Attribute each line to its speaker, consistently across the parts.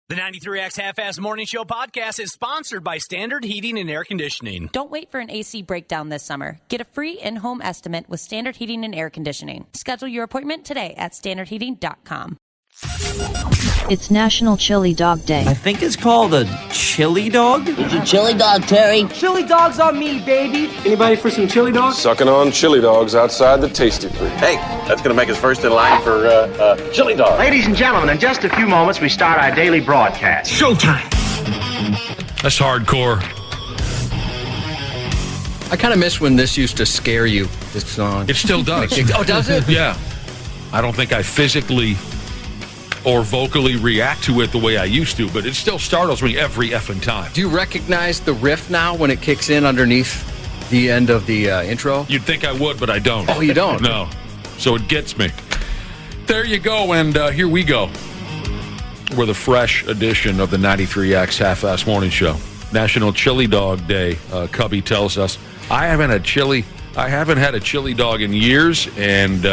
Speaker 1: The 93X Half-Ass Morning Show podcast is sponsored by Standard Heating and Air Conditioning.
Speaker 2: Don't wait for an AC breakdown this summer. Get a free in-home estimate with Standard Heating and Air Conditioning. Schedule your appointment today at standardheating.com.
Speaker 3: It's National Chili Dog Day.
Speaker 4: I think it's called a chili dog.
Speaker 5: It's a chili dog, Terry.
Speaker 6: Chili dogs on me, baby.
Speaker 7: Anybody for some chili dogs?
Speaker 8: Sucking on chili dogs outside the Tasty Free.
Speaker 9: Hey, that's going to make us first in line for chili dogs.
Speaker 10: Ladies and gentlemen, in just a few moments, we start our daily broadcast.
Speaker 7: Showtime.
Speaker 11: That's hardcore.
Speaker 12: I kind of miss when this used to scare you, this song.
Speaker 11: It still does.
Speaker 12: Oh, does it?
Speaker 11: Yeah. I don't think I physically or vocally react to it the way I used to, but it still startles me every effing time.
Speaker 12: Do you recognize the riff now when it kicks in underneath the end of the intro?
Speaker 11: You'd think I would, but I don't.
Speaker 12: Oh, you don't?
Speaker 11: No. So it gets me. There you go, and here we go. We're the fresh edition of the 93X Half-Ass Morning Show. National Chili Dog Day, Cubby tells us. I haven't had a chili dog in years, and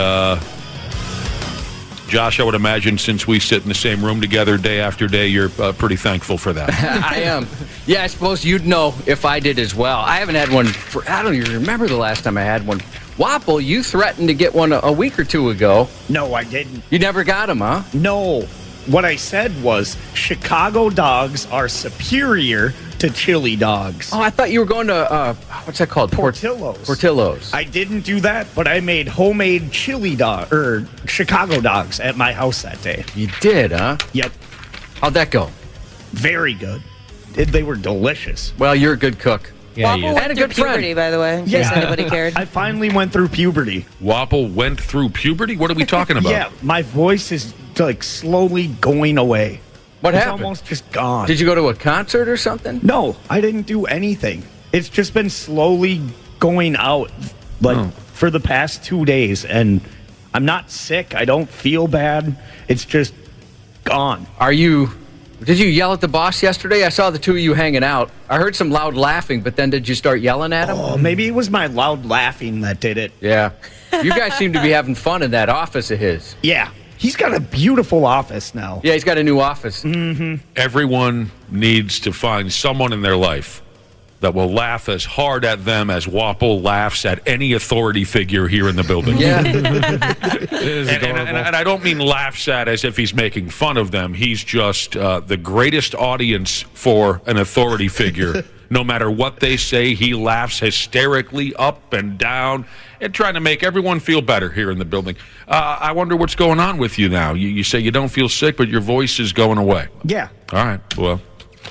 Speaker 11: Josh, I would imagine since we sit in the same room together day after day, you're pretty thankful for that.
Speaker 12: I am. Yeah, I suppose you'd know if I did as well. I haven't had one I don't even remember the last time I had one. Wapple, you threatened to get one a week or two ago.
Speaker 13: No, I didn't.
Speaker 12: You never got them, huh?
Speaker 13: No. What I said was Chicago dogs are superior to chili dogs.
Speaker 12: Oh, I thought you were going to, what's that called?
Speaker 13: Portillo's.
Speaker 12: Portillo's.
Speaker 13: I didn't do that, but I made homemade Chicago dogs at my house that day.
Speaker 12: You did, huh?
Speaker 13: Yep.
Speaker 12: How'd that go?
Speaker 13: Very good. They were delicious.
Speaker 12: Well, you're a good cook.
Speaker 2: Yeah, Wapple went through puberty, by the way, in case anybody cared.
Speaker 13: I finally went through puberty.
Speaker 11: Wapple went through puberty? What are we talking about?
Speaker 13: Yeah, my voice is like slowly going away.
Speaker 12: What happened?
Speaker 13: It's almost just gone.
Speaker 12: Did you go to a concert or something?
Speaker 13: No, I didn't do anything. It's just been slowly going out for the past 2 days, and I'm not sick. I don't feel bad. It's just gone.
Speaker 12: Did you yell at the boss yesterday? I saw the two of you hanging out. I heard some loud laughing, but then did you start yelling at him?
Speaker 13: Oh, maybe it was my loud laughing that did it.
Speaker 12: Yeah. You guys seem to be having fun in that office of his.
Speaker 13: Yeah. He's got a beautiful office now.
Speaker 12: Yeah, he's got a new office.
Speaker 13: Mm-hmm.
Speaker 11: Everyone needs to find someone in their life that will laugh as hard at them as Wapple laughs at any authority figure here in the building.
Speaker 12: Yeah.
Speaker 11: and I don't mean laughs at as if he's making fun of them. He's just the greatest audience for an authority figure. No matter what they say, he laughs hysterically up and down and trying to make everyone feel better here in the building. I wonder what's going on with you now. You say you don't feel sick, but your voice is going away.
Speaker 13: Yeah.
Speaker 11: All right, well.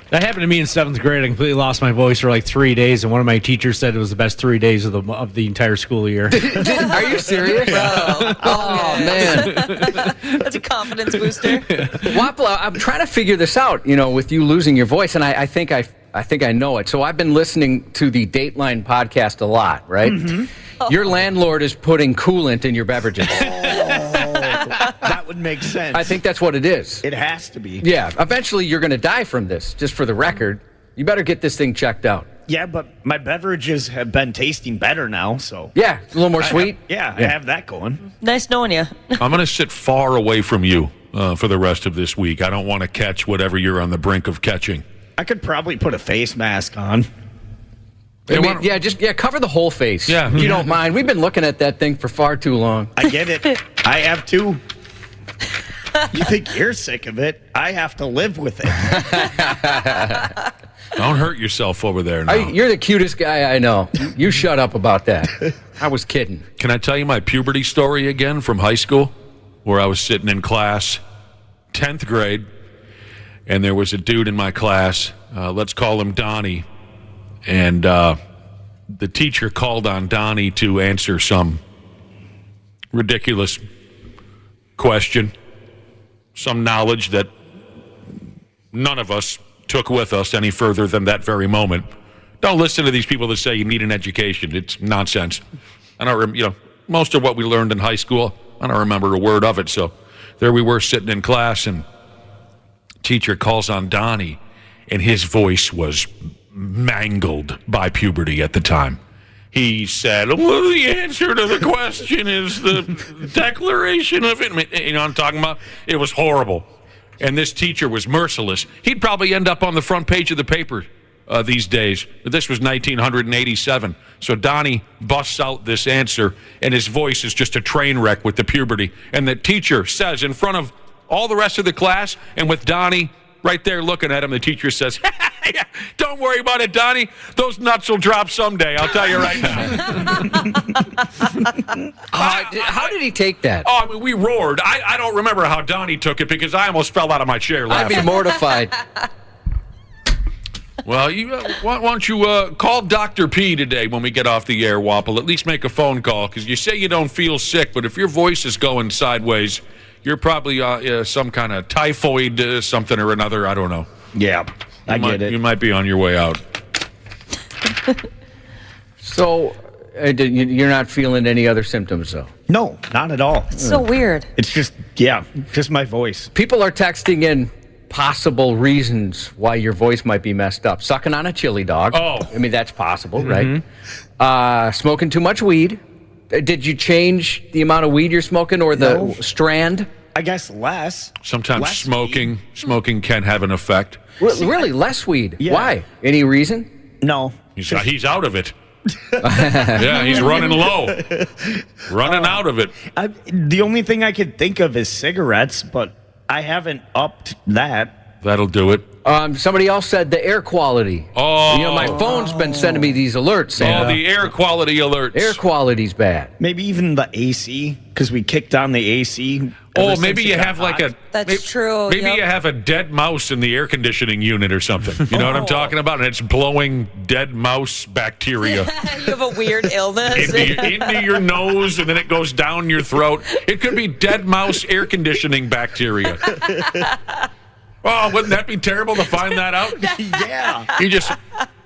Speaker 1: That happened to me in 7th grade. I completely lost my voice for like 3 days, and one of my teachers said it was the best 3 days of the entire school year.
Speaker 12: Are you serious? Oh, man.
Speaker 2: That's a confidence booster.
Speaker 12: Wapple, I'm trying to figure this out, with you losing your voice, and I think I know it. So I've been listening to the Dateline podcast a lot, right?
Speaker 13: Mm-hmm.
Speaker 12: Your landlord is putting coolant in your beverages.
Speaker 13: That would make sense.
Speaker 12: I think that's what it is.
Speaker 13: It has to be.
Speaker 12: Yeah. Eventually, you're going to die from this, just for the record. You better get this thing checked out.
Speaker 13: Yeah, but my beverages have been tasting better now, so.
Speaker 12: Yeah, a little more sweet.
Speaker 13: I have that going.
Speaker 2: Nice knowing you.
Speaker 11: I'm going to sit far away from you for the rest of this week. I don't want to catch whatever you're on the brink of catching.
Speaker 13: I could probably put a face mask on.
Speaker 12: Cover the whole face.
Speaker 11: Yeah.
Speaker 12: If you don't mind. We've been looking at that thing for far too long.
Speaker 13: I get it. I have too. You think you're sick of it? I have to live with it.
Speaker 11: Don't hurt yourself over there now.
Speaker 12: You're the cutest guy I know. You shut up about that. I was kidding.
Speaker 11: Can I tell you my puberty story again from high school, where I was sitting in class, 10th grade, and there was a dude in my class, let's call him Donnie, and the teacher called on Donnie to answer some ridiculous question, some knowledge that none of us took with us any further than that very moment. Don't listen to these people that say you need an education. It's nonsense. I don't most of what we learned in high school, I don't remember a word of it. So there we were sitting in class, and teacher calls on Donnie, and his voice was mangled by puberty at the time. He said, well, the answer to the question is the Declaration of it. You know what I'm talking about? It was horrible. and this teacher was merciless, he'd probably end up on the front page of the paper these days. But this was 1987. So Donnie busts out this answer, and his voice is just a train wreck with the puberty. And the teacher says in front of all the rest of the class, and with Donnie right there looking at him, the teacher says, yeah, don't worry about it, Donnie. Those nuts will drop someday. I'll tell you right now.
Speaker 12: How did he take that?
Speaker 11: Oh, I mean, we roared. I don't remember how Donnie took it because I almost fell out of my chair laughing.
Speaker 12: I'd be mortified.
Speaker 11: Well, why don't you call Dr. P today when we get off the air, Wapple? At least make a phone call, because you say you don't feel sick, but if your voice is going sideways, you're probably some kind of typhoid something or another. I don't know.
Speaker 13: Yeah, I get it.
Speaker 11: You might be on your way out.
Speaker 12: So you're not feeling any other symptoms, though?
Speaker 13: No, not at all.
Speaker 2: It's so weird.
Speaker 13: It's just my voice.
Speaker 12: People are texting in possible reasons why your voice might be messed up. Sucking on a chili dog.
Speaker 11: Oh.
Speaker 12: I mean, that's possible, right? Smoking too much weed. Did you change the amount of weed you're smoking or the strand?
Speaker 13: I guess less.
Speaker 11: Sometimes smoking can have an effect.
Speaker 12: Really? Less weed?
Speaker 13: Yeah.
Speaker 12: Why? Any reason?
Speaker 13: No.
Speaker 11: He's out of it. Yeah, he's running low. Running out of it.
Speaker 13: The only thing I could think of is cigarettes, but I haven't upped that.
Speaker 11: That'll do it.
Speaker 12: Somebody else said the air quality.
Speaker 11: Oh.
Speaker 12: My phone's been sending me these alerts.
Speaker 11: Oh, the air quality alerts.
Speaker 12: Air quality's bad.
Speaker 13: Maybe even the AC, because we kicked on the AC.
Speaker 11: Oh, maybe you have like a...
Speaker 2: That's true.
Speaker 11: Maybe you have a dead mouse in the air conditioning unit or something. You know what I'm talking about? And it's blowing dead mouse bacteria.
Speaker 2: You have a weird illness.
Speaker 11: into your nose, and then it goes down your throat. It could be dead mouse air conditioning bacteria. Oh, wouldn't that be terrible to find that out?
Speaker 13: Yeah.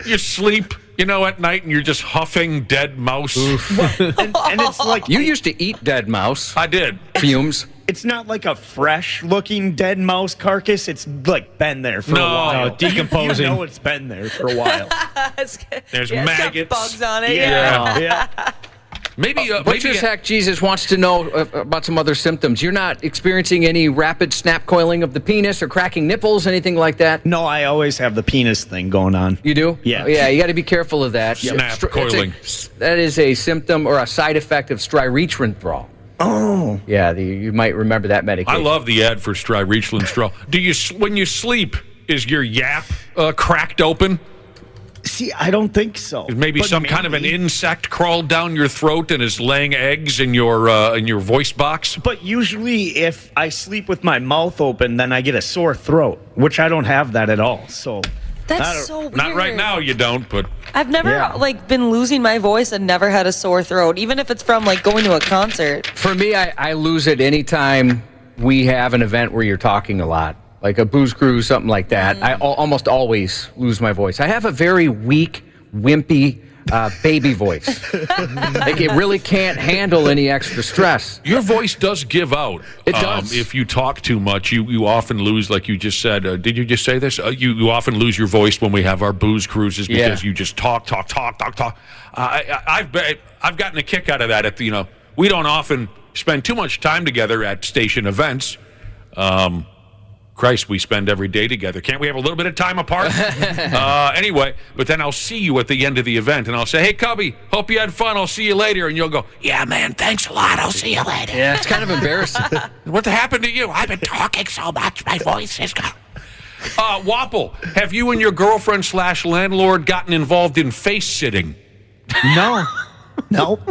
Speaker 11: You sleep, at night, and you're just huffing dead mouse.
Speaker 13: and it's like...
Speaker 12: You used to eat dead mouse.
Speaker 11: I did.
Speaker 12: Fumes.
Speaker 13: It's not like a fresh-looking dead mouse carcass. It's like been there for a while.
Speaker 1: No, decomposing.
Speaker 13: You know it's been there for a while.
Speaker 11: There's
Speaker 2: It's got
Speaker 11: maggots.
Speaker 2: bugs on it.
Speaker 13: Yeah.
Speaker 11: Maybe
Speaker 12: Heck Jesus wants to know about some other symptoms. You're not experiencing any rapid snap coiling of the penis or cracking nipples, anything like that?
Speaker 13: No, I always have the penis thing going on.
Speaker 12: You do?
Speaker 13: Yeah.
Speaker 12: Yeah, you got to be careful of that.
Speaker 11: Snap coiling.
Speaker 12: That is a symptom or a side effect of striretrenthal.
Speaker 13: Oh.
Speaker 12: Yeah, you might remember that medication.
Speaker 11: I love the ad for striretrenthal. When you sleep, is your yap cracked open?
Speaker 13: See, I don't think so.
Speaker 11: Maybe some kind of an insect crawled down your throat and is laying eggs in your voice box.
Speaker 13: But usually, if I sleep with my mouth open, then I get a sore throat, which I don't have that at all. So
Speaker 2: That's so weird.
Speaker 11: Not right now, you don't. But
Speaker 2: I've never been losing my voice and never had a sore throat, even if it's from going to a concert.
Speaker 12: For me, I lose it anytime we have an event where you're talking a lot. Like a booze cruise, something like that. I almost always lose my voice. I have a very weak, wimpy baby voice. Like it really can't handle any extra stress.
Speaker 11: your voice does give out.
Speaker 12: It does.
Speaker 11: If you talk too much, you often lose, like you just said. Did you just say this? You often lose your voice when we have our booze cruises because you just talk. I've gotten a kick out of that. We don't often spend too much time together at station events. Christ, we spend every day together. Can't we have a little bit of time apart? Anyway, but then I'll see you at the end of the event, and I'll say, hey, Cubby, hope you had fun. I'll see you later. And you'll go, yeah, man, thanks a lot. I'll see you later.
Speaker 12: Yeah, it's kind of embarrassing.
Speaker 11: What happened to you? I've been talking so much. My voice is gone. Wapple, have you and your girlfriend / landlord gotten involved in face sitting?
Speaker 13: No. Nope.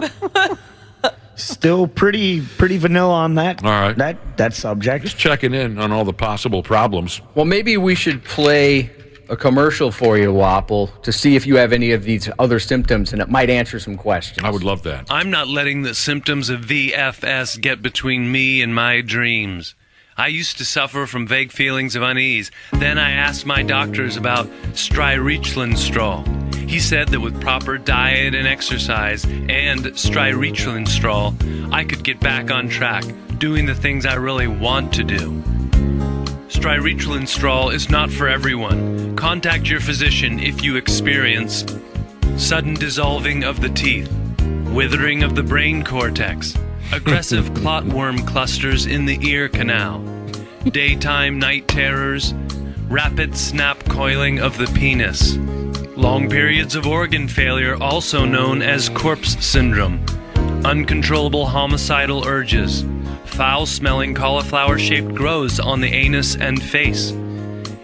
Speaker 13: Still pretty vanilla on that.
Speaker 11: All right.
Speaker 13: That subject.
Speaker 11: Just checking in on all the possible problems.
Speaker 12: Well, maybe we should play a commercial for you, Wapple, to see if you have any of these other symptoms, and it might answer some questions.
Speaker 11: I would love that.
Speaker 5: I'm not letting the symptoms of VFS get between me and my dreams. I used to suffer from vague feelings of unease. Then I asked my doctors about striretrenthal. He said that with proper diet and exercise and striretrenthal, I could get back on track, doing the things I really want to do. Striretrenthal is not for everyone. Contact your physician if you experience sudden dissolving of the teeth, withering of the brain cortex, aggressive clotworm clusters in the ear canal, daytime night terrors, rapid snap coiling of the penis, long periods of organ failure, also known as corpse syndrome, uncontrollable homicidal urges, foul-smelling cauliflower-shaped growths on the anus and face,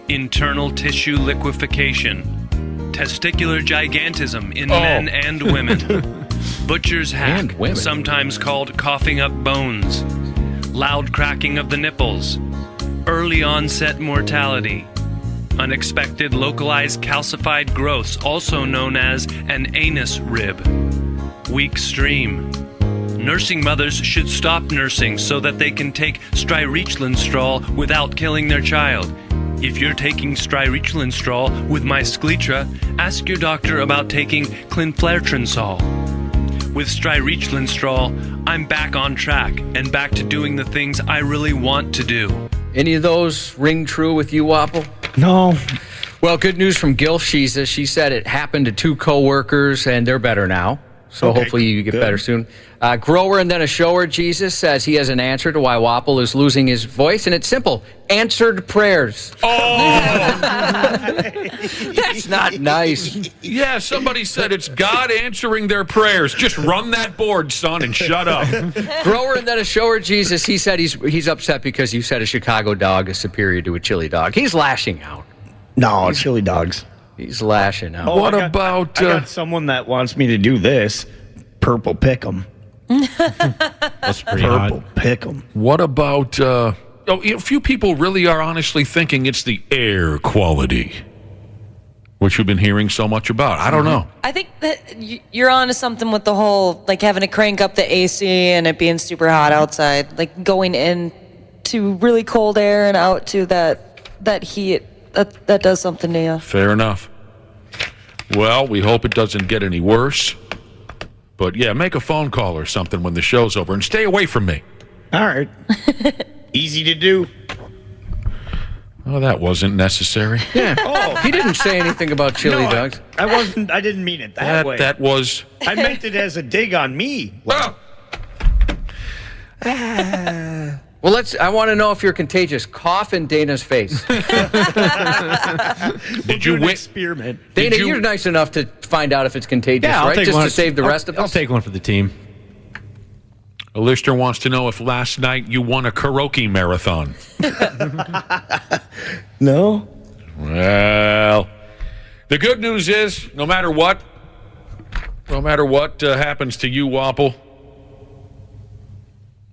Speaker 5: internal tissue liquefaction, testicular gigantism in men and women, butcher's hack, sometimes called coughing up bones, loud cracking of the nipples, early onset mortality, unexpected localized calcified growths, also known as an anus rib, weak stream. Nursing mothers should stop nursing so that they can take strireclinstrol without killing their child. If you're taking strireclinstrol with myskletra, ask your doctor about taking clenflartrinsol. With strireclinstrol, I'm back on track and back to doing the things I really want to do.
Speaker 12: Any of those ring true with you, Wapple?
Speaker 13: No.
Speaker 12: Well, good news from Gilf. She said it happened to 2 coworkers, and they're better now. So hopefully you get better soon. Grower and then a shower, Jesus, says he has an answer to why Wapple is losing his voice, and it's simple. Answered prayers.
Speaker 11: Oh!
Speaker 12: That's not nice.
Speaker 11: Yeah, somebody said it's God answering their prayers. Just run that board, son, and shut up.
Speaker 12: Grower and then a shower, Jesus, he said he's upset because you said a Chicago dog is superior to a chili dog. He's lashing out.
Speaker 13: No, chili dogs.
Speaker 12: He's lashing out.
Speaker 11: What about...
Speaker 13: I got someone that wants me to do this. Purple pick'em.
Speaker 1: That's pretty
Speaker 13: Purple
Speaker 1: hot.
Speaker 13: pick'em.
Speaker 11: What about... a few people really are honestly thinking it's the air quality, which we've been hearing so much about. I don't know.
Speaker 7: I think that you're on to something with the whole, like, having to crank up the AC and it being super hot outside. Like, going in to really cold air and out to that heat. That does something to you.
Speaker 11: Fair enough. Well, we hope it doesn't get any worse. But, yeah, make a phone call or something when the show's over and stay away from me.
Speaker 13: All right. Easy to do.
Speaker 11: Oh, that wasn't necessary.
Speaker 12: Yeah. Oh, he didn't say anything about chili dogs.
Speaker 13: I didn't mean it that way.
Speaker 11: That was...
Speaker 13: I meant it as a dig on me.
Speaker 12: Well, I want to know if you're contagious. Cough in Dana's face.
Speaker 11: Did you win?
Speaker 13: Experiment.
Speaker 12: Dana, you're nice enough to find out if it's contagious,
Speaker 1: Yeah,
Speaker 12: right? Just to save the rest of us?
Speaker 1: I'll take one for the team.
Speaker 11: A listener wants to know if last night you won a karaoke marathon.
Speaker 13: No.
Speaker 11: Well, the good news is, no matter what happens to you, Wapple,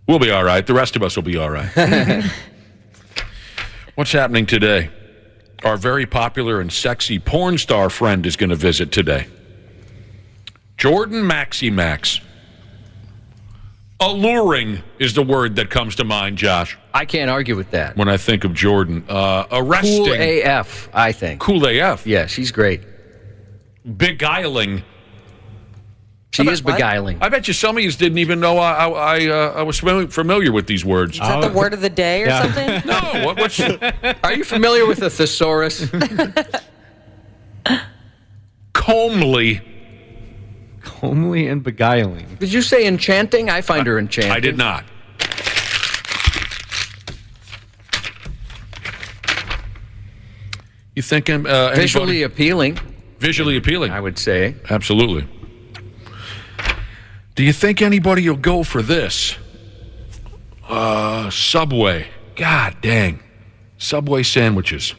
Speaker 11: we'll be all right. The rest of us will be all right. What's happening today? Our very popular and sexy porn star friend is going to visit today. Jordan Maxx. Alluring is the word that comes to mind, Josh.
Speaker 12: I can't argue with that.
Speaker 11: When I think of Jordan. Arresting.
Speaker 12: Cool AF, I think.
Speaker 11: Cool AF.
Speaker 12: Yeah, she's great.
Speaker 11: Beguiling.
Speaker 12: She is beguiling.
Speaker 11: I bet you some of you didn't even know I was familiar with these words.
Speaker 7: Is that the word of the day or something?
Speaker 11: No. What's
Speaker 12: Are you familiar with a thesaurus?
Speaker 11: Comely.
Speaker 1: Homely and beguiling.
Speaker 12: Did you say enchanting? I find her enchanting.
Speaker 11: I did not. You think
Speaker 12: visually appealing?
Speaker 11: Visually appealing,
Speaker 12: I would say.
Speaker 11: Absolutely. Do you think anybody will go for this? Subway. God dang. Subway sandwiches.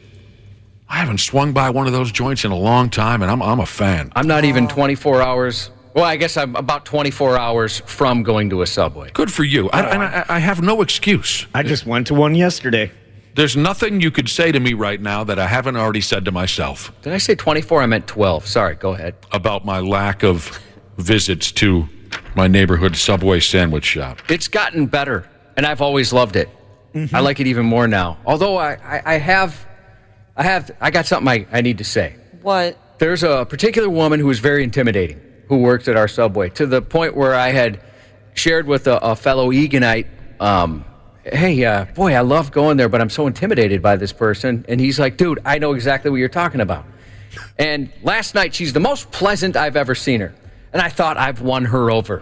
Speaker 11: I haven't swung by one of those joints in a long time, and I'm a fan.
Speaker 12: I'm not even 24 hours. Well, I guess I'm about 24 hours from going to a Subway.
Speaker 11: Good for you. I have no excuse.
Speaker 13: I just went to one yesterday.
Speaker 11: There's nothing you could say to me right now that I haven't already said to myself.
Speaker 12: Did I say 24? I meant 12. Sorry, go ahead.
Speaker 11: About my lack of visits to my neighborhood Subway sandwich shop.
Speaker 12: It's gotten better, and I've always loved it. Mm-hmm. I like it even more now. Although I got something I need to say.
Speaker 7: What?
Speaker 12: There's a particular woman who is very intimidating who works at our Subway, to the point where I had shared with a fellow Eganite, hey, boy, I love going there, but I'm so intimidated by this person. And he's like, dude, I know exactly what you're talking about. And last night, she's the most pleasant I've ever seen her. And I thought I've won her over.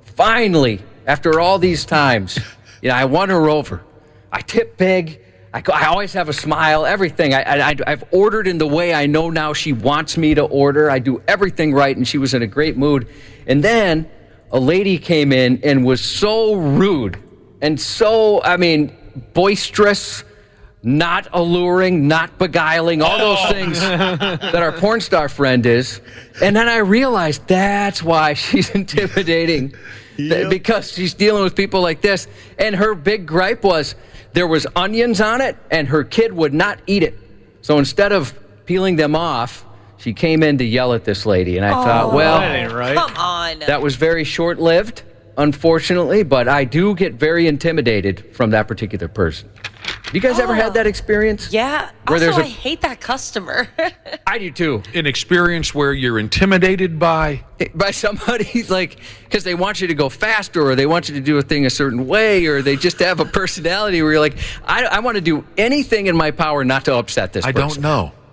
Speaker 12: Finally, after all these times, I won her over. I tip big. I always have a smile, everything. I've ordered in the way I know now she wants me to order. I do everything right, and she was in a great mood. And then a lady came in and was so rude and so, boisterous, not alluring, not beguiling, all those things that our porn star friend is. And then I realized that's why she's intimidating, because she's dealing with people like this. And her big gripe was there was onions on it, and her kid would not eat it. So instead of peeling them off, she came in to yell at this lady. And I thought, well,
Speaker 1: that ain't right.
Speaker 7: Come on.
Speaker 12: that was very short-lived, unfortunately, but I do get very intimidated from that particular person. You guys ever had that experience?
Speaker 7: Yeah.
Speaker 12: Where
Speaker 7: Also, I hate that customer.
Speaker 12: I do too.
Speaker 11: An experience where you're intimidated by
Speaker 12: Somebody, because they want you to go faster, or they want you to do a thing a certain way, or they just have a personality where you're like, I want to do anything in my power not to upset this person.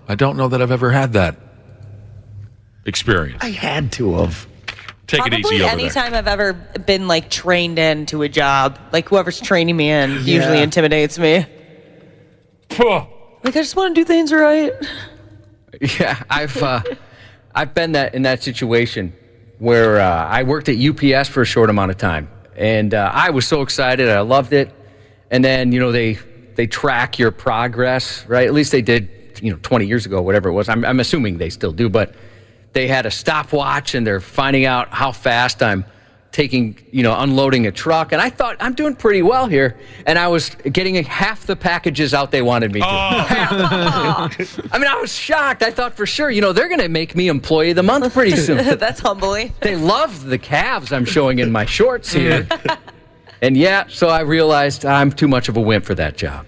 Speaker 11: I don't know that I've ever had that experience.
Speaker 13: I had to have.
Speaker 11: Take it easy over
Speaker 7: anytime I've ever been trained into a job, whoever's training me in usually intimidates me.
Speaker 11: there.
Speaker 7: I just want to do things right.
Speaker 12: Yeah, I've been in that situation where I worked at UPS for a short amount of time, and I was so excited. I loved it. And then, they track your progress, right? At least they did, 20 years ago, whatever it was. I'm assuming they still do, but they had a stopwatch, and they're finding out how fast I'm taking, unloading a truck. And I thought, I'm doing pretty well here. And I was getting half the packages out they wanted me to. I was shocked. I thought for sure, they're going to make me Employee of the Month pretty soon.
Speaker 7: That's humbling.
Speaker 12: They love the calves I'm showing in my shorts here. And so I realized I'm too much of a wimp for that job.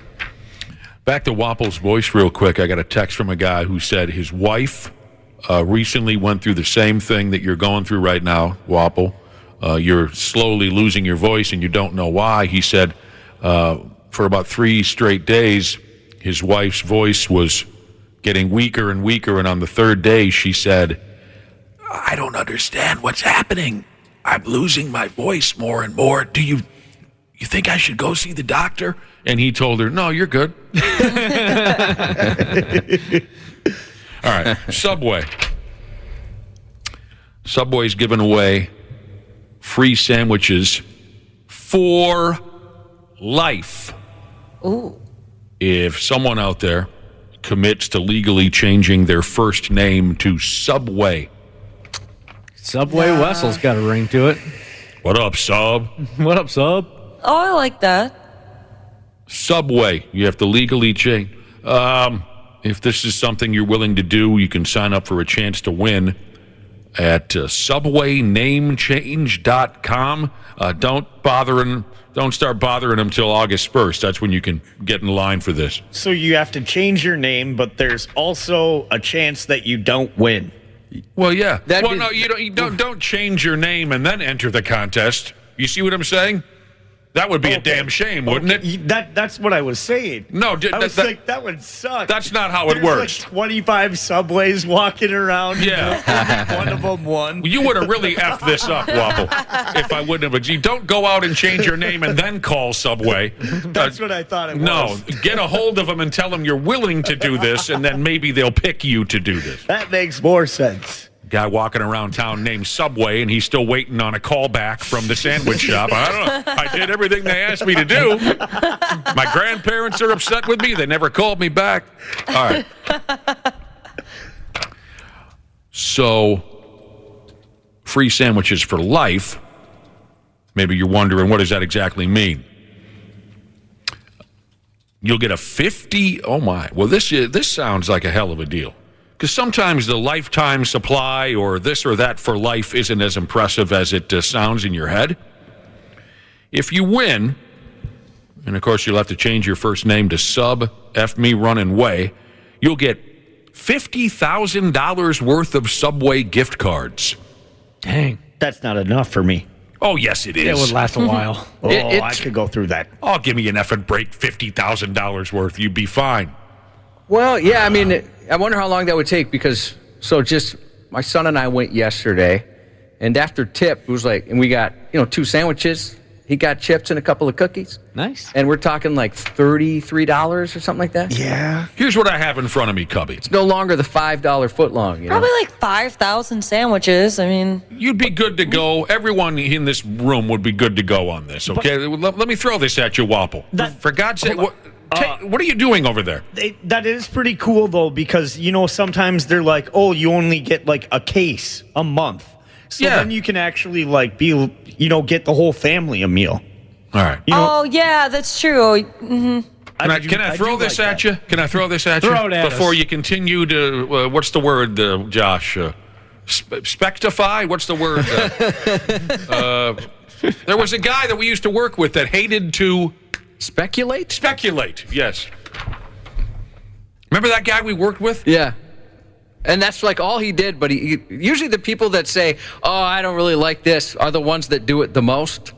Speaker 11: Back to Wapple's voice real quick. I got a text from a guy who said his wife recently went through the same thing that you're going through right now, Wapple. You're slowly losing your voice, and you don't know why. He said for about 3 straight days, his wife's voice was getting weaker and weaker, and on the 3rd day, she said, I don't understand what's happening. I'm losing my voice more and more. Do you think I should go see the doctor? And he told her, no, you're good. All right, Subway. Subway's giving away free sandwiches for life.
Speaker 7: Ooh.
Speaker 11: If someone out there commits to legally changing their first name to Subway.
Speaker 1: Subway Wessel's got a ring to it.
Speaker 11: What up, Sub?
Speaker 1: What up, Sub?
Speaker 7: Oh, I like that.
Speaker 11: Subway. You have to legally change. If this is something you're willing to do, you can sign up for a chance to win at subwaynamechange.com. Don't start bothering them till August 1st. That's when you can get in line for this.
Speaker 13: So you have to change your name, but there's also a chance that you don't win.
Speaker 11: Well, yeah. No, you don't change your name and then enter the contest. You see what I'm saying? That would be a damn shame, wouldn't it?
Speaker 13: That's what I was saying.
Speaker 11: No,
Speaker 13: that would suck.
Speaker 11: That's not how it works.
Speaker 13: 25 Subways walking around.
Speaker 11: Yeah.
Speaker 13: One of them won.
Speaker 11: You would have really effed this up, Wapple, if I wouldn't have. You don't go out and change your name and then call Subway.
Speaker 13: That's what I thought it was.
Speaker 11: No, get a hold of them and tell them you're willing to do this, and then maybe they'll pick you to do this.
Speaker 13: That makes more sense.
Speaker 11: Guy walking around town named Subway, and he's still waiting on a call back from the sandwich shop. I don't know. I did everything they asked me to do. My grandparents are upset with me. They never called me back. All right. So, free sandwiches for life. Maybe you're wondering, what does that exactly mean? You'll get a 50. Oh my. Well, this sounds like a hell of a deal. Because sometimes the lifetime supply or this or that for life isn't as impressive as it sounds in your head. If you win, and of course you'll have to change your first name to Sub F Me Running Way, you'll get $50,000 worth of Subway gift cards.
Speaker 13: Dang. That's not enough for me.
Speaker 11: Oh, yes, it is.
Speaker 1: It would last a while.
Speaker 13: I could go through that.
Speaker 11: Oh, give me an effing break, $50,000 worth. You'd be fine.
Speaker 12: Well, yeah, I mean, I wonder how long that would take because, my son and I went yesterday, and after tip, it was and we got, 2 sandwiches, He got chips and a couple of cookies.
Speaker 1: Nice.
Speaker 12: And we're talking like $33 or something like that.
Speaker 13: Yeah.
Speaker 11: Here's what I have in front of me, Cubby.
Speaker 12: It's no longer the $5 footlong. You
Speaker 7: Probably
Speaker 12: know?
Speaker 7: like 5,000 sandwiches. I mean,
Speaker 11: You'd be good to go. Everyone in this room would be good to go on this, okay? Let me throw this at you, Wapple. For God's sake, what are you doing over there?
Speaker 13: That is pretty cool, though, because, sometimes they're like, oh, you only get like a case a month. So then you can actually like get the whole family a meal.
Speaker 11: All right.
Speaker 7: oh, yeah, that's true. Mm-hmm.
Speaker 11: Can I throw this at you? Can I throw this at you?
Speaker 1: Throw it at
Speaker 11: before
Speaker 1: us.
Speaker 11: you continue to, what's the word, Josh? Spectify? What's the word? There was a guy that we used to work with that hated to...
Speaker 12: Speculate?
Speaker 11: Speculate, yes. Remember that guy we worked with?
Speaker 12: Yeah. And that's like all he did, but he usually the people that say, oh, I don't really like this, are the ones that do it the most.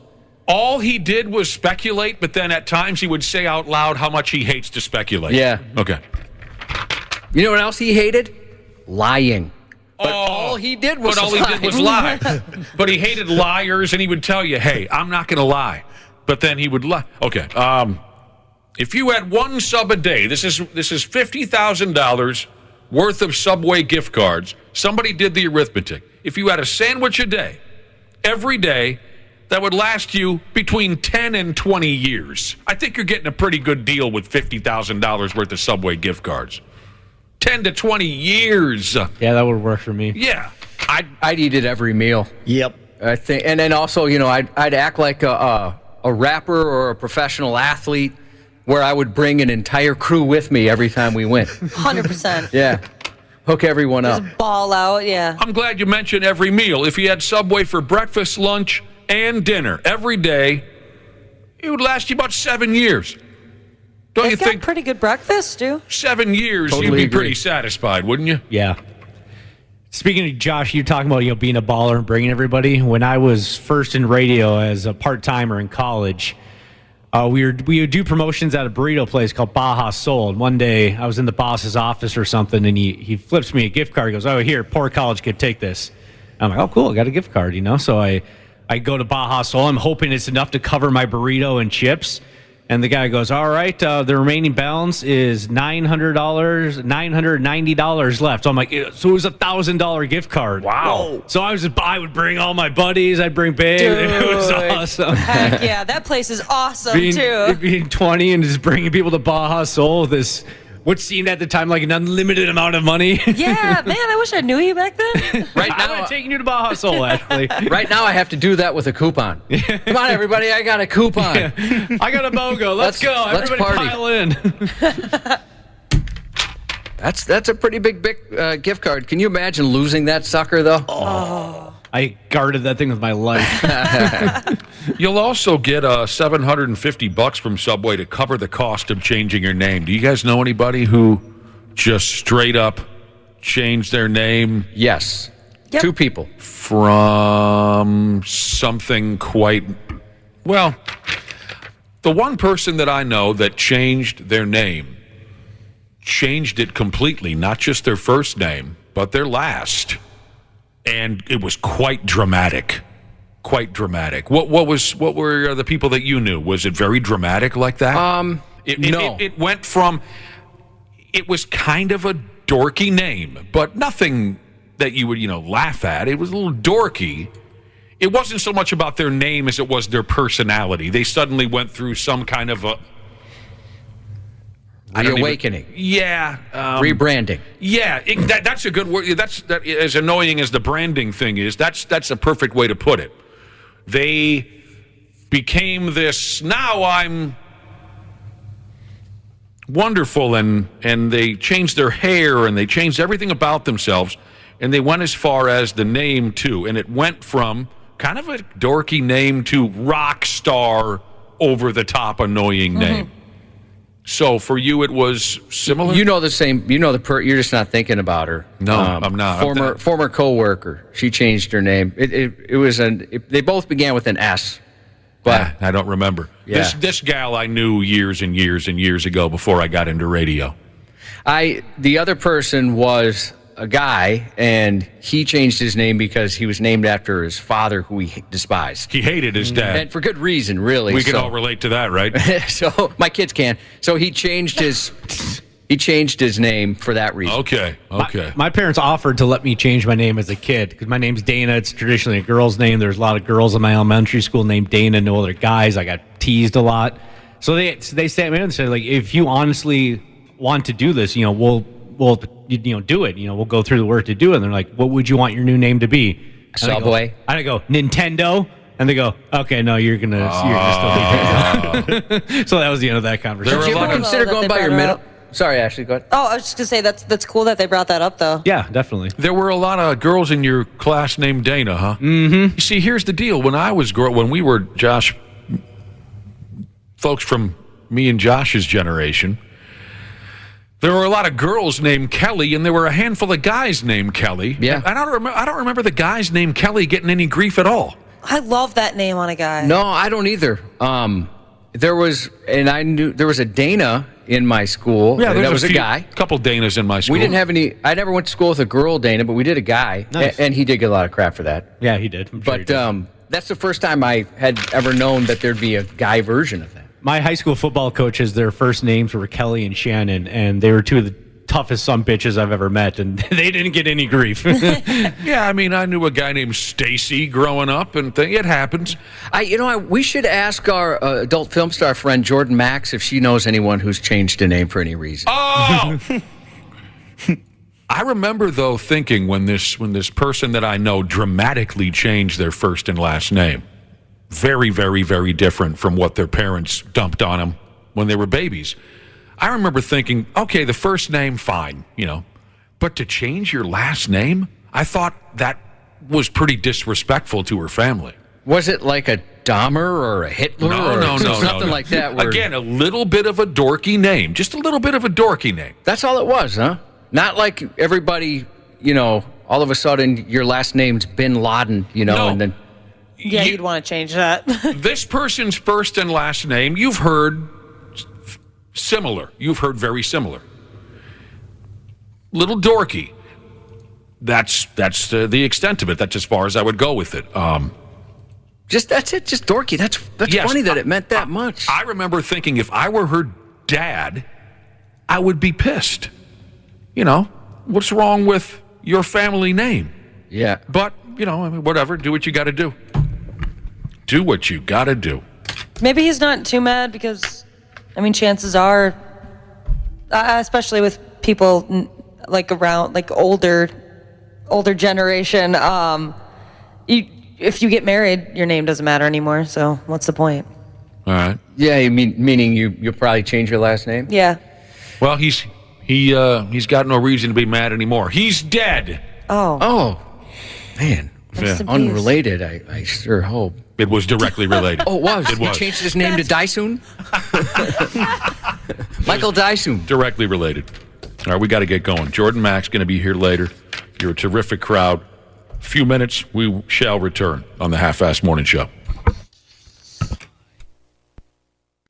Speaker 11: All he did was speculate, but then at times he would say out loud how much he hates to speculate.
Speaker 12: Yeah.
Speaker 11: Okay.
Speaker 12: You know what else he hated? Lying. But all he did was
Speaker 11: lie. But he hated liars, and he would tell you, hey, I'm not going to lie. But then he would lie. Okay. If you had one sub a day, this is $50,000 worth of Subway gift cards. Somebody did the arithmetic. If you had a sandwich a day, every day, that would last you between 10 and 20 years. I think you're getting a pretty good deal with $50,000 worth of Subway gift cards. 10 to 20 years.
Speaker 1: Yeah, that would work for me.
Speaker 11: Yeah.
Speaker 12: I'd eat it every meal.
Speaker 13: Yep.
Speaker 12: I think, and then also, I'd act like a rapper or a professional athlete, where I would bring an entire crew with me every time we went.
Speaker 7: 100%.
Speaker 12: Yeah. Hook everyone up.
Speaker 7: Just ball out, yeah.
Speaker 11: I'm glad you mentioned every meal. If you had Subway for breakfast, lunch, and dinner every day, it would last you about 7 years. Don't
Speaker 7: They've
Speaker 11: you
Speaker 7: got
Speaker 11: think?
Speaker 7: pretty good breakfast, too.
Speaker 11: 7 years,
Speaker 12: Totally
Speaker 11: you'd be
Speaker 12: agree.
Speaker 11: pretty satisfied, wouldn't you?
Speaker 1: Yeah. Speaking of Josh, you're talking about being a baller and bringing everybody. When I was first in radio as a part-timer in college, we would do promotions at a burrito place called Baja Soul. And one day I was in the boss's office or something, and he flips me a gift card. He goes, "Oh, here, poor college kid, take this." I'm like, "Oh, cool, I got a gift card," So I go to Baja Soul. I'm hoping it's enough to cover my burrito and chips. And the guy goes, "All right, the remaining balance is $990 left." So I'm like, so it was $1,000 gift card.
Speaker 11: Wow.
Speaker 1: So I would bring all my buddies. I'd bring Babe. It was awesome.
Speaker 7: Heck yeah, that place is awesome, too.
Speaker 1: Being 20 and just bringing people to Baja Soul with this, what seemed at the time like an unlimited amount of money.
Speaker 7: Yeah, man, I wish I knew you back then.
Speaker 12: Right
Speaker 1: I would
Speaker 12: now,
Speaker 1: have taken you to Baja Soul, actually.
Speaker 12: right now, I have to do that with a coupon. Come on, everybody, I got a coupon.
Speaker 1: I got a BOGO. Let's go.
Speaker 12: let's
Speaker 1: Everybody
Speaker 12: party.
Speaker 1: pile in.
Speaker 12: That's a pretty big gift card. Can you imagine losing that sucker, though?
Speaker 1: I guarded that thing with my life.
Speaker 11: You'll also get $750 from Subway to cover the cost of changing your name. Do you guys know anybody who just straight up changed their name?
Speaker 12: Yes.
Speaker 7: Yep.
Speaker 12: 2 people.
Speaker 11: From something quite... Well, the one person that I know that changed their name, changed it completely, not just their first name, but their last. And it was quite dramatic. Quite dramatic. What were the people that you knew? Was it very dramatic like that?
Speaker 12: No.
Speaker 11: It went from, it was kind of a dorky name, but nothing that you would, laugh at. It was a little dorky. It wasn't so much about their name as it was their personality. They suddenly went through some kind of a
Speaker 12: Reawakening.
Speaker 11: Rebranding. Yeah, that's a good word. That as annoying as the branding thing is, that's a perfect way to put it. They became this, now I'm wonderful, and they changed their hair, and they changed everything about themselves, and they went as far as the name, too. And it went from kind of a dorky name to rock star, over-the-top, annoying name. So for you, it was similar?
Speaker 12: You know the same. You're just not thinking about her.
Speaker 11: No, I'm not.
Speaker 12: Former coworker. She changed her name. It was they both began with an S. But
Speaker 11: I don't remember.
Speaker 12: Yeah.
Speaker 11: This gal I knew years and years and years ago before I got into radio.
Speaker 12: The other person was a guy, and he changed his name because he was named after his father, who he despised.
Speaker 11: He hated his dad.
Speaker 12: And for good reason, really.
Speaker 11: We can all relate to that, right?
Speaker 12: So my kids can. So he changed his name for that reason.
Speaker 11: Okay.
Speaker 1: My parents offered to let me change my name as a kid because my name's Dana. It's traditionally a girl's name. There's a lot of girls in my elementary school named Dana, no other guys. I got teased a lot. So they sat me down and said, like, if you honestly want to do this, we'll do it. We'll go through the work to do it. And they're like, what would you want your new name to be? And
Speaker 12: Subway.
Speaker 1: I go, Nintendo. And they go, okay, no, you're gonna still be Nintendo. So that was the end of that conversation.
Speaker 12: Did you ever consider going by your middle? Sorry, Ashley, go ahead.
Speaker 7: Oh, I was just going to say, that's cool that they brought that up, though.
Speaker 1: Yeah, definitely.
Speaker 11: There were a lot of girls in your class named Dana, huh?
Speaker 1: Mm-hmm.
Speaker 11: You see, here's the deal. When we were, Josh, folks from me and Josh's generation, there were a lot of girls named Kelly, and there were a handful of guys named Kelly.
Speaker 12: Yeah.
Speaker 11: I don't remember the guys named Kelly getting any grief at all.
Speaker 7: I love that name on a guy.
Speaker 12: No, I don't either. There was a Dana in my school.
Speaker 11: Yeah,
Speaker 12: that was a guy.
Speaker 11: A couple Danas in my school.
Speaker 12: We didn't have any. I never went to school with a girl Dana, but we did a guy,
Speaker 1: Nice.
Speaker 12: and he did get a lot of crap for that.
Speaker 1: Yeah, he did. I'm sure he
Speaker 12: But
Speaker 1: did.
Speaker 12: that's the first time I had ever known that there'd be a guy version of that.
Speaker 1: My high school football coaches, their first names were Kelly and Shannon, and they were two of the toughest son bitches I've ever met, and they didn't get any grief.
Speaker 11: Yeah, I mean, I knew a guy named Stacy growing up, and it happens.
Speaker 12: We should ask our adult film star friend Jordan Maxx if she knows anyone who's changed a name for any reason.
Speaker 11: Oh! I remember, though, thinking when this person that I know dramatically changed their first and last name, very, very, very different from what their parents dumped on them when they were babies. I remember thinking, okay, the first name, fine, but to change your last name, I thought that was pretty disrespectful to her family.
Speaker 12: Was it like a Dahmer or a Hitler?
Speaker 11: No,
Speaker 12: something like that. Where...
Speaker 11: Again, a little bit of a dorky name, just a little bit of a dorky name.
Speaker 12: That's all it was, huh? Not like everybody, all of a sudden your last name's Bin Laden,
Speaker 11: No.
Speaker 12: and then...
Speaker 7: Yeah, you'd want to change that.
Speaker 11: This person's first and last name, you've heard similar. You've heard very similar. Little dorky. That's the extent of it. That's as far as I would go with it.
Speaker 12: That's it. Just dorky. That's
Speaker 11: yes,
Speaker 12: funny that it meant that much.
Speaker 11: I remember thinking if I were her dad, I would be pissed. What's wrong with your family name?
Speaker 12: Yeah.
Speaker 11: But, whatever. Do what you got to do. Do what you got to do.
Speaker 7: Maybe he's not too mad because, chances are, especially with people around older generation, if you get married, your name doesn't matter anymore. So what's the point?
Speaker 11: All right.
Speaker 12: Yeah, meaning you'll probably change your last name?
Speaker 7: Yeah.
Speaker 11: Well, he's got no reason to be mad anymore. He's dead.
Speaker 7: Oh,
Speaker 12: man.
Speaker 7: Yeah.
Speaker 12: Unrelated, I sure hope.
Speaker 11: It was directly related.
Speaker 12: Oh, it was?
Speaker 11: It
Speaker 12: He
Speaker 11: was.
Speaker 12: changed his name to Dysoon? Michael Dysoon.
Speaker 11: Directly related. All right, we got to get going. Jordan Maxx going to be here later. You're a terrific crowd. A few minutes, we shall return on the Half-Assed Morning Show.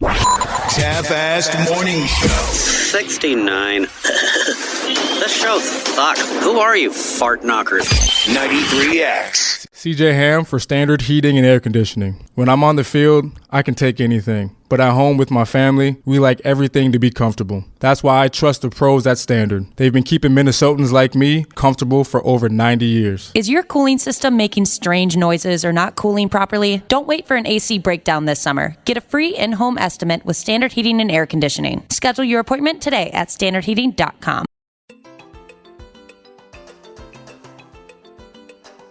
Speaker 14: Half-Assed Morning Show.
Speaker 15: 69. This show sucks. Who are you, fart knockers?
Speaker 14: 93X.
Speaker 16: CJ Ham for Standard Heating and Air Conditioning. When I'm on the field, I can take anything. But at home with my family, we like everything to be comfortable. That's why I trust the pros at Standard. They've been keeping Minnesotans like me comfortable for over 90 years.
Speaker 2: Is your cooling system making strange noises or not cooling properly? Don't wait for an AC breakdown this summer. Get a free in-home estimate with Standard Heating and Air Conditioning. Schedule your appointment today at standardheating.com.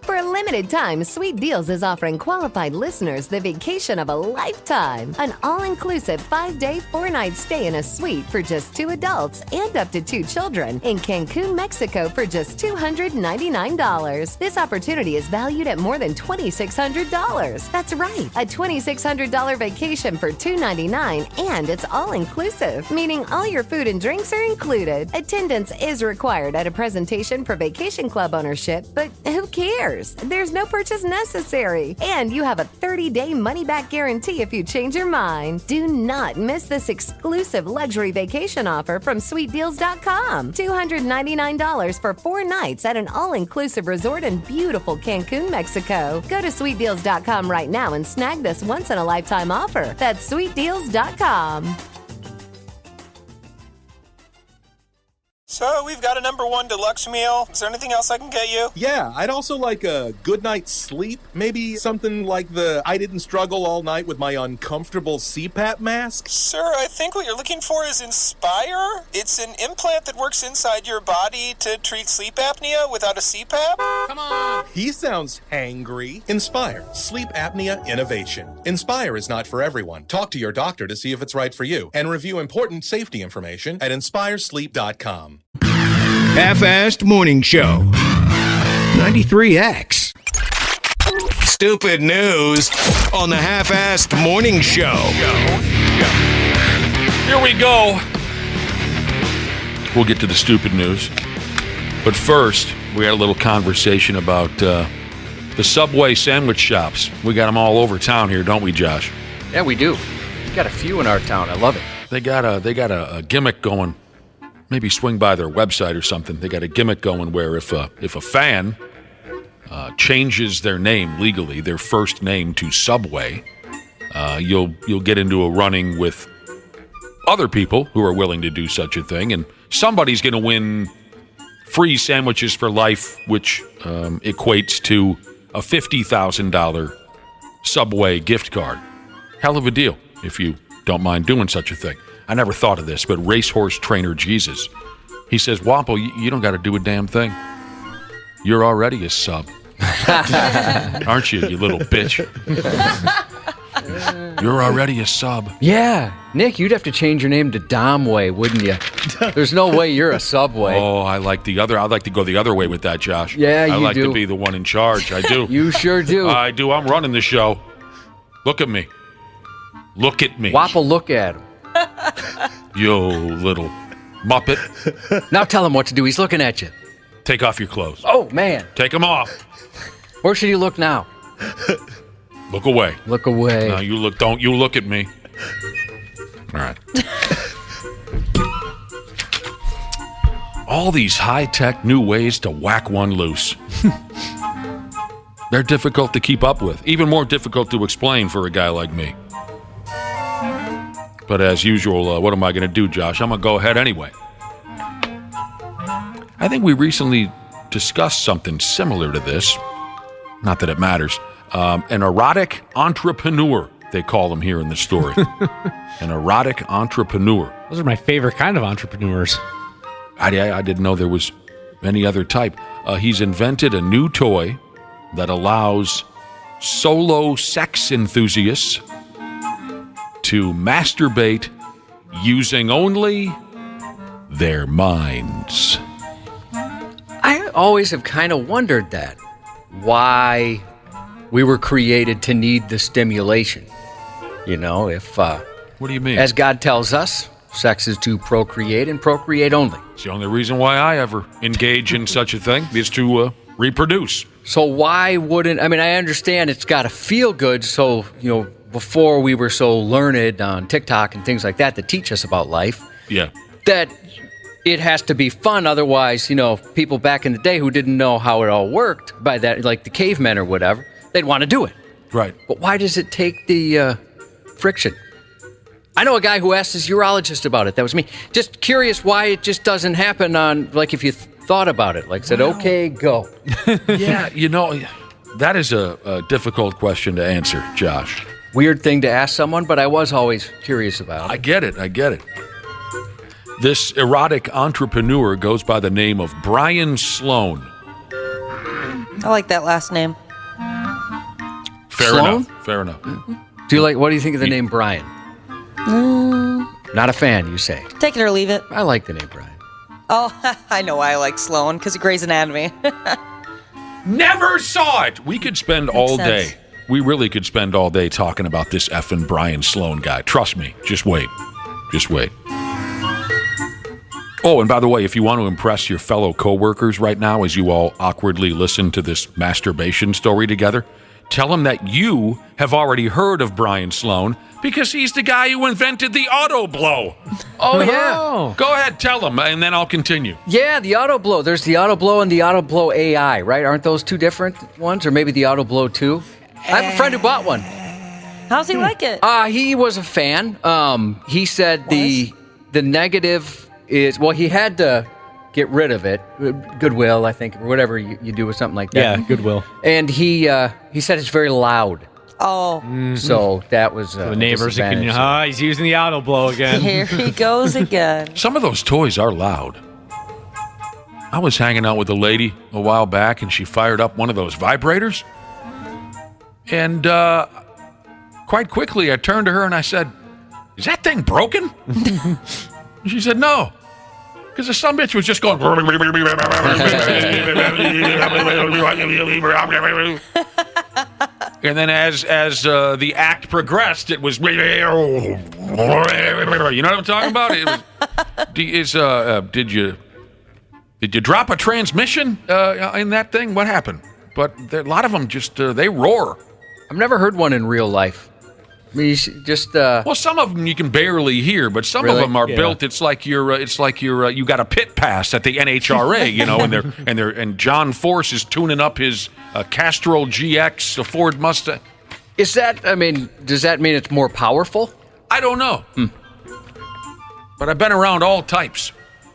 Speaker 17: For a limited time, Sweet Deals is offering qualified listeners the vacation of a lifetime. An all-inclusive 5-day, 4-night stay in a suite for just 2 adults and up to 2 children in Cancun, Mexico for just $299. This opportunity is valued at more than $2,600. That's right, a $2,600 vacation for $299, and it's all-inclusive, meaning all your food and drinks are included. Attendance is required at a presentation for Vacation Club ownership, but who cares? There's no purchase necessary. And you have a 30-day money-back guarantee if you change your mind. Do not miss this exclusive luxury vacation offer from SweetDeals.com. $299 for 4 nights at an all-inclusive resort in beautiful Cancun, Mexico. Go to SweetDeals.com right now and snag this once-in-a-lifetime offer. That's SweetDeals.com.
Speaker 18: So, we've got a #1 deluxe meal. Is there anything else I can get you?
Speaker 19: Yeah, I'd also like a good night's sleep. Maybe something like the I didn't struggle all night with my uncomfortable CPAP mask.
Speaker 18: Sir, I think what you're looking for is Inspire. It's an implant that works inside your body to treat sleep apnea without a CPAP.
Speaker 19: Come on! He sounds hangry. Inspire. Sleep apnea innovation. Inspire is not for everyone. Talk to your doctor to see if it's right for you. And review important safety information at inspiresleep.com.
Speaker 14: Half-assed Morning Show. 93X. Stupid news on the Half-assed Morning Show.
Speaker 11: Here we go. We'll get to the stupid news. But first, we had a little conversation about the Subway sandwich shops. We got them all over town here, don't we, Josh?
Speaker 12: Yeah, we do. We got a few in our town. I love it.
Speaker 11: They got a gimmick going. Maybe swing by their website or something. They got a gimmick going where if a fan changes their name legally, their first name to Subway, you'll get into a running with other people who are willing to do such a thing, and somebody's going to win free sandwiches for life, which equates to a $50,000 Subway gift card. Hell of a deal if you don't mind doing such a thing. I never thought of this, but racehorse trainer Jesus, he says, Wampo, you don't got to do a damn thing. You're already a sub. Aren't you, you little bitch? You're already a sub.
Speaker 12: Yeah. Nick, you'd have to change your name to Domway, wouldn't you? There's no way you're a Subway.
Speaker 11: Oh, I'd like to go the other way with that, Josh.
Speaker 12: Yeah, you do.
Speaker 11: I like to be the one in charge. I do.
Speaker 12: You sure do.
Speaker 11: I do. I'm running the show. Look at me. Look at me.
Speaker 12: Wapple, look at him.
Speaker 11: You little muppet.
Speaker 12: Now tell him what to do. He's looking at you.
Speaker 11: Take off your clothes.
Speaker 12: Oh, man.
Speaker 11: Take them off.
Speaker 12: Where should he look now?
Speaker 11: Look away.
Speaker 12: Look away.
Speaker 11: No, don't you look at me. All right. All these high-tech new ways to whack one loose. They're difficult to keep up with. Even more difficult to explain for a guy like me. But as usual, what am I going to do, Josh? I'm going to go ahead anyway. I think we recently discussed something similar to this. Not that it matters. An erotic entrepreneur, they call them here in the story. An erotic entrepreneur.
Speaker 1: Those are my favorite kind of entrepreneurs.
Speaker 11: I didn't know there was any other type. He's invented a new toy that allows solo sex enthusiasts to masturbate using only their minds.
Speaker 12: I always have kind of wondered that. Why we were created to need the stimulation. You know, if...
Speaker 11: what do you mean?
Speaker 12: As God tells us, sex is to procreate and procreate only.
Speaker 11: It's the only reason why I ever engage in such a thing is to reproduce.
Speaker 12: So why wouldn't... I mean, I understand it's got to feel good, so, you know, before we were so learned on TikTok and things like that teach us about life.
Speaker 11: Yeah.
Speaker 12: That it has to be fun. Otherwise, you know, people back in the day who didn't know how it all worked, by that, like the cavemen or whatever, they'd want to do it.
Speaker 11: Right.
Speaker 12: But why does it take the friction? I know a guy who asked his urologist about it. That was me. Just curious why it just doesn't happen on, like, if you thought about it, like said, okay, go.
Speaker 11: Yeah, you know, that is a difficult question to answer, Josh.
Speaker 12: Weird thing to ask someone, but I was always curious about it.
Speaker 11: I get it. This erotic entrepreneur goes by the name of Brian Sloan.
Speaker 7: I like that last name.
Speaker 11: Fair enough.
Speaker 12: Mm-hmm. What do you think of the name Brian? Not a fan, you say.
Speaker 7: Take it or leave it.
Speaker 12: I like the name Brian.
Speaker 7: Oh, I know why I like Sloan, because of Grey's Anatomy.
Speaker 11: Never saw it. We could spend all day. We really could spend all day talking about this effing Brian Sloan guy. Trust me. Just wait. Oh, and by the way, if you want to impress your fellow coworkers right now as you all awkwardly listen to this masturbation story together, tell them that you have already heard of Brian Sloan because he's the guy who invented the auto blow.
Speaker 12: Oh, yeah.
Speaker 11: Go ahead, tell them, and then I'll continue.
Speaker 12: Yeah, the auto blow. There's the auto blow and the auto blow AI, right? Aren't those two different ones? Or maybe the auto blow 2? I have a friend who bought one.
Speaker 7: How's he like it?
Speaker 12: He was a fan. He said the negative is, well, he had to get rid of it. Goodwill, I think, or whatever you do with something like that.
Speaker 1: Yeah, Goodwill.
Speaker 12: And he said it's very loud.
Speaker 7: Oh.
Speaker 12: So that was
Speaker 1: the neighbors are getting, he's using the auto blow again.
Speaker 7: Here he goes again.
Speaker 11: Some of those toys are loud. I was hanging out with a lady a while back, and she fired up one of those vibrators. And quite quickly, I turned to her and I said, "Is that thing broken?" And she said, "No." Because the sumbitch was just going. And then as the act progressed, it was. You know what I'm talking about? It was, did you drop a transmission in that thing? What happened? But a lot of them just they roar.
Speaker 12: I've never heard one in real life. I mean, just
Speaker 11: well, some of them you can barely hear, but some of them are built. It's like you're you got a pit pass at the NHRA, you know, and John Force is tuning up his Castrol GX, a Ford Mustang.
Speaker 12: Is that? I mean, does that mean it's more powerful?
Speaker 11: I don't know, but I've been around all types.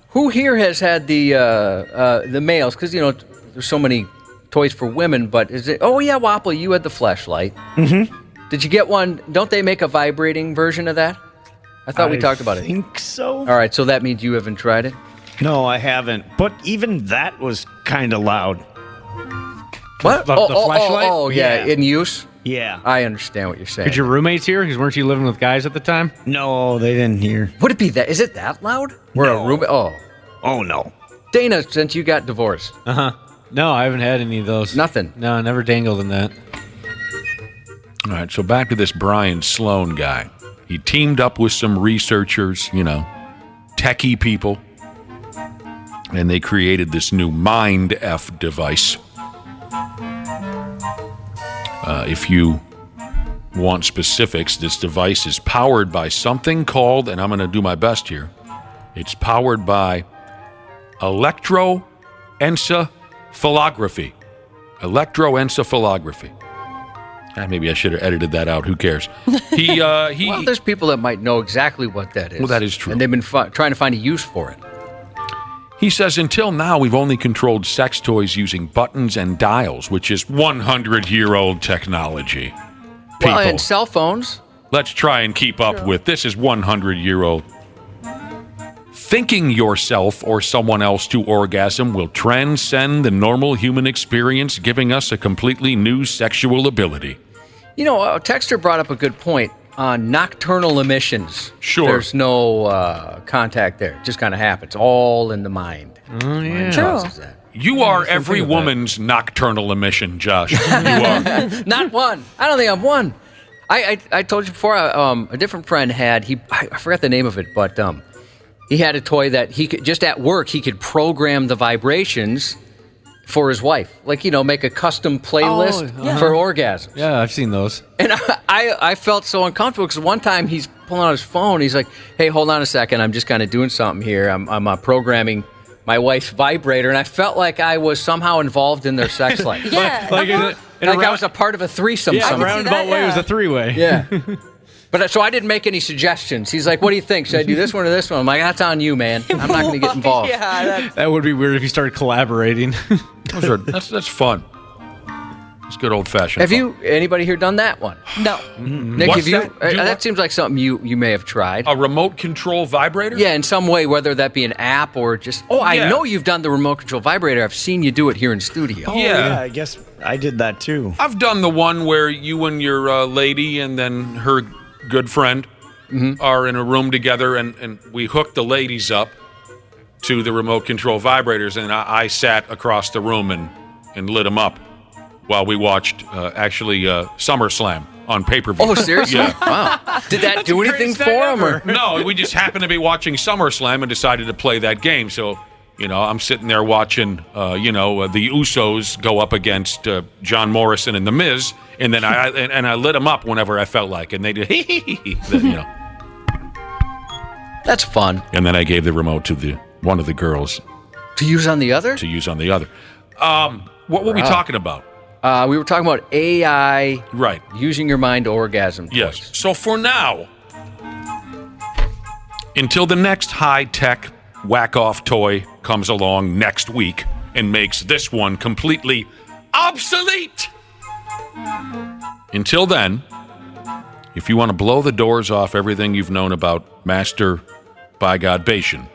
Speaker 12: Who here has had the males? Because you know, there's so many toys for women, but is it? Oh yeah, Wapple, you had the fleshlight.
Speaker 13: Mm-hmm.
Speaker 12: Did you get one? Don't they make a vibrating version of that? I thought we talked about it.
Speaker 13: I think so.
Speaker 12: All right, so that means you haven't tried it?
Speaker 13: No, I haven't. But even that was kind of loud.
Speaker 12: What?
Speaker 1: The fleshlight?
Speaker 12: Oh, yeah, in use?
Speaker 13: Yeah.
Speaker 12: I understand what you're saying.
Speaker 1: Did your roommates hear? Because weren't you living with guys at the time?
Speaker 13: No, they didn't hear.
Speaker 12: Would it be that? Is it that loud? We're a roommate?
Speaker 13: Oh, no.
Speaker 12: Dana, since you got divorced.
Speaker 1: Uh-huh. No, I haven't had any of those.
Speaker 12: Nothing?
Speaker 1: No, I never dangled in that.
Speaker 11: All right, so back to this Brian Sloan guy. He teamed up with some researchers, you know, techie people, and they created this new Mind F device. If you want specifics, this device is powered by something called, and I'm going to do my best here, it's powered by electroencephalography. Electroencephalography. Maybe I should have edited that out. Who cares?
Speaker 12: Well, there's people that might know exactly what that is.
Speaker 11: Well, that is true.
Speaker 12: And they've been trying to find a use for it.
Speaker 11: He says, until now, we've only controlled sex toys using buttons and dials, which is 100-year-old technology. People,
Speaker 12: Well, and cell phones.
Speaker 11: let's try and keep up with. This is 100-year-old. Thinking yourself or someone else to orgasm will transcend the normal human experience, giving us a completely new sexual ability.
Speaker 12: You know, Texter brought up a good point on nocturnal emissions.
Speaker 11: Sure.
Speaker 12: There's no contact there. It just kind of happens. All in the mind.
Speaker 1: Oh, yeah.
Speaker 12: Causes that.
Speaker 11: You are every woman's nocturnal emission, Josh. You are.
Speaker 12: Not one. I don't think I'm one. I told you before, a different friend had, I forgot the name of it, but he had a toy that he could, just at work, he could program the vibrations for his wife. Like, you know, make a custom playlist for orgasms.
Speaker 1: Yeah, I've seen those.
Speaker 12: And I felt so uncomfortable because one time he's pulling out his phone. He's like, hey, hold on a second. I'm just kind of doing something here. I'm programming my wife's vibrator. And I felt like I was somehow involved in their sex life.
Speaker 7: Yeah.
Speaker 1: Like
Speaker 12: I was a part of a threesome.
Speaker 1: Yeah, a roundabout way was a three-way.
Speaker 12: Yeah. But so I didn't make any suggestions. He's like, what do you think? Should I do this one or this one? I'm like, that's on you, man. I'm not going to get involved.
Speaker 1: That would be weird if you started collaborating.
Speaker 11: That's fun. It's good old-fashioned fun.
Speaker 12: Anybody here done that one?
Speaker 7: No.
Speaker 12: Nick,
Speaker 11: What's
Speaker 12: have you?
Speaker 11: that?
Speaker 12: That seems like something you may have tried.
Speaker 11: A remote control vibrator?
Speaker 12: Yeah, in some way, whether that be an app or just... Oh, I know you've done the remote control vibrator. I've seen you do it here in studio.
Speaker 13: Oh, yeah, I guess I did that too.
Speaker 11: I've done the one where you and your lady and then her good friend are in a room together, and we hooked the ladies up to the remote control vibrators, and I sat across the room and lit them up while we watched SummerSlam on pay-per-view.
Speaker 12: Oh, seriously?
Speaker 11: Yeah.
Speaker 12: Wow. Did that do anything for him? Or?
Speaker 11: No, we just happened to be watching SummerSlam and decided to play that game. So, I'm sitting there watching, the Usos go up against John Morrison and The Miz, and then I lit them up whenever I felt like, and they did,
Speaker 12: That's fun.
Speaker 11: And then I gave the remote to one of the girls.
Speaker 12: To use on the other?
Speaker 11: To use on the other. What were we talking about?
Speaker 12: We were talking about AI.
Speaker 11: Right.
Speaker 12: Using your mind to orgasm.
Speaker 11: Yes. So for now, until the next high-tech whack-off toy comes along next week and makes this one completely obsolete. Until then, if you want to blow the doors off everything you've known about masturbation,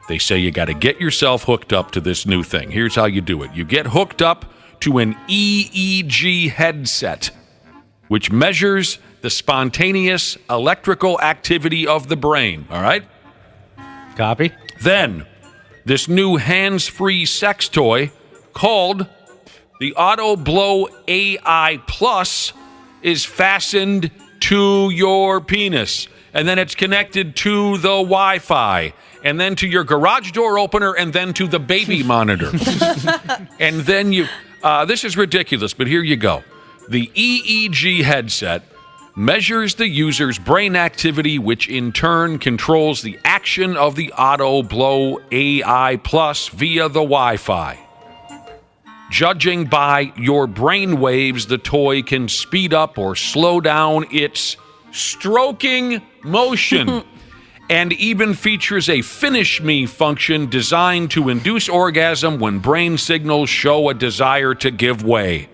Speaker 11: they say you got to get yourself hooked up to this new thing. Here's how you do it. You get hooked up to an EEG headset, which measures the spontaneous electrical activity of the brain. All right?
Speaker 1: Copy.
Speaker 11: Then, this new hands-free sex toy called the Auto Blow AI Plus is fastened to your penis. And then it's connected to the Wi-Fi. And then to your garage door opener, and then to the baby monitor. And then this is ridiculous, but here you go. The EEG headset measures the user's brain activity, which in turn controls the action of the Auto Blow AI Plus via the Wi-Fi. Judging by your brain waves, the toy can speed up or slow down its stroking motion. And even features a finish me function designed to induce orgasm when brain signals show a desire to give way.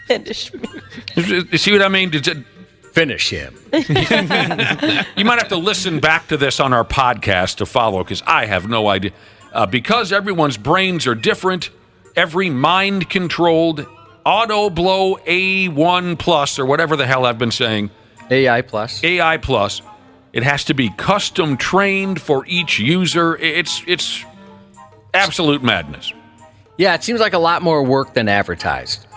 Speaker 7: Finish me.
Speaker 11: You see what I mean?
Speaker 12: Finish him.
Speaker 11: You might have to listen back to this on our podcast to follow, because I have no idea. Because everyone's brains are different, every mind-controlled Auto Blow A1 Plus, or whatever the hell I've been saying.
Speaker 12: AI Plus.
Speaker 11: AI Plus. It has to be custom trained for each user. It's absolute madness.
Speaker 12: Yeah, it seems like a lot more work than advertised.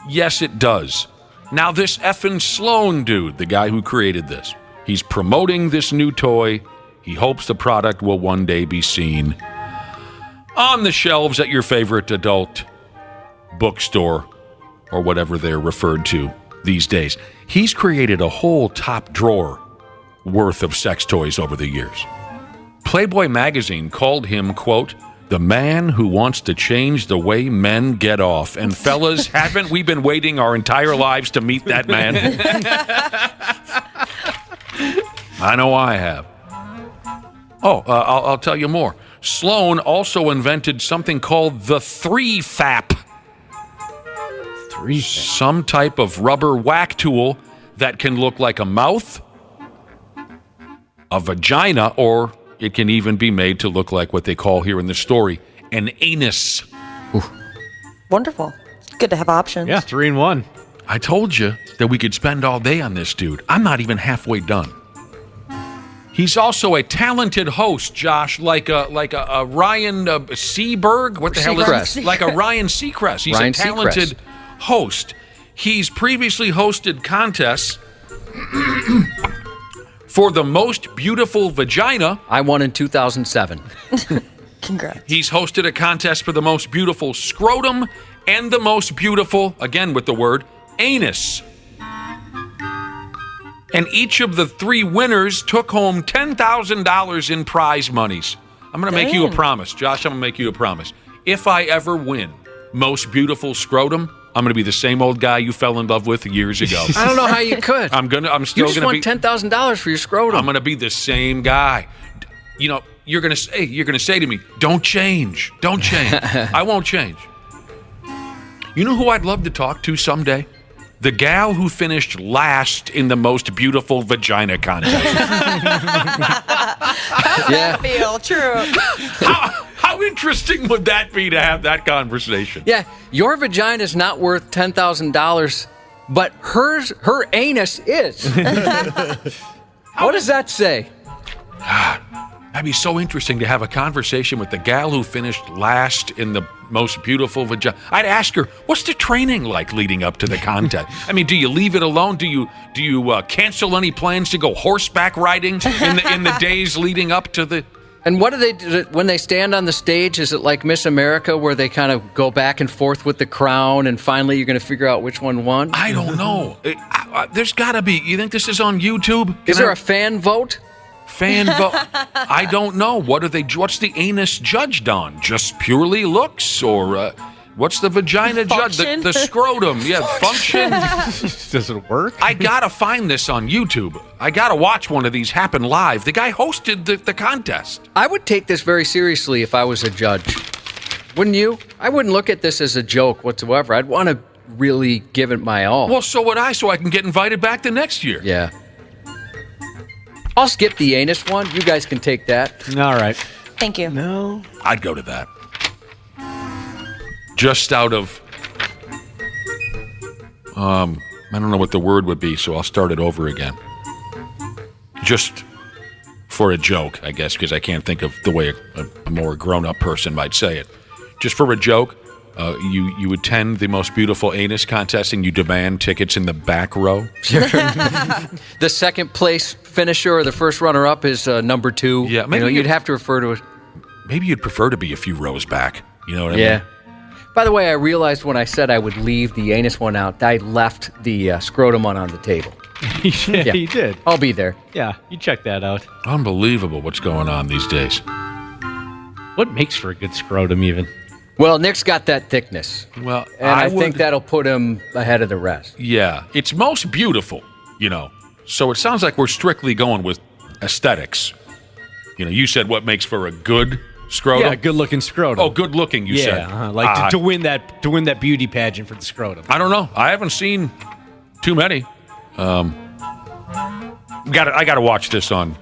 Speaker 11: Yes, it does. Now, this effing Sloan dude, the guy who created this, he's promoting this new toy. He hopes the product will one day be seen on the shelves at your favorite adult bookstore, or whatever they're referred to these days. He's created a whole top drawer worth of sex toys over the years. Playboy magazine called him, quote, the man who wants to change the way men get off. And fellas, haven't we been waiting our entire lives to meet that man? I know I have. I'll tell you more. Sloan also invented something called the 3-FAP. Some type of rubber whack tool that can look like a mouth, a vagina, or it can even be made to look like what they call here in the story, an anus.
Speaker 12: Ooh.
Speaker 7: Wonderful. Good to have options.
Speaker 1: Yeah, 3-in-1.
Speaker 11: I told you that we could spend all day on this dude. I'm not even halfway done. He's also a talented host, Josh, like a Ryan Seaberg. What the hell is it? Like a Ryan Seacrest. He's a talented host. He's previously hosted contests for the most beautiful vagina.
Speaker 12: I won in 2007.
Speaker 7: Congrats.
Speaker 11: He's hosted a contest for the most beautiful scrotum and the most beautiful, again with the word, anus. And each of the 3 winners took home $10,000 in prize monies. I'm going to make you a promise. Josh, I'm going to make you a promise. If I ever win most beautiful scrotum, I'm going to be the same old guy you fell in love with years ago.
Speaker 12: I don't know how you could.
Speaker 11: I'm still going to be.
Speaker 12: You just won $10,000 for your scrotum.
Speaker 11: I'm going to be the same guy. You know, you're going to say to me, "Don't change. Don't change." I won't change. You know who I'd love to talk to someday? The gal who finished last in the most beautiful vagina contest.
Speaker 7: How's that feel? True.
Speaker 11: How interesting would that be to have that conversation?
Speaker 12: Yeah, your vagina is not worth $10,000, but her anus is. What does that say?
Speaker 11: That'd be so interesting to have a conversation with the gal who finished last in the most beautiful vagina. I'd ask her, what's the training like leading up to the contest? I mean, do you leave it alone? Do you cancel any plans to go horseback riding in the days leading up to the...
Speaker 12: And what do they do when they stand on the stage? Is it like Miss America where they kind of go back and forth with the crown and finally you're going to figure out which one won?
Speaker 11: I don't know. There's got to be. You think this is on YouTube?
Speaker 12: Is there a fan vote?
Speaker 11: Fan vote? I don't know. What's the anus judged on? Just purely looks, or what's the vagina judged? The scrotum. Yeah, function.
Speaker 1: Does it work?
Speaker 11: I gotta find this on YouTube. I gotta watch one of these happen live. The guy hosted the contest.
Speaker 12: I would take this very seriously if I was a judge. Wouldn't you? I wouldn't look at this as a joke whatsoever. I'd want to really give it my all.
Speaker 11: Well, so would I, so I can get invited back the next year.
Speaker 12: Yeah. I'll skip the anus one. You guys can take that.
Speaker 1: All right.
Speaker 7: Thank you.
Speaker 1: No.
Speaker 11: I'd go to that. Just out of... I don't know what the word would be, so I'll start it over again. Just for a joke, I guess, because I can't think of the way a more grown-up person might say it. Just for a joke, you attend the most beautiful anus contest and you demand tickets in the back row.
Speaker 12: The second place finisher or the first runner-up is number 2.
Speaker 11: Yeah, maybe
Speaker 12: you'd have to refer to it.
Speaker 11: Maybe you'd prefer to be a few rows back. You know what I mean?
Speaker 12: By the way, I realized when I said I would leave the anus one out, I left the scrotum one on the table.
Speaker 1: Yeah, you did.
Speaker 12: I'll be there.
Speaker 1: Yeah, you check that out.
Speaker 11: Unbelievable what's going on these days.
Speaker 1: What makes for a good scrotum, even?
Speaker 12: Well, Nick's got that thickness.
Speaker 11: Well,
Speaker 12: and I think that'll put him ahead of the rest.
Speaker 11: Yeah, it's most beautiful, So it sounds like we're strictly going with aesthetics. You said what makes for a good scrotum?
Speaker 1: Yeah, good-looking scrotum.
Speaker 11: Oh, good-looking, you said.
Speaker 1: Yeah, to win that beauty pageant for the scrotum.
Speaker 11: I don't know. I haven't seen too many. I got to watch this on,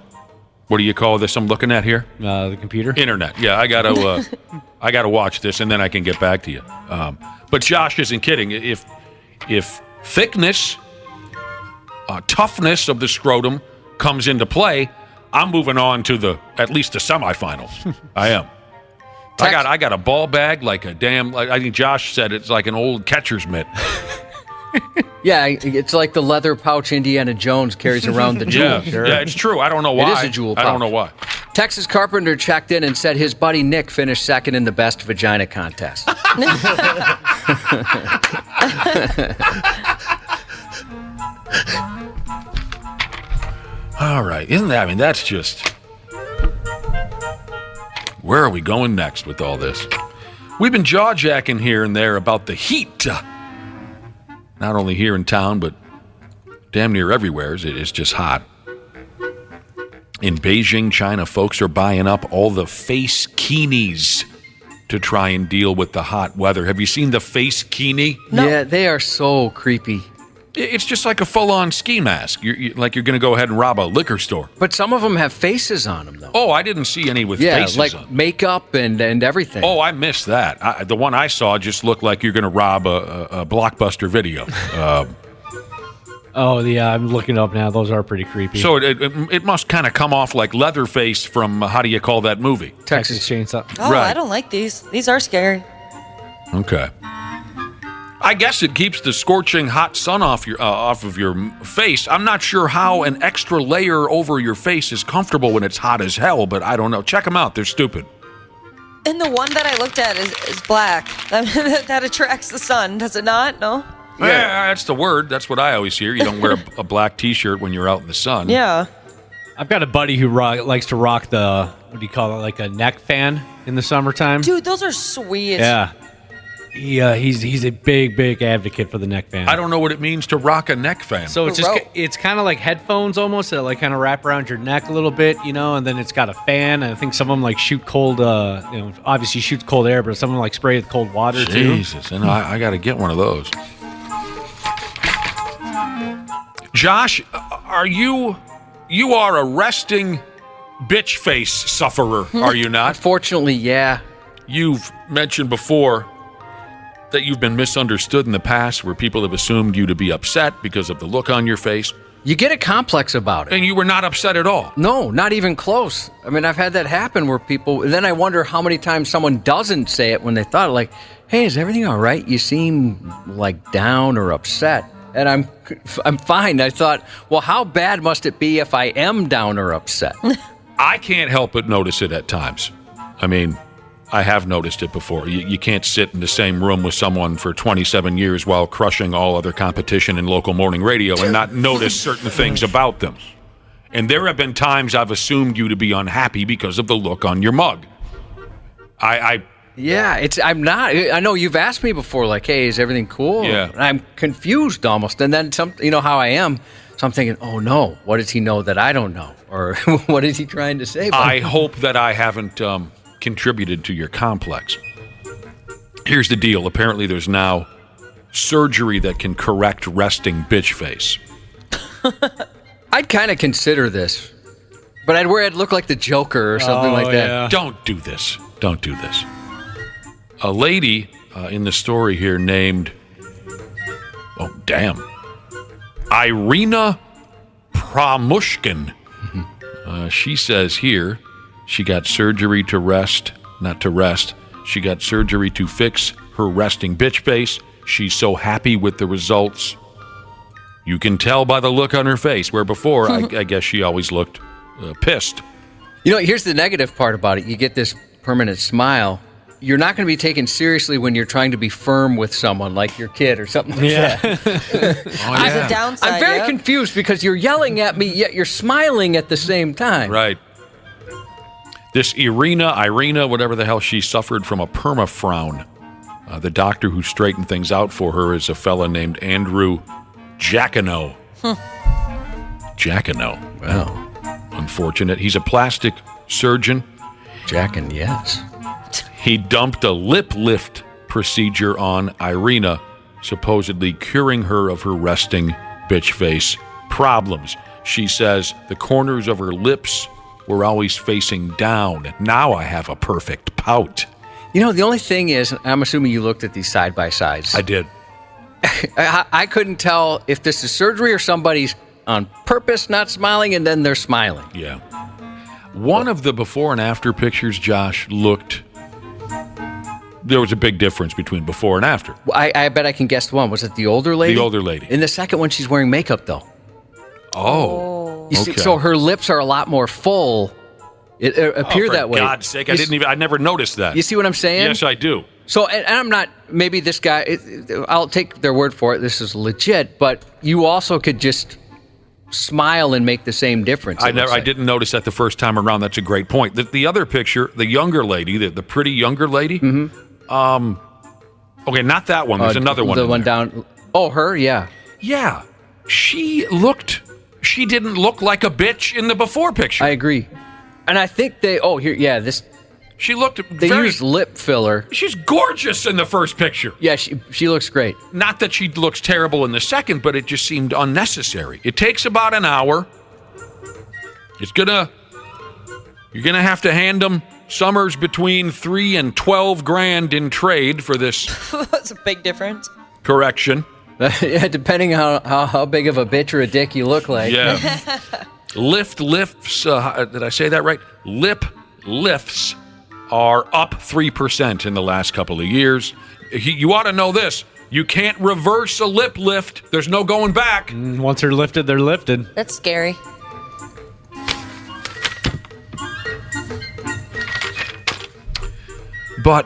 Speaker 11: what do you call this I'm looking at here?
Speaker 1: The computer?
Speaker 11: Internet. Yeah, I got to watch this, and then I can get back to you. But Josh isn't kidding. If thickness, toughness of the scrotum comes into play, I'm moving on to at least the semifinals. I am. I got a ball bag like a damn. I think Josh said it's like an old catcher's mitt.
Speaker 12: Yeah, it's like the leather pouch Indiana Jones carries around the jewel.
Speaker 11: Yeah, it's true. I don't know why.
Speaker 12: It is a jewel pouch.
Speaker 11: I don't know why.
Speaker 12: Texas Carpenter checked in and said his buddy Nick finished second in the best vagina contest.
Speaker 11: All right. That's just... Where are we going next with all this? We've been jaw-jacking here and there about the heat. Not only here in town, but damn near everywhere. It's just hot. In Beijing, China, folks are buying up all the face kinis to try and deal with the hot weather. Have you seen the face kini?
Speaker 12: No. Yeah, they are so creepy.
Speaker 11: It's just like a full-on ski mask. You're going to go ahead and rob a liquor store.
Speaker 12: But some of them have faces on them, though.
Speaker 11: Oh, I didn't see any with faces on.
Speaker 12: Yeah, like makeup and everything.
Speaker 11: Oh, I missed that. The one I saw just looked like you're going to rob a Blockbuster video.
Speaker 1: I'm looking up now. Those are pretty creepy.
Speaker 11: So it must kind of come off like Leatherface from, how do you call that movie?
Speaker 1: Texas Chainsaw.
Speaker 7: Oh, right. I don't like these. These are scary.
Speaker 11: Okay. I guess it keeps the scorching hot sun off of your face. I'm not sure how an extra layer over your face is comfortable when it's hot as hell, but I don't know. Check them out. They're stupid.
Speaker 7: And the one that I looked at is black. That attracts the sun, does it not? No?
Speaker 11: Yeah, that's the word. That's what I always hear. You don't wear a black T-shirt when you're out in the sun.
Speaker 7: Yeah.
Speaker 1: I've got a buddy who likes to rock the, what do you call it, like a neck fan in the summertime.
Speaker 7: Dude, those are sweet.
Speaker 1: Yeah. He's a big advocate for the neck fan.
Speaker 11: I don't know what it means to rock a neck fan.
Speaker 1: So it's kind of like headphones almost that like kind of wrap around your neck a little bit, and then it's got a fan. And I think some of them like shoot cold, obviously shoots cold air, but some of them like spray with cold water too.
Speaker 11: Jesus, and I got to get one of those. Josh, you are a resting bitch face sufferer, are you not?
Speaker 12: Unfortunately, yeah.
Speaker 11: You've mentioned before that you've been misunderstood in the past, where people have assumed you to be upset because of the look on your face.
Speaker 12: You get a complex about it.
Speaker 11: And you were not upset at all?
Speaker 12: No, not even close. I mean, I've had that happen where people, and then I wonder how many times someone doesn't say it when they thought, like, hey, is everything all right? You seem like down or upset. And I'm fine. I thought, well, how bad must it be if I am down or upset?
Speaker 11: I can't help but notice it at times. I mean, I have noticed it before. You can't sit in the same room with someone for 27 years while crushing all other competition in local morning radio and not notice certain things about them. And there have been times I've assumed you to be unhappy because of the look on your mug.
Speaker 12: Yeah, I'm not. I know you've asked me before, like, hey, is everything cool?
Speaker 11: Yeah.
Speaker 12: And I'm confused almost. And then you know how I am. So I'm thinking, oh no, what does he know that I don't know? Or what is he trying to say?
Speaker 11: I hope that I haven't contributed to your complex. Here's the deal. Apparently there's now surgery that can correct resting bitch face.
Speaker 12: I'd kind of consider this, but I'd look like the Joker or something like that.
Speaker 11: Yeah. Don't do this. Don't do this. A lady in the story here named, Irina Pramushkin. She says here she got surgery to rest, not to rest. She got surgery to fix her resting bitch face. She's so happy with the results. You can tell by the look on her face, where before, I guess she always looked pissed.
Speaker 12: You know, here's the negative part about it. You get this permanent smile. You're not going to be taken seriously when you're trying to be firm with someone like your kid or something like that.
Speaker 7: There's a downside.
Speaker 12: I'm very confused because you're yelling at me, yet you're smiling at the same time.
Speaker 11: Right. This Irina, whatever the hell, she suffered from a perma-frown. The doctor who straightened things out for her is a fella named Andrew Jacquino. Jacquino.
Speaker 12: Wow.
Speaker 11: Unfortunate. He's a plastic surgeon.
Speaker 12: Jackin, yes.
Speaker 11: He dumped a lip lift procedure on Irina, supposedly curing her of her resting bitch face problems. She says the corners of her lips were always facing down. Now I have a perfect pout.
Speaker 12: You know, the only thing is, I'm assuming you looked at these side-by-sides.
Speaker 11: I did.
Speaker 12: I couldn't tell if this is surgery or somebody's on purpose not smiling and then they're smiling.
Speaker 11: Yeah. One of the before and after pictures, Josh, looked... There was a big difference between before and after.
Speaker 12: I bet I can guess the one. Was it the older lady?
Speaker 11: The older lady.
Speaker 12: In the second one, she's wearing makeup, though.
Speaker 11: Oh.
Speaker 12: You see, so her lips are a lot more full. It appear that way.
Speaker 11: For God's sake, I never noticed that.
Speaker 12: You see what I'm saying?
Speaker 11: Yes, I do.
Speaker 12: So, and I'm not, maybe this guy, I'll take their word for it, this is legit, but you also could just smile and make the same difference.
Speaker 11: I didn't notice that the first time around. That's a great point. The other picture, the younger lady, the pretty younger lady, okay, not that one. There's another one.
Speaker 12: The one down. Oh, her? Yeah.
Speaker 11: Yeah. She didn't look like a bitch in the before picture.
Speaker 12: I agree. And I think
Speaker 11: she looked
Speaker 12: they used lip filler.
Speaker 11: She's gorgeous in the first picture.
Speaker 12: Yeah, she looks great.
Speaker 11: Not that she looks terrible in the second, but it just seemed unnecessary. It takes about an hour. You're gonna have to hand them summers between $3,000 and $12,000 in trade for this.
Speaker 7: That's a big difference.
Speaker 11: Correction.
Speaker 12: Yeah, depending how big of a bitch or a dick you look like.
Speaker 11: Yeah. Lifts. Did I say that right? Lip lifts are up 3% in the last couple of years. You ought to know this. You can't reverse a lip lift. There's no going back.
Speaker 1: Once they're lifted, they're lifted.
Speaker 7: That's scary.
Speaker 11: But,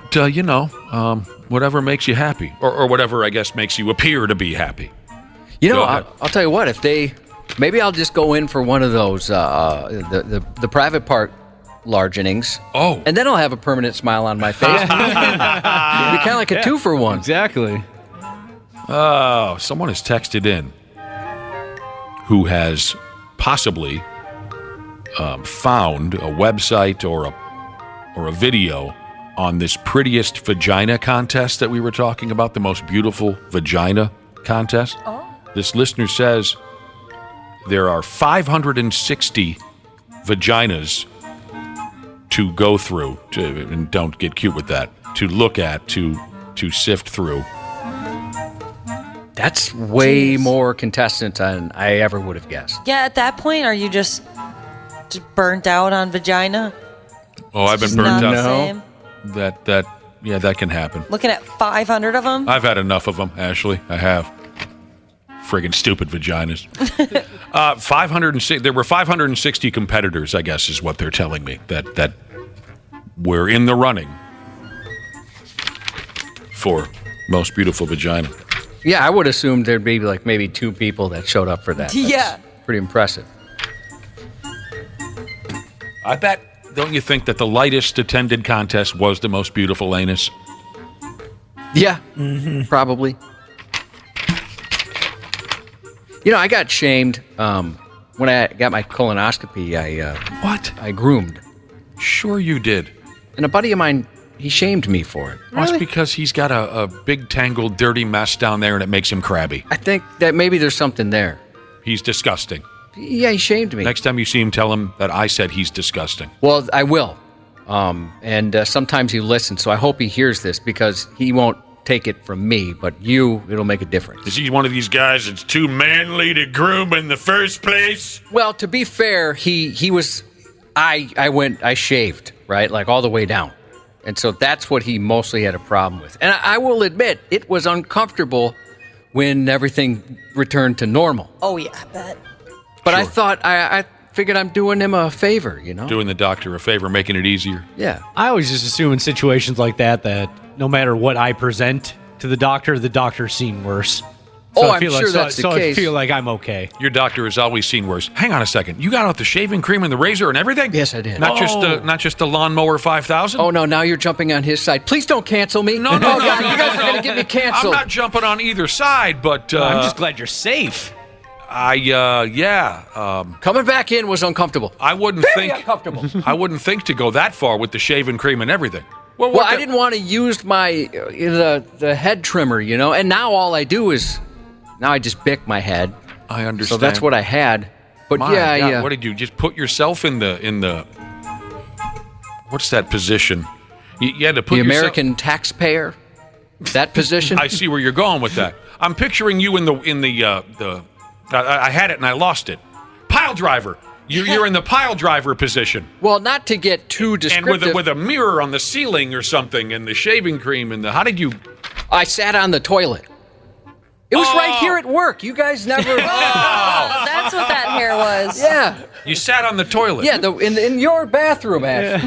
Speaker 11: whatever makes you happy. Or whatever, I guess, makes you appear to be happy.
Speaker 12: You know, I'll tell you what. Maybe I'll just go in for one of those, the private part largenings.
Speaker 11: Oh.
Speaker 12: And then I'll have a permanent smile on my face. It'd be kind of like a 2-for-1.
Speaker 1: Exactly.
Speaker 11: Oh, someone has texted in who has possibly found a website or a video on this prettiest vagina contest that we were talking about, the most beautiful vagina contest. Oh. This listener says there are 560 vaginas to go through, and don't get cute with that, to look at, to sift through.
Speaker 12: That's way more contestant than I ever would have guessed.
Speaker 7: Yeah, at that point, are you just burnt out on vagina?
Speaker 11: Oh, I've been
Speaker 7: Just
Speaker 11: burnt
Speaker 7: not
Speaker 11: out.
Speaker 7: the same?
Speaker 11: That can happen.
Speaker 7: Looking at 500 of them?
Speaker 11: I've had enough of them, Ashley. I have. Friggin' stupid vaginas. 506. There were 560 competitors, I guess, is what they're telling me that were in the running for most beautiful vagina.
Speaker 12: Yeah, I would assume there'd be like maybe 2 people that showed up for that. That's
Speaker 7: Yeah.
Speaker 12: pretty impressive.
Speaker 11: I bet. Don't you think that the lightest attended contest was the most beautiful anus?
Speaker 12: Yeah, probably. You know, I got shamed when I got my colonoscopy. I groomed.
Speaker 11: Sure you did.
Speaker 12: And a buddy of mine, he shamed me for it.
Speaker 11: Well, it's because he's got a big, tangled, dirty mess down there, and it makes him crabby.
Speaker 12: I think that maybe there's something there.
Speaker 11: He's disgusting.
Speaker 12: Yeah, he shamed me.
Speaker 11: Next time you see him, tell him that I said he's disgusting.
Speaker 12: Well, I will. And sometimes he listens, so I hope he hears this because he won't take it from me, but it'll make a difference.
Speaker 11: Is he one of these guys that's too manly to groom in the first place?
Speaker 12: Well, to be fair, he was. I shaved, right? Like all the way down. And so that's what he mostly had a problem with. And I will admit, it was uncomfortable when everything returned to normal.
Speaker 7: Oh, yeah, I bet.
Speaker 12: But sure. I thought, I figured I'm doing him a favor, you know?
Speaker 11: Doing the doctor a favor, making it easier.
Speaker 12: Yeah.
Speaker 1: I always just assume in situations like that no matter what I present to the doctor's seen worse. So
Speaker 12: I'm sure that's the case.
Speaker 1: I feel like I'm okay.
Speaker 11: Your doctor has always seen worse. Hang on a second. You got out the shaving cream and the razor and everything?
Speaker 12: Yes, I did.
Speaker 11: Not just the lawnmower 5000?
Speaker 12: Oh, no, now you're jumping on his side. Please don't cancel me.
Speaker 11: No.
Speaker 12: You guys are going to get me canceled.
Speaker 11: I'm not jumping on either side, but...
Speaker 1: I'm just glad you're safe.
Speaker 12: Coming back in was uncomfortable.
Speaker 11: I wouldn't
Speaker 12: Very uncomfortable.
Speaker 11: I wouldn't think to go that far with the shaving cream and everything.
Speaker 12: Well, I didn't want to use my the head trimmer, you know, and now all I do is... Now I just bick my head.
Speaker 11: I understand.
Speaker 12: So that's what I had. But
Speaker 11: God, what did you just put yourself in the what's that position? You had to put
Speaker 12: the American taxpayer. That position.
Speaker 11: I see where you're going with that. I'm picturing you in the I had it and I lost it. Pile driver. You're in the pile driver position.
Speaker 12: Well, not to get too descriptive.
Speaker 11: And with a mirror on the ceiling or something, and the shaving cream and how did you?
Speaker 12: I sat on the toilet. It was right here at work. You guys never.
Speaker 7: That's what that hair was.
Speaker 12: Yeah.
Speaker 11: You sat on the toilet.
Speaker 12: Yeah, in your bathroom, Ash.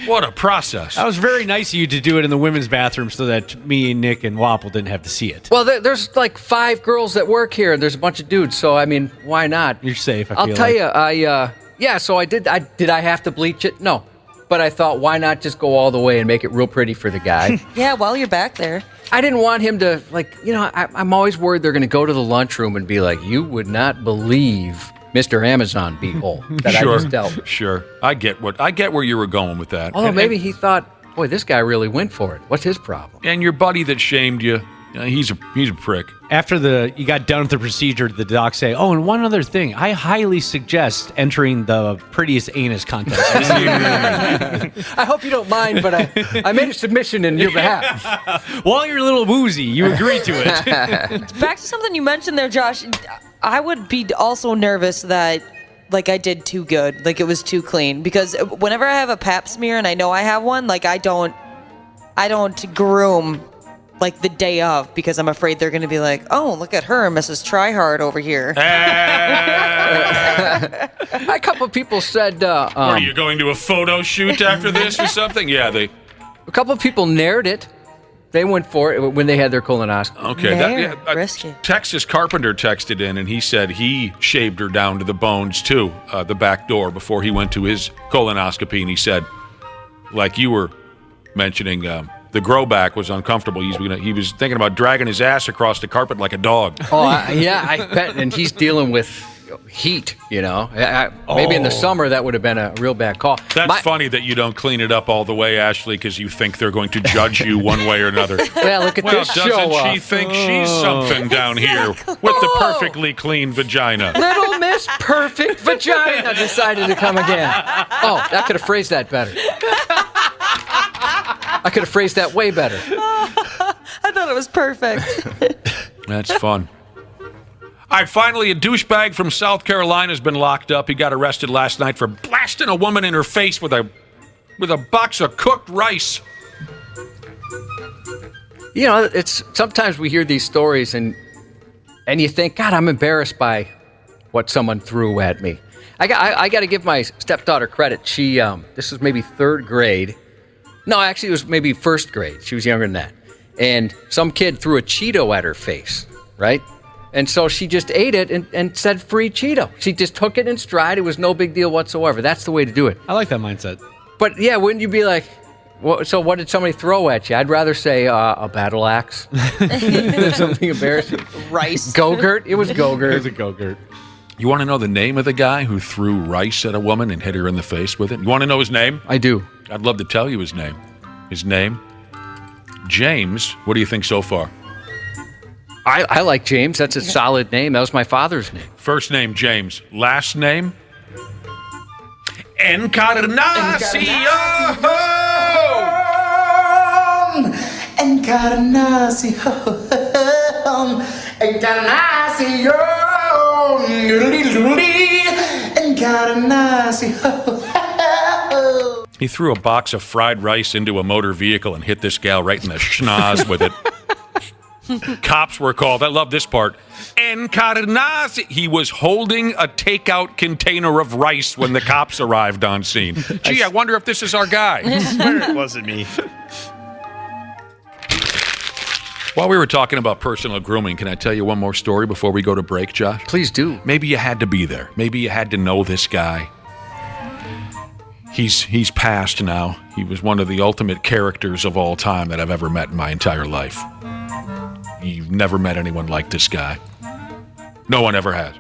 Speaker 11: What a process.
Speaker 1: That was very nice of you to do it in the women's bathroom so that me, Nick, and Wapple didn't have to see it.
Speaker 12: Well, there's like 5 girls that work here, and there's a bunch of dudes. So I mean, why not?
Speaker 1: You're safe.
Speaker 12: I'll tell you. So I did. Did I have to bleach it? No. But I thought, why not just go all the way and make it real pretty for the guy?
Speaker 7: Yeah, while you're back there.
Speaker 12: I didn't want him to, I'm always worried they're going to go to the lunchroom and be like, you would not believe Mr. Amazon beehole that I just dealt.
Speaker 11: Sure. I get where you were going with that.
Speaker 12: Although maybe he thought, boy, this guy really went for it. What's his problem?
Speaker 11: And your buddy that shamed you, he's a prick.
Speaker 1: After you got done with the procedure, the doc say, "Oh, and one other thing, I highly suggest entering the prettiest anus contest."
Speaker 12: I hope you don't mind, but I made a submission in your behalf.
Speaker 1: While you're a little woozy, you agreed to it.
Speaker 7: Back to something you mentioned there, Josh. I would be also nervous that I did too good, like it was too clean, because whenever I have a pap smear and I know I have one, I don't groom the day of, because I'm afraid they're going to be like, oh, look at her, Mrs. Tryhard over here.
Speaker 12: A couple people said...
Speaker 11: Are you going to a photo shoot after this or something? Yeah,
Speaker 12: A couple of people nared it. They went for it when they had their colonoscopy.
Speaker 11: Okay.
Speaker 7: Risky.
Speaker 11: Texas Carpenter texted in, and he said he shaved her down to the bones, too, the back door, before he went to his colonoscopy. And he said, like you were mentioning... the grow back was uncomfortable. He was thinking about dragging his ass across the carpet like a dog.
Speaker 12: I bet. And he's dealing with heat, you know. Maybe in the summer that would have been a real bad call.
Speaker 11: That's funny that you don't clean it up all the way, Ashley, because you think they're going to judge you one way or another.
Speaker 12: Well, look at this show.
Speaker 11: Doesn't she think she's something down here with the perfectly clean vagina?
Speaker 12: Little Miss Perfect Vagina decided to come again. Oh, I could have phrased that better. I could have phrased that way better.
Speaker 7: I thought it was perfect.
Speaker 11: That's fun. All right, finally, a douchebag from South Carolina has been locked up. He got arrested last night for blasting a woman in her face with a box of cooked rice.
Speaker 12: You know, it's sometimes we hear these stories and you think, God, I'm embarrassed by what someone threw at me. I got to give my stepdaughter credit. She this was maybe third grade. No, actually, it was maybe first grade. She was younger than that. And some kid threw a Cheeto at her face, right? And so she just ate it and said, free Cheeto. She just took it in stride. It was no big deal whatsoever. That's the way to do it.
Speaker 1: I like that mindset.
Speaker 12: But yeah, wouldn't you be like, so what did somebody throw at you? I'd rather say a battle axe than something embarrassing.
Speaker 7: Rice.
Speaker 12: Go-gurt? It was Go-gurt.
Speaker 1: It was a Go-gurt.
Speaker 11: You want to know the name of the guy who threw rice at a woman and hit her in the face with it? You want to know his name?
Speaker 12: I do.
Speaker 11: I'd love to tell you his name. His name? James. What do you think so far?
Speaker 12: I like James. That's a solid name. That was my father's name.
Speaker 11: First name, James. Last name? Encarnacion! He threw a box of fried rice into a motor vehicle and hit this gal right in the schnoz with it. Cops were called. I love this part. Encarnacion. He was holding a takeout container of rice when the cops arrived on scene. Gee, I wonder if this is our guy.
Speaker 13: I swear it wasn't me.
Speaker 11: While we were talking about personal grooming, can I tell you one more story before we go to break, Josh?
Speaker 12: Please do.
Speaker 11: Maybe you had to be there. Maybe you had to know this guy. He's passed now. He was one of the ultimate characters of all time that I've ever met in my entire life. You've never met anyone like this guy. No one ever has.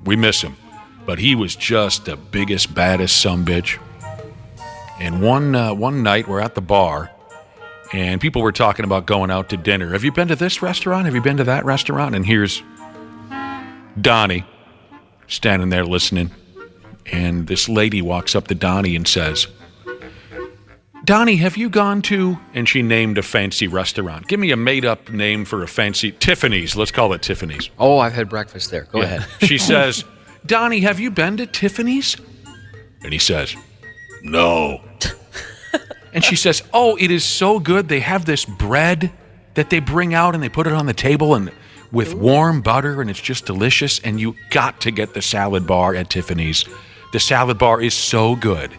Speaker 11: We miss him. But he was just the biggest, baddest sumbitch. And one night we're at the bar, and people were talking about going out to dinner. Have you been to this restaurant? Have you been to that restaurant? And here's Donnie standing there listening. And this lady walks up to Donnie and says, Donnie, have you gone to... And she named a fancy restaurant. Give me a made-up name for a fancy... Tiffany's. Let's call it Tiffany's.
Speaker 12: Oh, I've had breakfast there. Go ahead.
Speaker 11: She says, Donnie, have you been to Tiffany's? And he says, no. And she says, oh, it is so good. They have this bread that they bring out and they put it on the table and with warm butter, and it's just delicious. And you got to get the salad bar at Tiffany's. The salad bar is so good.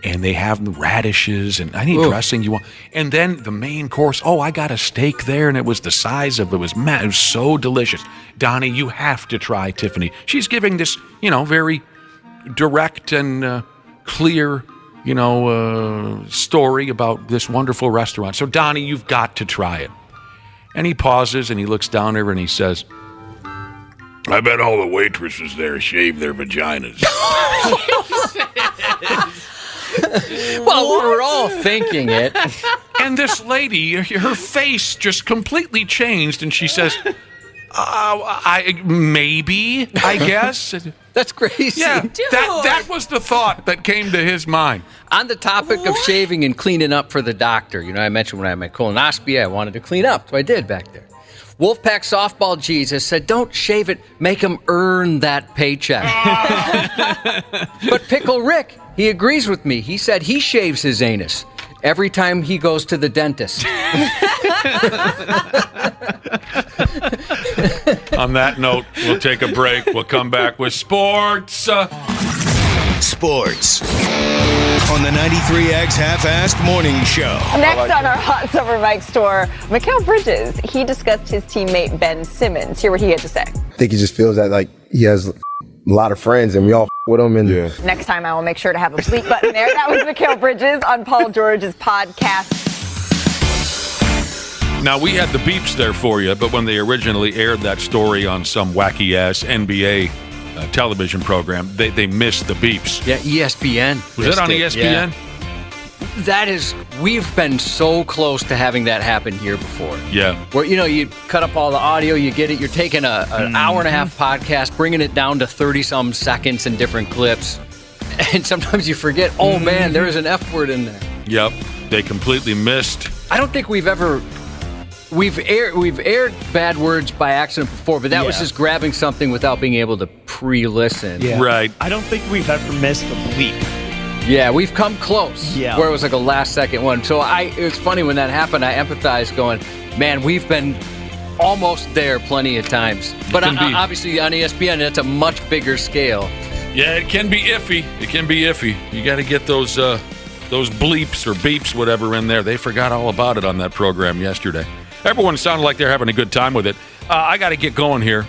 Speaker 11: And they have radishes, and I need dressing. You want, and then the main course. Oh, I got a steak there, and it was the size of it was so delicious. Donnie, you have to try Tiffany. She's giving this, very direct and clear, story about this wonderful restaurant. So, Donnie, you've got to try it. And he pauses and he looks down at her and he says, I bet all the waitresses there shave their vaginas.
Speaker 12: Well, we're all thinking it.
Speaker 11: And this lady, her face just completely changed, and she says, I guess.
Speaker 12: That's crazy.
Speaker 11: Yeah, that was the thought that came to his mind.
Speaker 12: On the topic of shaving and cleaning up for the doctor, I mentioned when I had my colonoscopy, I wanted to clean up, so I did back there. Wolfpack Softball Jesus said, don't shave it, make him earn that paycheck. But Pickle Rick, he agrees with me. He said he shaves his anus every time he goes to the dentist.
Speaker 11: On that note, we'll take a break. We'll come back with sports.
Speaker 14: Sports on the 93X Half-Assed Morning Show.
Speaker 20: Next on our Hot Summer Mike Store, Mikal Bridges. He discussed his teammate Ben Simmons. Hear what he had to say.
Speaker 21: I think he just feels that he has a lot of friends and we all with him. And
Speaker 20: Next time I will make sure to have a bleep button there. That was Mikal Bridges on Paul George's podcast.
Speaker 11: Now, we had the beeps there for you, but when they originally aired that story on some wacky-ass NBA television program, they missed the beeps.
Speaker 12: Yeah, ESPN.
Speaker 11: Was that on ESPN?
Speaker 12: Yeah. That is, we've been so close to having that happen here before.
Speaker 11: Yeah.
Speaker 12: Where, you cut up all the audio, you get it, you're taking an hour and a half podcast, bringing it down to 30-some seconds in different clips. And sometimes you forget, oh man, there is an F word in there.
Speaker 11: Yep. They completely missed.
Speaker 12: I don't think we've ever we've aired bad words by accident before, but that was just grabbing something without being able to pre-listen.
Speaker 13: Yeah.
Speaker 11: Right.
Speaker 13: I don't think we've ever missed a bleep.
Speaker 12: Yeah, we've come close.
Speaker 13: Yeah.
Speaker 12: Where it was like a last-second one. So it was funny when that happened. I empathized, going, man, we've been almost there plenty of times. But obviously on ESPN, it's a much bigger scale.
Speaker 11: Yeah, it can be iffy. It can be iffy. You got to get those bleeps or beeps, whatever, in there. They forgot all about it on that program yesterday. Everyone sounded like they're having a good time with it. I got to get going here.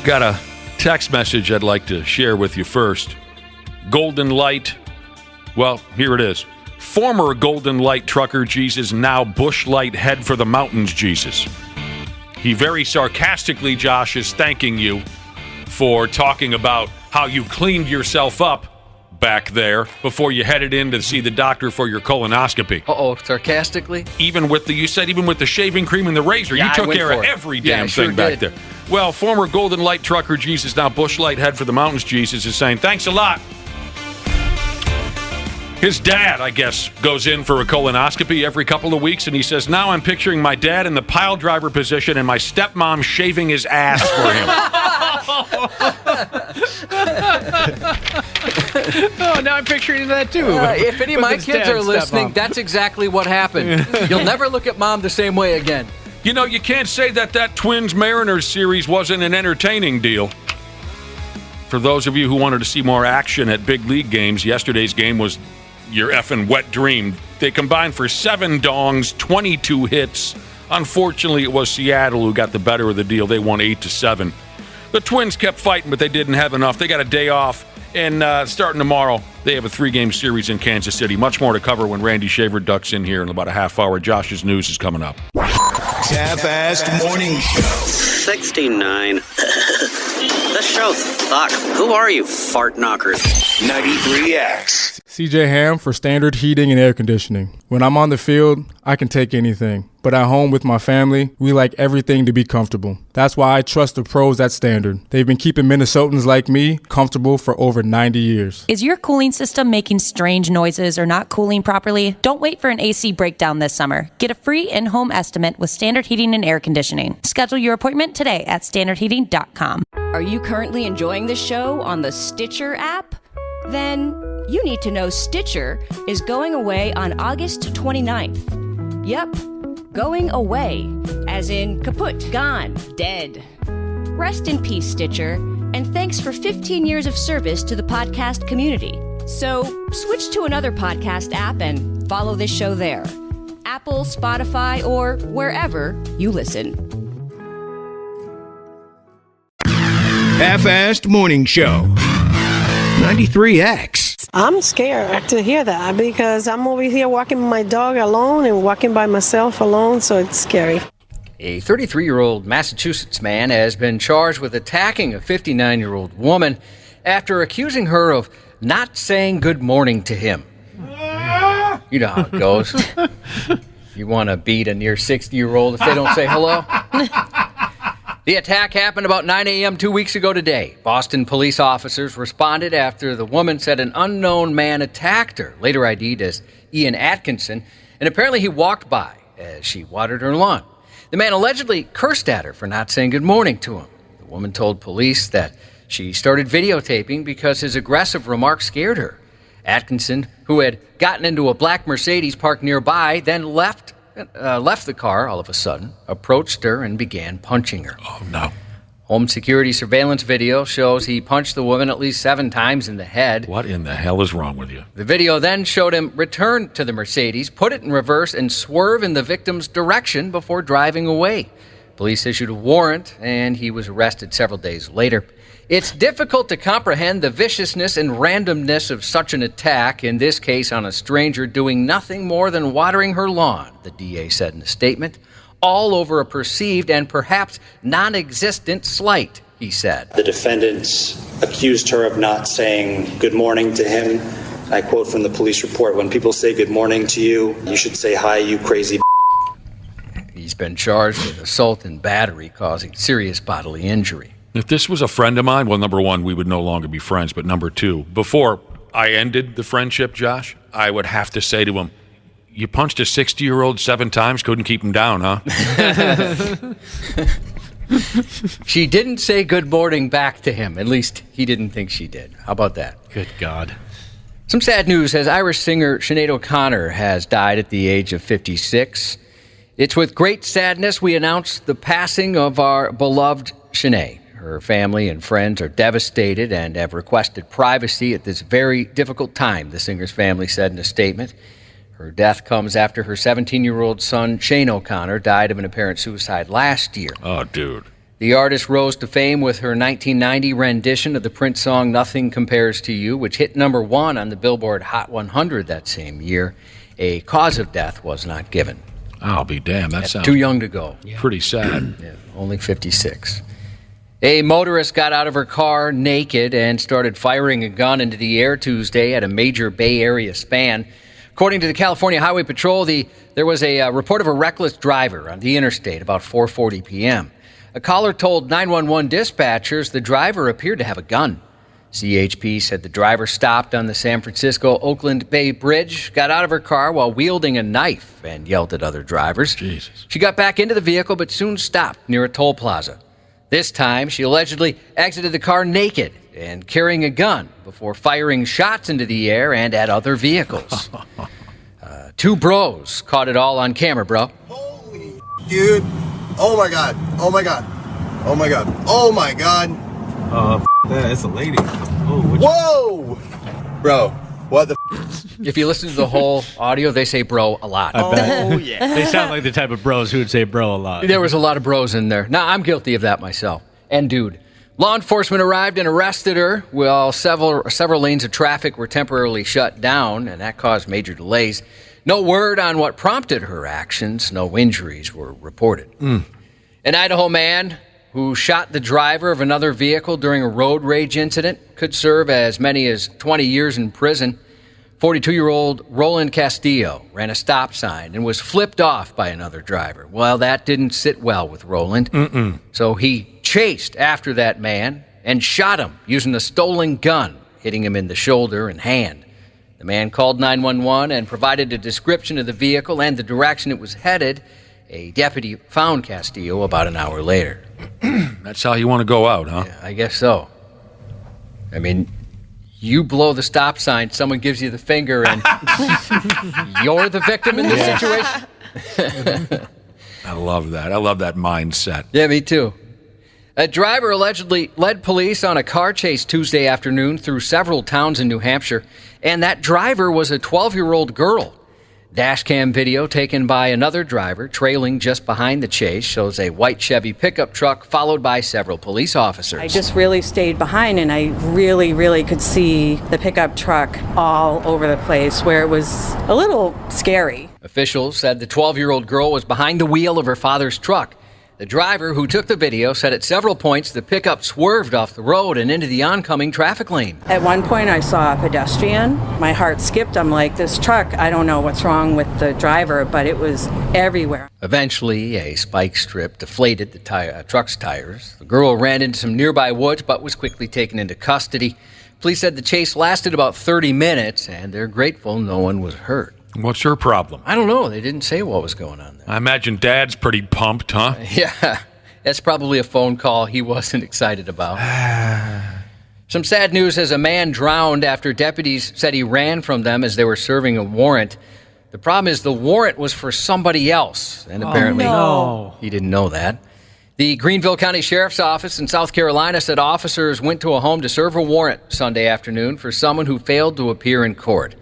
Speaker 11: Got a text message I'd like to share with you first. Golden Light. Well, here it is. Former Golden Light trucker Jesus, now Bush Light head for the mountains Jesus. He very sarcastically, Josh, is thanking you for talking about how you cleaned yourself up back there before you headed in to see the doctor for your colonoscopy.
Speaker 12: Sarcastically?
Speaker 11: Even with the shaving cream and the razor, you took care of every damn thing back there. Well, former Golden Light trucker Jesus, now Bush Light head for the mountains Jesus, is saying, thanks a lot. His dad, I guess, goes in for a colonoscopy every couple of weeks, and he says, now I'm picturing my dad in the pile driver position and my stepmom shaving his ass for him.
Speaker 1: Oh, now I'm picturing that too.
Speaker 12: If any of my kids are listening, that's exactly what happened. You'll never look at mom the same way again.
Speaker 11: You know, you can't say that Twins-Mariners series wasn't an entertaining deal. For those of you who wanted to see more action at big league games, yesterday's game was your effing wet dream. They combined for 7 dongs, 22 hits. Unfortunately, it was Seattle who got the better of the deal. They won 8-7. The Twins kept fighting, but they didn't have enough. They got a day off, and starting tomorrow, they have a 3-game series in Kansas City. Much more to cover when Randy Shaver ducks in here in about a half hour. Josh's News is coming up.
Speaker 14: Half-assed Morning Show.
Speaker 15: 69. This show sucks. Who are you, fart knockers?
Speaker 14: 93X.
Speaker 16: CJ Ham for Standard Heating and Air Conditioning. When I'm on the field, I can take anything. But at home with my family, we like everything to be comfortable. That's why I trust the pros at Standard. They've been keeping Minnesotans like me comfortable for over 90 years.
Speaker 2: Is your cooling system making strange noises or not cooling properly? Don't wait for an AC breakdown this summer. Get a free in-home estimate with Standard Heating and Air Conditioning. Schedule your appointment today at standardheating.com.
Speaker 3: Are you currently enjoying the show on the Stitcher app? Then you need to know Stitcher is going away on August 29th. Yep, going away, as in kaput, gone, dead. Rest in peace, Stitcher, and thanks for 15 years of service to the podcast community. So switch to another podcast app and follow this show there. Apple, Spotify, or wherever you listen.
Speaker 14: Half-assed Morning Show. 93X.
Speaker 22: I'm scared to hear that because I'm over here walking my dog alone and walking by myself alone, so it's scary.
Speaker 12: A 33-year-old Massachusetts man has been charged with attacking a 59-year-old woman after accusing her of not saying good morning to him. You know how it goes. You want to beat a near 60-year-old if they don't say hello? The attack happened about 9 a.m. 2 weeks ago today. Boston police officers responded after the woman said an unknown man attacked her, later ID'd as Ian Atkinson, and apparently he walked by as she watered her lawn. The man allegedly cursed at her for not saying good morning to him. The woman told police that she started videotaping because his aggressive remarks scared her. Atkinson, who had gotten into a black Mercedes parked nearby, then left the car all of a sudden, approached her, and began punching her.
Speaker 11: Oh, no.
Speaker 12: Home security surveillance video shows he punched the woman at least 7 times in the head.
Speaker 11: What in the hell is wrong with you?
Speaker 12: The video then showed him return to the Mercedes, put it in reverse, and swerve in the victim's direction before driving away. Police issued a warrant, and he was arrested several days later. It's difficult to comprehend the viciousness and randomness of such an attack, in this case on a stranger doing nothing more than watering her lawn, the DA said in a statement, all over a perceived and perhaps non-existent slight, he said.
Speaker 23: The defendants accused her of not saying good morning to him. I quote from the police report, when people say good morning to you, you should say hi, you crazy.
Speaker 12: He's been charged with assault and battery causing serious bodily injury.
Speaker 11: If this was a friend of mine, well, number one, we would no longer be friends. But number two, before I ended the friendship, Josh, I would have to say to him, You punched a 60-year-old 7 times, couldn't keep him down, huh?
Speaker 12: She didn't say good morning back to him. At least he didn't think she did. How about that?
Speaker 1: Good God.
Speaker 12: Some sad news as Irish singer Sinead O'Connor has died at the age of 56. It's with great sadness we announce the passing of our beloved Sinead. Her family and friends are devastated and have requested privacy at this very difficult time, the singer's family said in a statement. Her death comes after her 17-year-old son, Shane O'Connor, died of an apparent suicide last year.
Speaker 11: Oh, dude.
Speaker 12: The artist rose to fame with her 1990 rendition of the Prince song Nothing Compares to You, which hit number 1 on the Billboard Hot 100 that same year. A cause of death was not given.
Speaker 11: I'll be damned. That sounds
Speaker 12: too young to go.
Speaker 11: Pretty sad.
Speaker 12: Yeah, only 56. A motorist got out of her car naked and started firing a gun into the air Tuesday at a major Bay Area span. According to the California Highway Patrol, there was a report of a reckless driver on the interstate about 4:40 p.m. A caller told 911 dispatchers the driver appeared to have a gun. CHP said the driver stopped on the San Francisco-Oakland Bay Bridge, got out of her car while wielding a knife, and yelled at other drivers.
Speaker 11: Jesus.
Speaker 12: She got back into the vehicle but soon stopped near a toll plaza. This time, she allegedly exited the car naked and carrying a gun before firing shots into the air and at other vehicles. 2 bros caught it all on camera, bro.
Speaker 4: Holy dude. Oh my God. Oh my God. Oh my God. Oh my God.
Speaker 6: Yeah, it's a lady.
Speaker 4: Whoa! Bro, what the
Speaker 12: If you listen to the whole audio, they say bro a lot.
Speaker 1: I bet.
Speaker 13: Oh, yeah.
Speaker 1: They sound like the type of bros who would say bro a lot.
Speaker 12: There was a lot of bros in there. Now, I'm guilty of that myself. And dude. Law enforcement arrived and arrested her while several lanes of traffic were temporarily shut down, and that caused major delays. No word on what prompted her actions. No injuries were reported. An Idaho man who shot the driver of another vehicle during a road rage incident could serve as many as 20 years in prison. 42-year-old Roland Castillo ran a stop sign and was flipped off by another driver. Well, that didn't sit well with Roland. So he chased after that man and shot him using a stolen gun, hitting him in the shoulder and hand. The man called 911 and provided a description of the vehicle and the direction it was headed. A deputy found Castillo about an hour later.
Speaker 11: That's how you want to go out, huh?
Speaker 12: Yeah, I guess so. I mean, you blow the stop sign, someone gives you the finger, and you're the victim in this situation.
Speaker 11: I love that. I love that mindset.
Speaker 12: Yeah, me too. A driver allegedly led police on a car chase Tuesday afternoon through several towns in New Hampshire, and that driver was a 12-year-old girl. Dashcam video taken by another driver trailing just behind the chase shows a white Chevy pickup truck followed by several police officers.
Speaker 8: I just really stayed behind, and I really could see the pickup truck all over the place where it was a little scary.
Speaker 12: Officials said the 12-year-old girl was behind the wheel of her father's truck. The driver who took the video said at several points the pickup swerved off the road and into the oncoming traffic lane.
Speaker 8: At one point I saw a pedestrian. My heart skipped. I'm like, this truck, I don't know what's wrong with the driver, but it was everywhere.
Speaker 12: Eventually, a spike strip deflated the truck's tires. The girl ran into some nearby woods but was quickly taken into custody. Police said the chase lasted about 30 minutes, and they're grateful no one was hurt.
Speaker 11: What's her problem?
Speaker 12: I don't know. They didn't say what was going on there.
Speaker 11: I imagine Dad's pretty pumped, huh?
Speaker 12: Yeah, that's probably a phone call he wasn't excited about. Some sad news as a man drowned after deputies said he ran from them as they were serving a warrant. The problem is the warrant was for somebody else, and apparently he didn't know that. The Greenville County Sheriff's Office in South Carolina said officers went to a home to serve a warrant Sunday afternoon for someone who failed to appear in court.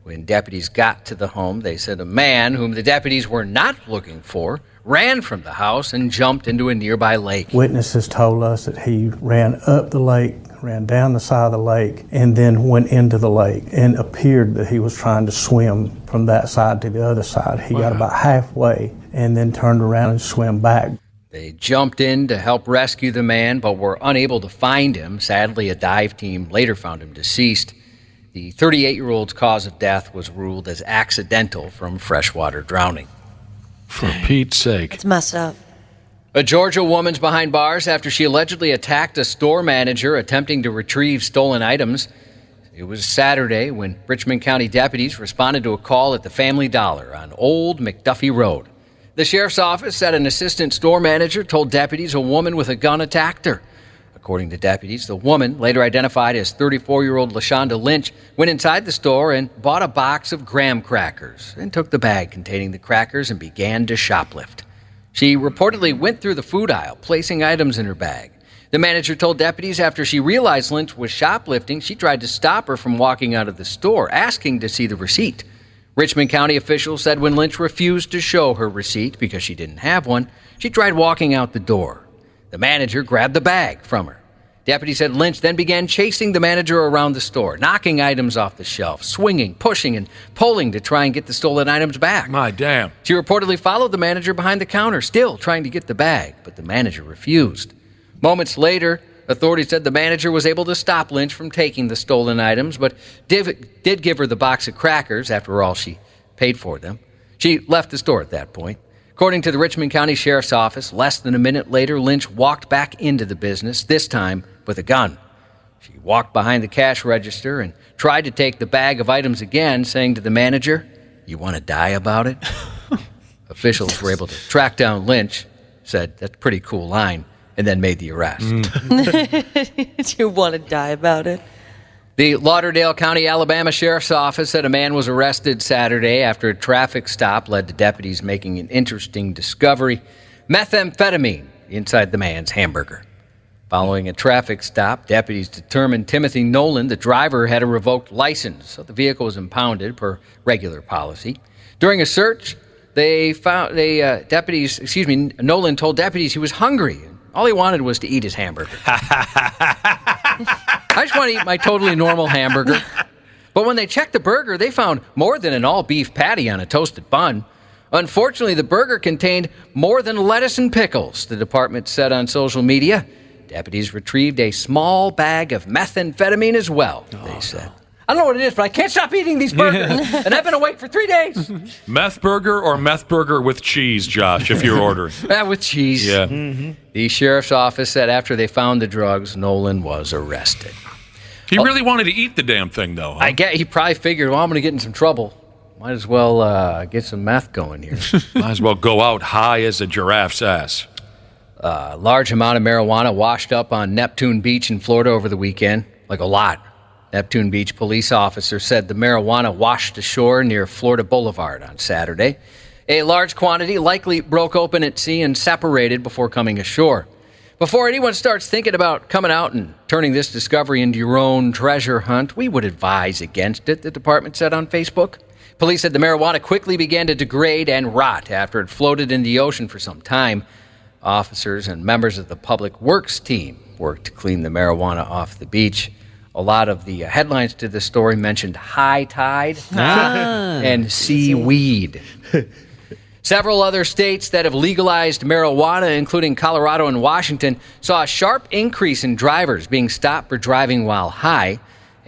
Speaker 12: When deputies got to the home, they said a man whom the deputies were not looking for ran from the house and jumped into a nearby lake.
Speaker 24: Witnesses told us that he ran up the lake, ran down the side of the lake, and then went into the lake, and appeared that he was trying to swim from that side to the other side. He got about halfway and then turned around and swam back.
Speaker 12: They jumped in to help rescue the man, but were unable to find him. Sadly, a dive team later found him deceased. The 38-year-old's cause of death was ruled as accidental from freshwater drowning.
Speaker 11: For Pete's sake.
Speaker 7: It's messed up.
Speaker 12: A Georgia woman's behind bars after she allegedly attacked a store manager attempting to retrieve stolen items. It was Saturday when Richmond County deputies responded to a call at the Family Dollar on Old McDuffie Road. The sheriff's office said an assistant store manager told deputies a woman with a gun attacked her. According to deputies, the woman, later identified as 34-year-old LaShonda Lynch, went inside the store and bought a box of graham crackers and took the bag containing the crackers and began to shoplift. She reportedly went through the food aisle, placing items in her bag. The manager told deputies after she realized Lynch was shoplifting, she tried to stop her from walking out of the store, asking to see the receipt. Richmond County officials said when Lynch refused to show her receipt because she didn't have one, she tried walking out the door. The manager grabbed the bag from her. Deputies said Lynch then began chasing the manager around the store, knocking items off the shelf, swinging, pushing, and pulling to try and get the stolen items back.
Speaker 11: My damn.
Speaker 12: She reportedly followed the manager behind the counter, still trying to get the bag, but the manager refused. Moments later, authorities said the manager was able to stop Lynch from taking the stolen items, but did give her the box of crackers. After all, she paid for them. She left the store at that point. According to the Richmond County Sheriff's Office, less than a minute later, Lynch walked back into the business, this time with a gun. She walked behind the cash register and tried to take the bag of items again, saying to the manager, "You want to die about it?" Officials were able to track down Lynch, said, "That's a pretty cool line," and then made the arrest.
Speaker 7: You want to die about it?
Speaker 12: The Lauderdale County, Alabama Sheriff's Office said a man was arrested Saturday after a traffic stop led to deputies making an interesting discovery: methamphetamine inside the man's hamburger. Following a traffic stop, deputies determined Timothy Nolan, the driver, had a revoked license, so the vehicle was impounded per regular policy. During a search, Nolan told deputies he was hungry. All he wanted was to eat his hamburger. I just want to eat my totally normal hamburger. But when they checked the burger, they found more than an all-beef patty on a toasted bun. Unfortunately, the burger contained more than lettuce and pickles, the department said on social media. Deputies retrieved a small bag of methamphetamine as well, they said. I don't know what it is, but I can't stop eating these burgers, and I've been awake for 3 days.
Speaker 11: Meth burger or meth burger with cheese, Josh, if you're ordering?
Speaker 12: With cheese.
Speaker 11: Yeah.
Speaker 12: Mm-hmm. The sheriff's office said after they found the drugs, Nolan was arrested.
Speaker 11: He really wanted to eat the damn thing, though. Huh?
Speaker 12: I get he probably figured, well, I'm going to get in some trouble. Might as well get some meth going here.
Speaker 11: Might as well go out high as a giraffe's ass.
Speaker 12: A large amount of marijuana washed up on Neptune Beach in Florida over the weekend, like a lot. Neptune Beach police officer said the marijuana washed ashore near Florida Boulevard on Saturday. A large quantity likely broke open at sea and separated before coming ashore. Before anyone starts thinking about coming out and turning this discovery into your own treasure hunt, we would advise against it, the department said on Facebook. Police said the marijuana quickly began to degrade and rot after it floated in the ocean for some time. Officers and members of the Public Works team worked to clean the marijuana off the beach. A lot of the headlines to this story mentioned high tide and seaweed. Several other states that have legalized marijuana, including Colorado and Washington, saw a sharp increase in drivers being stopped for driving while high.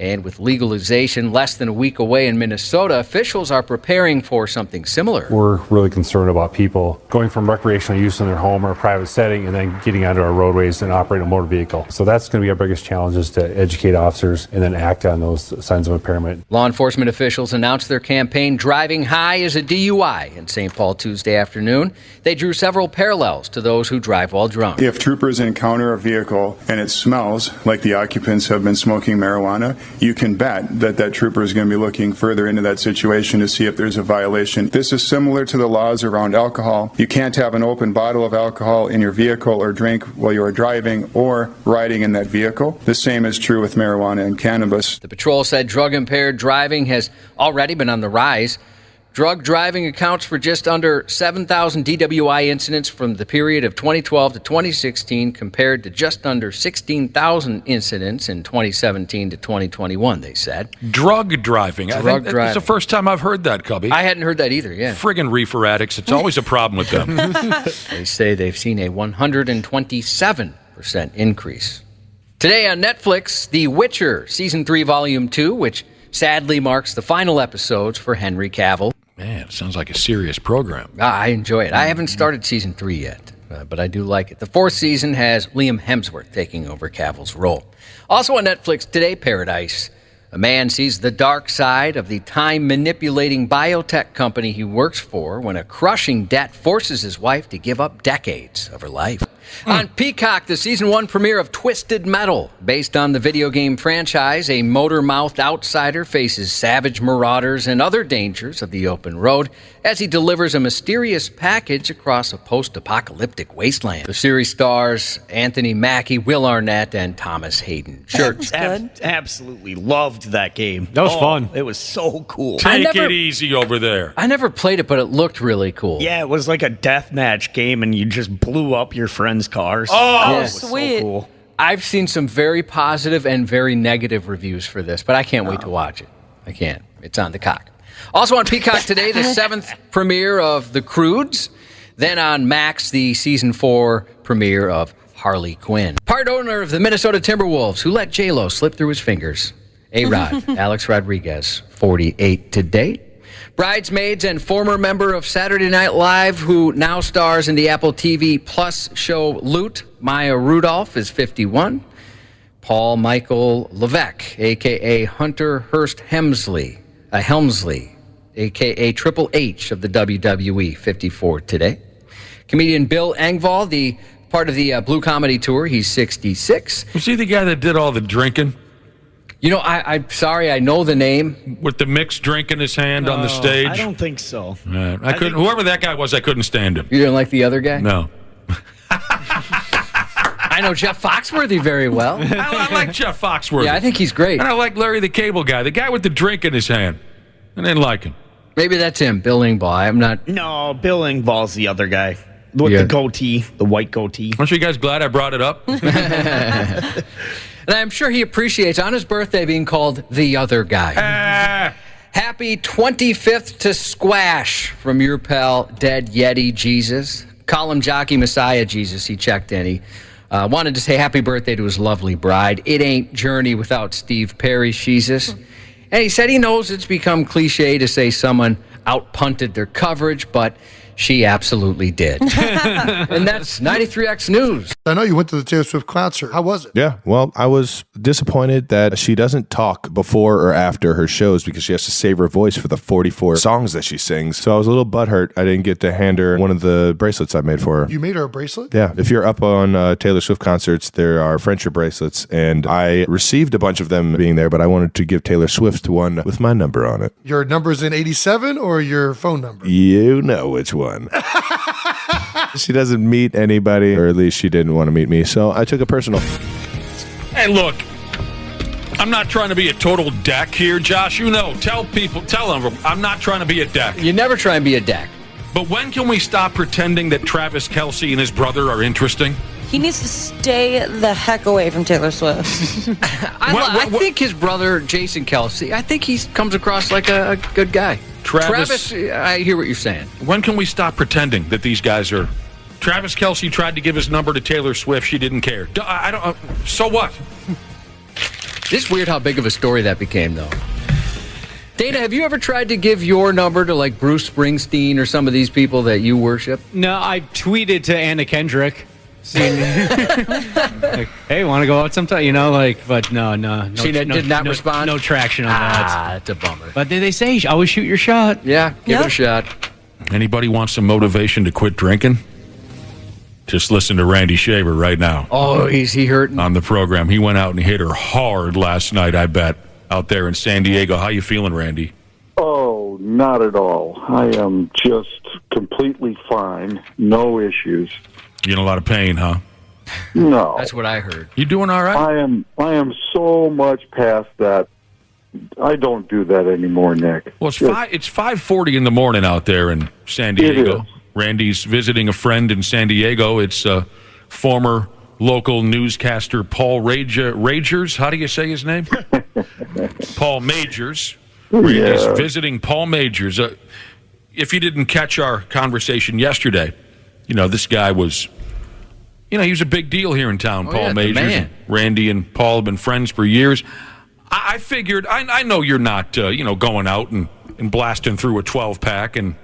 Speaker 12: And with legalization less than a week away in Minnesota, officials are preparing for something similar.
Speaker 5: We're really concerned about people going from recreational use in their home or a private setting and then getting onto our roadways and operating a motor vehicle. So that's going to be our biggest challenge, is to educate officers and then act on those signs of impairment.
Speaker 12: Law enforcement officials announced their campaign Driving High is a DUI in St. Paul Tuesday afternoon. They drew several parallels to those who drive while drunk.
Speaker 9: If troopers encounter a vehicle and it smells like the occupants have been smoking marijuana, you can bet that trooper is going to be looking further into that situation to see if there's a violation. This is similar to the laws around alcohol. You can't have an open bottle of alcohol in your vehicle or drink while you are driving or riding in that vehicle. The same is true with marijuana and cannabis.
Speaker 12: The patrol said drug-impaired driving has already been on the rise. Drug driving accounts for just under 7,000 DWI incidents from the period of 2012 to 2016, compared to just under 16,000 incidents in 2017 to 2021, they said.
Speaker 11: Drug driving. I think that's the first time I've heard that, Cubby.
Speaker 12: I hadn't heard that either, yeah.
Speaker 11: Friggin' reefer addicts. It's always a problem with them.
Speaker 12: They say they've seen a 127% increase. Today on Netflix, The Witcher, Season 3, Volume 2, which sadly marks the final episodes for Henry Cavill.
Speaker 11: Man, it sounds like a serious program.
Speaker 12: I enjoy it. I haven't started Season 3 yet, but I do like it. The fourth season has Liam Hemsworth taking over Cavill's role. Also on Netflix today, Paradise. A man sees the dark side of the time-manipulating biotech company he works for when a crushing debt forces his wife to give up decades of her life. On Peacock, the season 1 premiere of Twisted Metal. Based on the video game franchise, a motor-mouthed outsider faces savage marauders and other dangers of the open road as he delivers a mysterious package across a post-apocalyptic wasteland. The series stars Anthony Mackie, Will Arnett, and Thomas Hayden Church.
Speaker 13: Absolutely loved that game.
Speaker 1: That was fun.
Speaker 13: It was so cool.
Speaker 11: Take it easy over there.
Speaker 12: I never played it, but it looked really cool.
Speaker 13: Yeah, it was like a deathmatch game, and you just blew up your friends' cars.
Speaker 12: Oh,
Speaker 13: it was
Speaker 12: sweet.
Speaker 13: So cool.
Speaker 12: I've seen some very positive and very negative reviews for this, but I can't wait to watch it. I can't. It's on the cock. Also on Peacock today, the 7th premiere of The Prudes. Then on Max, the season 4 premiere of Harley Quinn. Part owner of the Minnesota Timberwolves, who let J-Lo slip through his fingers. A-Rod, Alex Rodriguez, 48 to date. Bridesmaids and former member of Saturday Night Live, who now stars in the Apple TV Plus show Loot, Maya Rudolph, is 51. Paul Michael Levesque, a.k.a. Hunter Hearst Helmsley, a.k.a. Triple H of the WWE, 54 today. Comedian Bill Engvall, the part of the Blue Comedy Tour, he's 66.
Speaker 11: Was he the guy that did all the drinking?
Speaker 12: You know, I'm sorry, I know the name.
Speaker 11: With the mixed drink in his hand on the stage?
Speaker 13: I don't think so.
Speaker 11: I couldn't. Whoever that guy was, I couldn't stand him.
Speaker 12: You didn't like the other guy?
Speaker 11: No.
Speaker 12: I know Jeff Foxworthy very well.
Speaker 11: I like Jeff Foxworthy.
Speaker 12: Yeah, I think he's great.
Speaker 11: And I like Larry the Cable Guy, the guy with the drink in his hand. I didn't like him.
Speaker 12: Maybe that's him, Bill Engvall. I'm not.
Speaker 13: No, Bill Engvall's the other guy. With the goatee, the white goatee.
Speaker 11: Aren't you guys glad I brought it up?
Speaker 12: And I'm sure he appreciates on his birthday being called the other guy. Happy 25th to Squash from your pal Dead Yeti Jesus. Column jockey Messiah Jesus, he checked in. He wanted to say happy birthday to his lovely bride. It ain't Journey without Steve Perry, Jesus. And he said he knows it's become cliche to say someone outpunted their coverage, but she absolutely did. And that's 93X News.
Speaker 10: I know you went to the Taylor Swift concert. How was it?
Speaker 17: Yeah, well, I was disappointed that she doesn't talk before or after her shows because she has to save her voice for the 44 songs that she sings. So I was a little butthurt I didn't get to hand her one of the bracelets I made for her.
Speaker 10: You made her a bracelet?
Speaker 17: Yeah, if you're up on Taylor Swift concerts, there are friendship bracelets, and I received a bunch of them being there, but I wanted to give Taylor Swift one with my number on it.
Speaker 10: Your number's in 87 or your phone number?
Speaker 17: You know which one. She doesn't meet anybody, or at least she didn't want to meet me, so I took it personal.
Speaker 11: Hey, look, I'm not trying to be a total deck here, Josh. You know, tell them I'm not trying to be a deck.
Speaker 12: You never try and be a deck.
Speaker 11: But when can we stop pretending that Travis Kelce and his brother are interesting?
Speaker 7: He needs to stay the heck away from Taylor Swift.
Speaker 12: I think his brother, Jason Kelce, I think he comes across like a good guy. Travis, I hear what you're saying.
Speaker 11: When can we stop pretending that these guys are... Travis Kelce tried to give his number to Taylor Swift. She didn't care. I don't... so what?
Speaker 12: It's weird how big of a story that became, though. Dana, have you ever tried to give your number to, like, Bruce Springsteen or some of these people that you worship?
Speaker 1: No, I tweeted to Anna Kendrick. Like, hey, want to go out sometime? You know, like, but no.
Speaker 12: She did not respond?
Speaker 1: No traction on that.
Speaker 12: That's a bummer.
Speaker 1: But they say always shoot your shot.
Speaker 12: Yeah, give it a shot.
Speaker 11: Anybody want some motivation to quit drinking? Just listen to Randy Shaver right now.
Speaker 12: Oh, is he hurting?
Speaker 11: On the program. He went out and hit her hard last night, I bet, out there in San Diego. How you feeling, Randy?
Speaker 18: Oh, not at all. I am just completely fine. No issues.
Speaker 11: You in a lot of pain, huh?
Speaker 18: No.
Speaker 12: That's what I heard.
Speaker 11: You doing all right?
Speaker 18: I am so much past that. I don't do that anymore, Nick.
Speaker 11: Well, it's 5:40 in the morning out there in San Diego. Randy's visiting a friend in San Diego. It's former local newscaster Paul Ragers. How do you say his name? Paul Majors. Randy's visiting Paul Majors. If you didn't catch our conversation yesterday, you know, this guy was, he was a big deal here in town, Paul Majors. Randy and Paul have been friends for years. I figured, I know you're not, going out and blasting through a 12-pack and,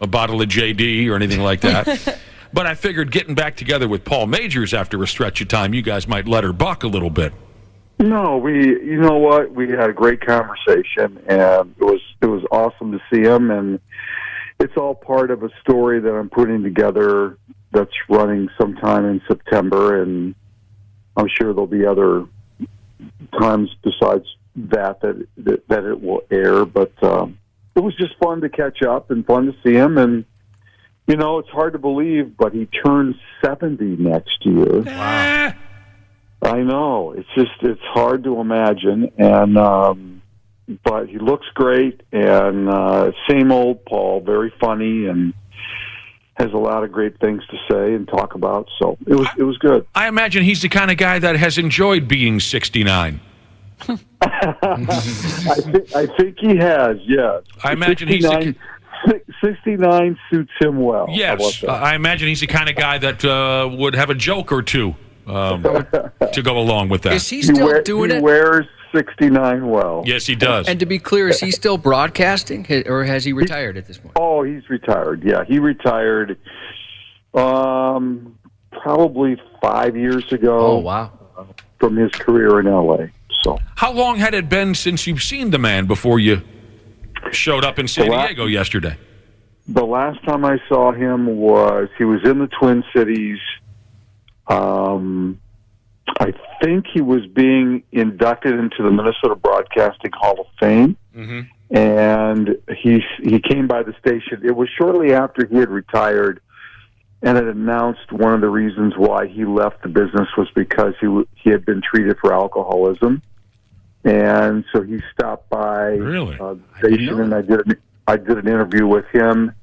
Speaker 11: a bottle of JD or anything like that. But I figured getting back together with Paul Majors after a stretch of time, you guys might let her buck a little bit.
Speaker 18: No, you know what? We had a great conversation, and it was awesome to see him, and it's all part of a story that I'm putting together that's running sometime in September, and I'm sure there'll be other times besides that it will air, but it was just fun to catch up and fun to see him, and you know, it's hard to believe, but he turns 70 next year.
Speaker 11: Wow.
Speaker 18: I know. It's hard to imagine, and but he looks great, and same old Paul, very funny, and has a lot of great things to say and talk about. So it was good.
Speaker 11: I imagine he's the kind of guy that has enjoyed being 69.
Speaker 18: I think he has. Yes.
Speaker 11: I imagine
Speaker 18: 69 suits him well.
Speaker 11: Yes, I imagine he's the kind of guy that would have a joke or two to go along with that.
Speaker 12: Is he still doing it?
Speaker 18: He wears 69 well.
Speaker 11: Yes, he does.
Speaker 12: And to be clear, is he still broadcasting, or has he retired at this point?
Speaker 18: Oh, he's retired. Yeah, he retired probably 5 years ago.
Speaker 12: Oh, wow.
Speaker 18: From his career in L.A. So,
Speaker 11: how long had it been since you've seen the man before you showed up in San Diego yesterday?
Speaker 18: The last time I saw him he was in the Twin Cities. I think he was being inducted into the Minnesota Broadcasting Hall of Fame, and he came by the station. It was shortly after he had retired, and it announced one of the reasons why he left the business was because he had been treated for alcoholism, and so he stopped by the station, and I did an interview with him,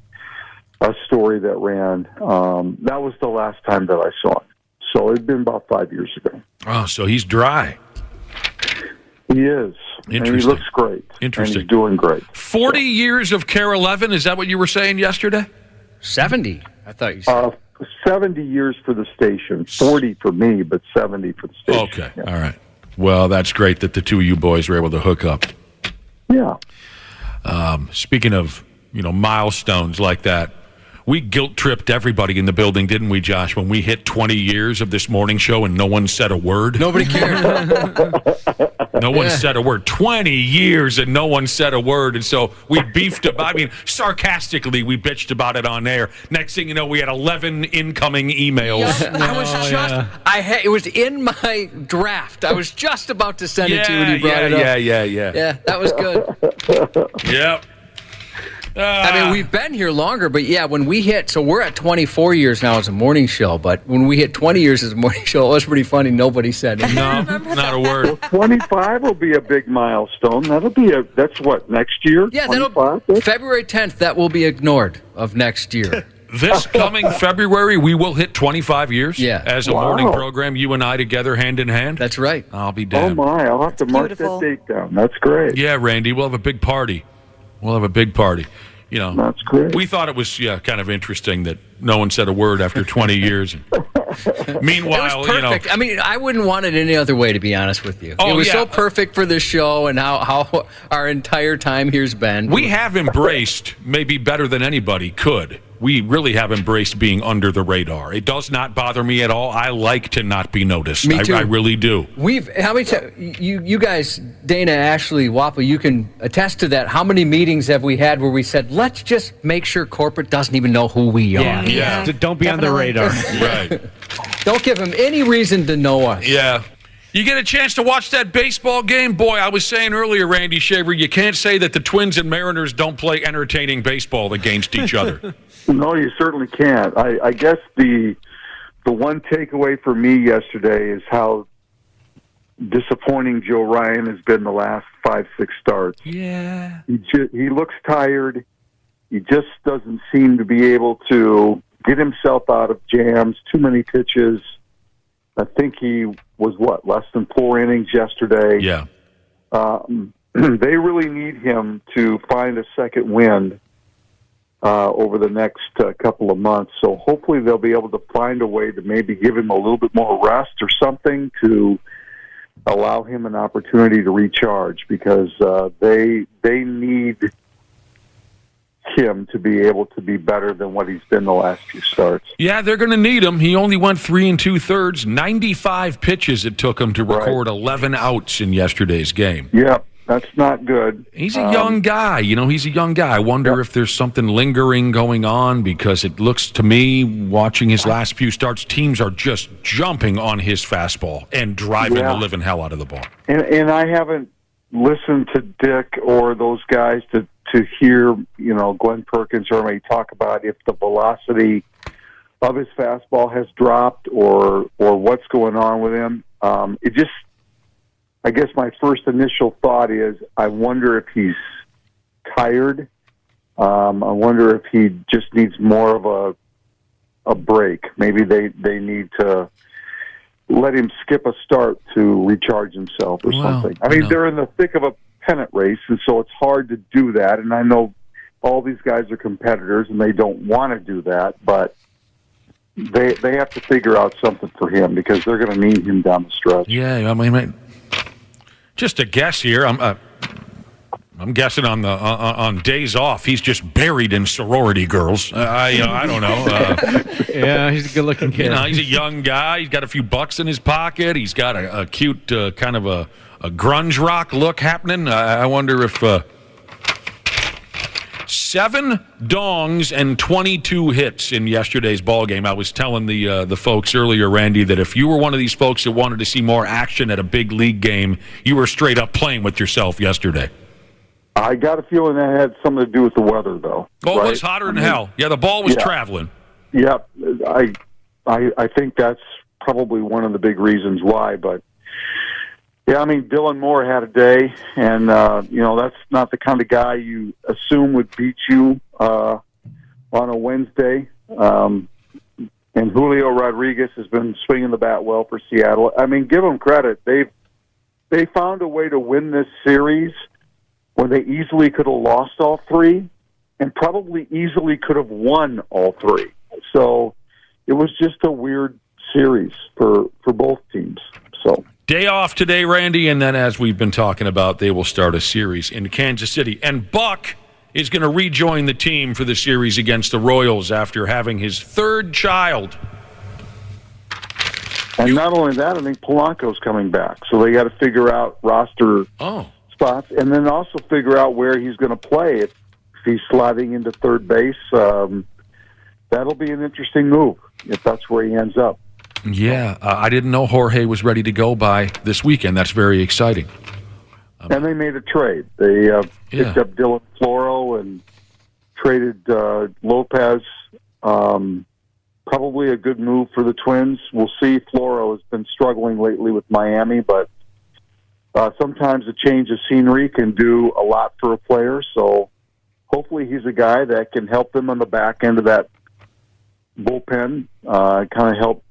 Speaker 18: a story that ran. That was the last time that I saw him. So it'd been about 5 years ago.
Speaker 11: Oh, so he's dry.
Speaker 18: He is. And he looks great.
Speaker 11: Interesting.
Speaker 18: And he's doing great.
Speaker 11: 40 years of Care 11, is that what you were saying yesterday?
Speaker 12: 70, I thought you said.
Speaker 18: 70 years for the station. 40 for me, but 70 for the station.
Speaker 11: Okay, yeah. All right. Well, that's great that the two of you boys were able to hook up.
Speaker 18: Yeah.
Speaker 11: Speaking of, milestones like that, we guilt-tripped everybody in the building, didn't we, Josh, when we hit 20 years of this morning show and no one said a word?
Speaker 12: Nobody cared.
Speaker 11: No one said a word. 20 years and no one said a word. And so we beefed about, sarcastically, we bitched about it on air. Next thing you know, we had 11 incoming emails.
Speaker 12: Yeah, it was in my draft. I was just about to send it to you when you brought it up.
Speaker 11: Yeah.
Speaker 12: Yeah, that was good.
Speaker 11: Yep.
Speaker 12: We've been here longer, but yeah, when we hit, so we're at 24 years now as a morning show, but when we hit 20 years as a morning show, it was pretty funny. Nobody said anything.
Speaker 11: No, not a word.
Speaker 18: Well, 25 will be a big milestone. That's what, next year?
Speaker 12: Yeah, February 10th, that will be ignored of next year.
Speaker 11: This coming February, we will hit 25 years as a morning program, you and I together, hand in hand.
Speaker 12: That's right.
Speaker 11: I'll be damned.
Speaker 18: Oh, my, I'll have to mark that date down. That's great.
Speaker 11: Yeah, Randy, we'll have a big party.
Speaker 18: That's great.
Speaker 11: We thought it was kind of interesting that no one said a word after 20 years. Meanwhile,
Speaker 12: it was perfect. I wouldn't want it any other way, to be honest with you. It was so perfect for this show and how our entire time here's been.
Speaker 11: We have embraced, maybe better than anybody could, we really have embraced being under the radar. It does not bother me at all. I like to not be noticed.
Speaker 12: Me too.
Speaker 11: I really do.
Speaker 12: How many times, you guys, Dana, Ashley, Wappa, you can attest to that. How many meetings have we had where we said, let's just make sure corporate doesn't even know who we are?
Speaker 1: Yeah. Don't be on the radar.
Speaker 11: Right.
Speaker 12: Don't give them any reason to know us.
Speaker 11: Yeah. You get a chance to watch that baseball game? Boy, I was saying earlier, Randy Shaver, you can't say that the Twins and Mariners don't play entertaining baseball against each other.
Speaker 18: No, you certainly can't. I guess the one takeaway for me yesterday is how disappointing Joe Ryan has been the last 5-6 starts.
Speaker 11: Yeah.
Speaker 18: He looks tired. He just doesn't seem to be able to get himself out of jams, too many pitches. I think he was, less than 4 innings yesterday.
Speaker 11: Yeah.
Speaker 18: They really need him to find a second wind over the next couple of months. So hopefully they'll be able to find a way to maybe give him a little bit more rest or something to allow him an opportunity to recharge, because they need him to be able to be better than what he's been the last few starts.
Speaker 11: Yeah, they're going to need him. He only went 3 2/3, 95 pitches it took him to record 11 outs in yesterday's game.
Speaker 18: Yep, that's not good.
Speaker 11: He's a young guy. He's a young guy. I wonder if there's something lingering going on, because it looks to me, watching his last few starts, teams are just jumping on his fastball and driving the living hell out of the ball.
Speaker 18: And I haven't listened to Dick or those guys to hear, Glenn Perkins or anybody talk about if the velocity of his fastball has dropped or what's going on with him. I guess my first initial thought is I wonder if he's tired. I wonder if he just needs more of a break. Maybe they need to let him skip a start to recharge himself or something. I mean, they're in the thick of a pennant race, and so it's hard to do that. And I know all these guys are competitors, and they don't want to do that, but they have to figure out something for him because they're going to need him down the stretch.
Speaker 11: Yeah, I mean, just a guess here. I'm guessing on days off, he's just buried in sorority girls. I don't know.
Speaker 1: Yeah, he's a good-looking kid.
Speaker 11: He's a young guy. He's got a few bucks in his pocket. He's got a cute kind of a grunge rock look happening. I wonder if 7 dongs and 22 hits in yesterday's ball game. I was telling the folks earlier, Randy, that if you were one of these folks that wanted to see more action at a big league game, you were straight up playing with yourself yesterday.
Speaker 18: I got a feeling that had something to do with the weather, though.
Speaker 11: Oh, it was hotter than hell. Yeah, the ball was traveling.
Speaker 18: Yep. I think that's probably one of the big reasons why. But, yeah, I mean, Dylan Moore had a day, and, that's not the kind of guy you assume would beat you on a Wednesday. And Julio Rodriguez has been swinging the bat well for Seattle. I mean, give them credit. They found a way to win this series when they easily could have lost all 3 and probably easily could have won all 3. So it was just a weird series for both teams. So
Speaker 11: day off today, Randy, and then as we've been talking about, they will start a series in Kansas City. And Buck is going to rejoin the team for the series against the Royals after having his 3rd child.
Speaker 18: And not only that, I think Polanco's coming back. So they got to figure out roster spots, and then also figure out where he's going to play. If he's sliding into third base, that'll be an interesting move if that's where he ends up.
Speaker 11: Yeah, I didn't know Jorge was ready to go by this weekend. That's very exciting.
Speaker 18: And they made a trade. They picked up Dylan Floro and traded Lopez. Probably a good move for the Twins. We'll see. Floro has been struggling lately with Miami, but sometimes a change of scenery can do a lot for a player. So hopefully he's a guy that can help them on the back end of that bullpen, kind of help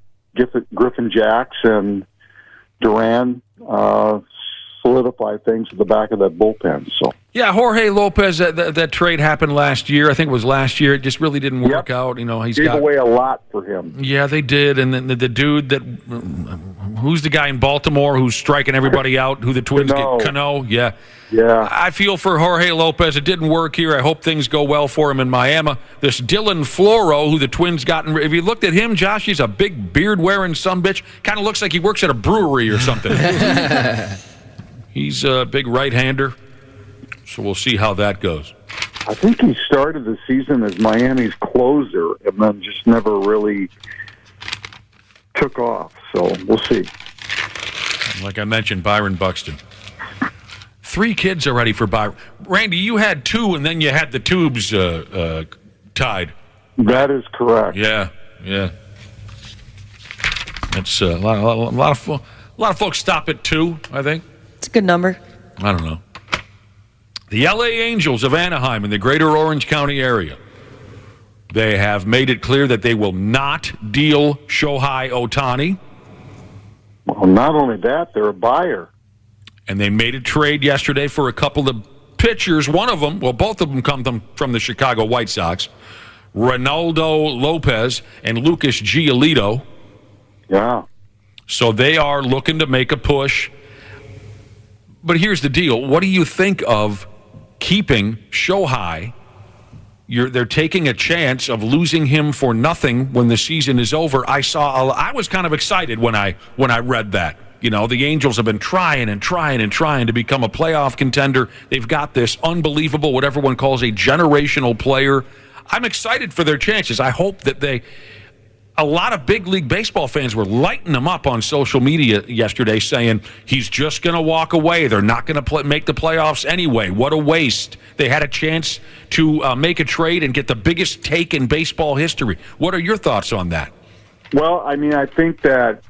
Speaker 18: Griffin Jacks and Duran solidify things at the back of that bullpen. So
Speaker 11: yeah, Jorge Lopez, that trade happened last year. I think it was last year. It just really didn't work out. He's
Speaker 18: gave away a lot for him.
Speaker 11: Yeah, they did. And then the dude that, who's the guy in Baltimore who's striking everybody out, who the Twins get? Cano. Yeah. I feel for Jorge Lopez. It didn't work here. I hope things go well for him in Miami. This Dylan Floro, who the Twins got, if you looked at him, Josh, he's a big beard-wearing sumbitch. Kind of looks like he works at a brewery or something. He's a big right-hander, so we'll see how that goes.
Speaker 18: I think he started the season as Miami's closer and then just never really took off, so we'll see.
Speaker 11: Like I mentioned, Byron Buxton. 3 kids already for Byron. Randy, you had 2, and then you had the tubes tied.
Speaker 18: That is correct.
Speaker 11: Yeah. It's a lot of folks stop at 2, I think.
Speaker 7: It's a good number.
Speaker 11: I don't know. The L.A. Angels of Anaheim in the greater Orange County area. They have made it clear that they will not deal Shohei Ohtani.
Speaker 18: Well, not only that, they're a buyer.
Speaker 11: And they made a trade yesterday for a couple of pitchers. One of them, both of them come from the Chicago White Sox. Ronaldo Lopez and Lucas Giolito.
Speaker 18: Yeah.
Speaker 11: So they are looking to make a push. But here's the deal. What do you think of keeping Shohei they're taking a chance of losing him for nothing when the season is over. I was kind of excited when I read that. You know, the Angels have been trying to become a playoff contender. They've got this unbelievable, what everyone calls a generational player. I'm excited for their chances. I hope that a lot of big league baseball fans were lighting him up on social media yesterday saying he's just going to walk away. They're not going to make the playoffs anyway. What a waste. They had a chance to make a trade and get the biggest take in baseball history. What are your thoughts on that?
Speaker 18: Well, I mean, I think that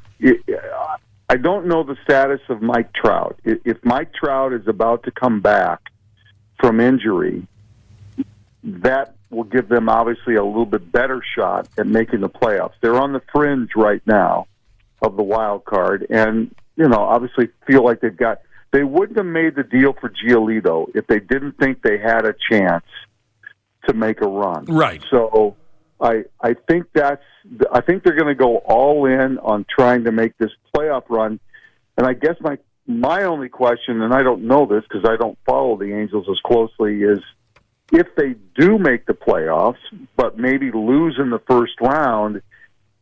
Speaker 18: I don't know the status of Mike Trout. If Mike Trout is about to come back from injury, that will give them obviously a little bit better shot at making the playoffs. They're on the fringe right now of the wild card, and obviously feel like they wouldn't have made the deal for Giolito if they didn't think they had a chance to make a run.
Speaker 11: Right.
Speaker 18: So I think they're going to go all in on trying to make this playoff run. And I guess my only question, and I don't know this because I don't follow the Angels as closely, is if they do make the playoffs, but maybe lose in the first round,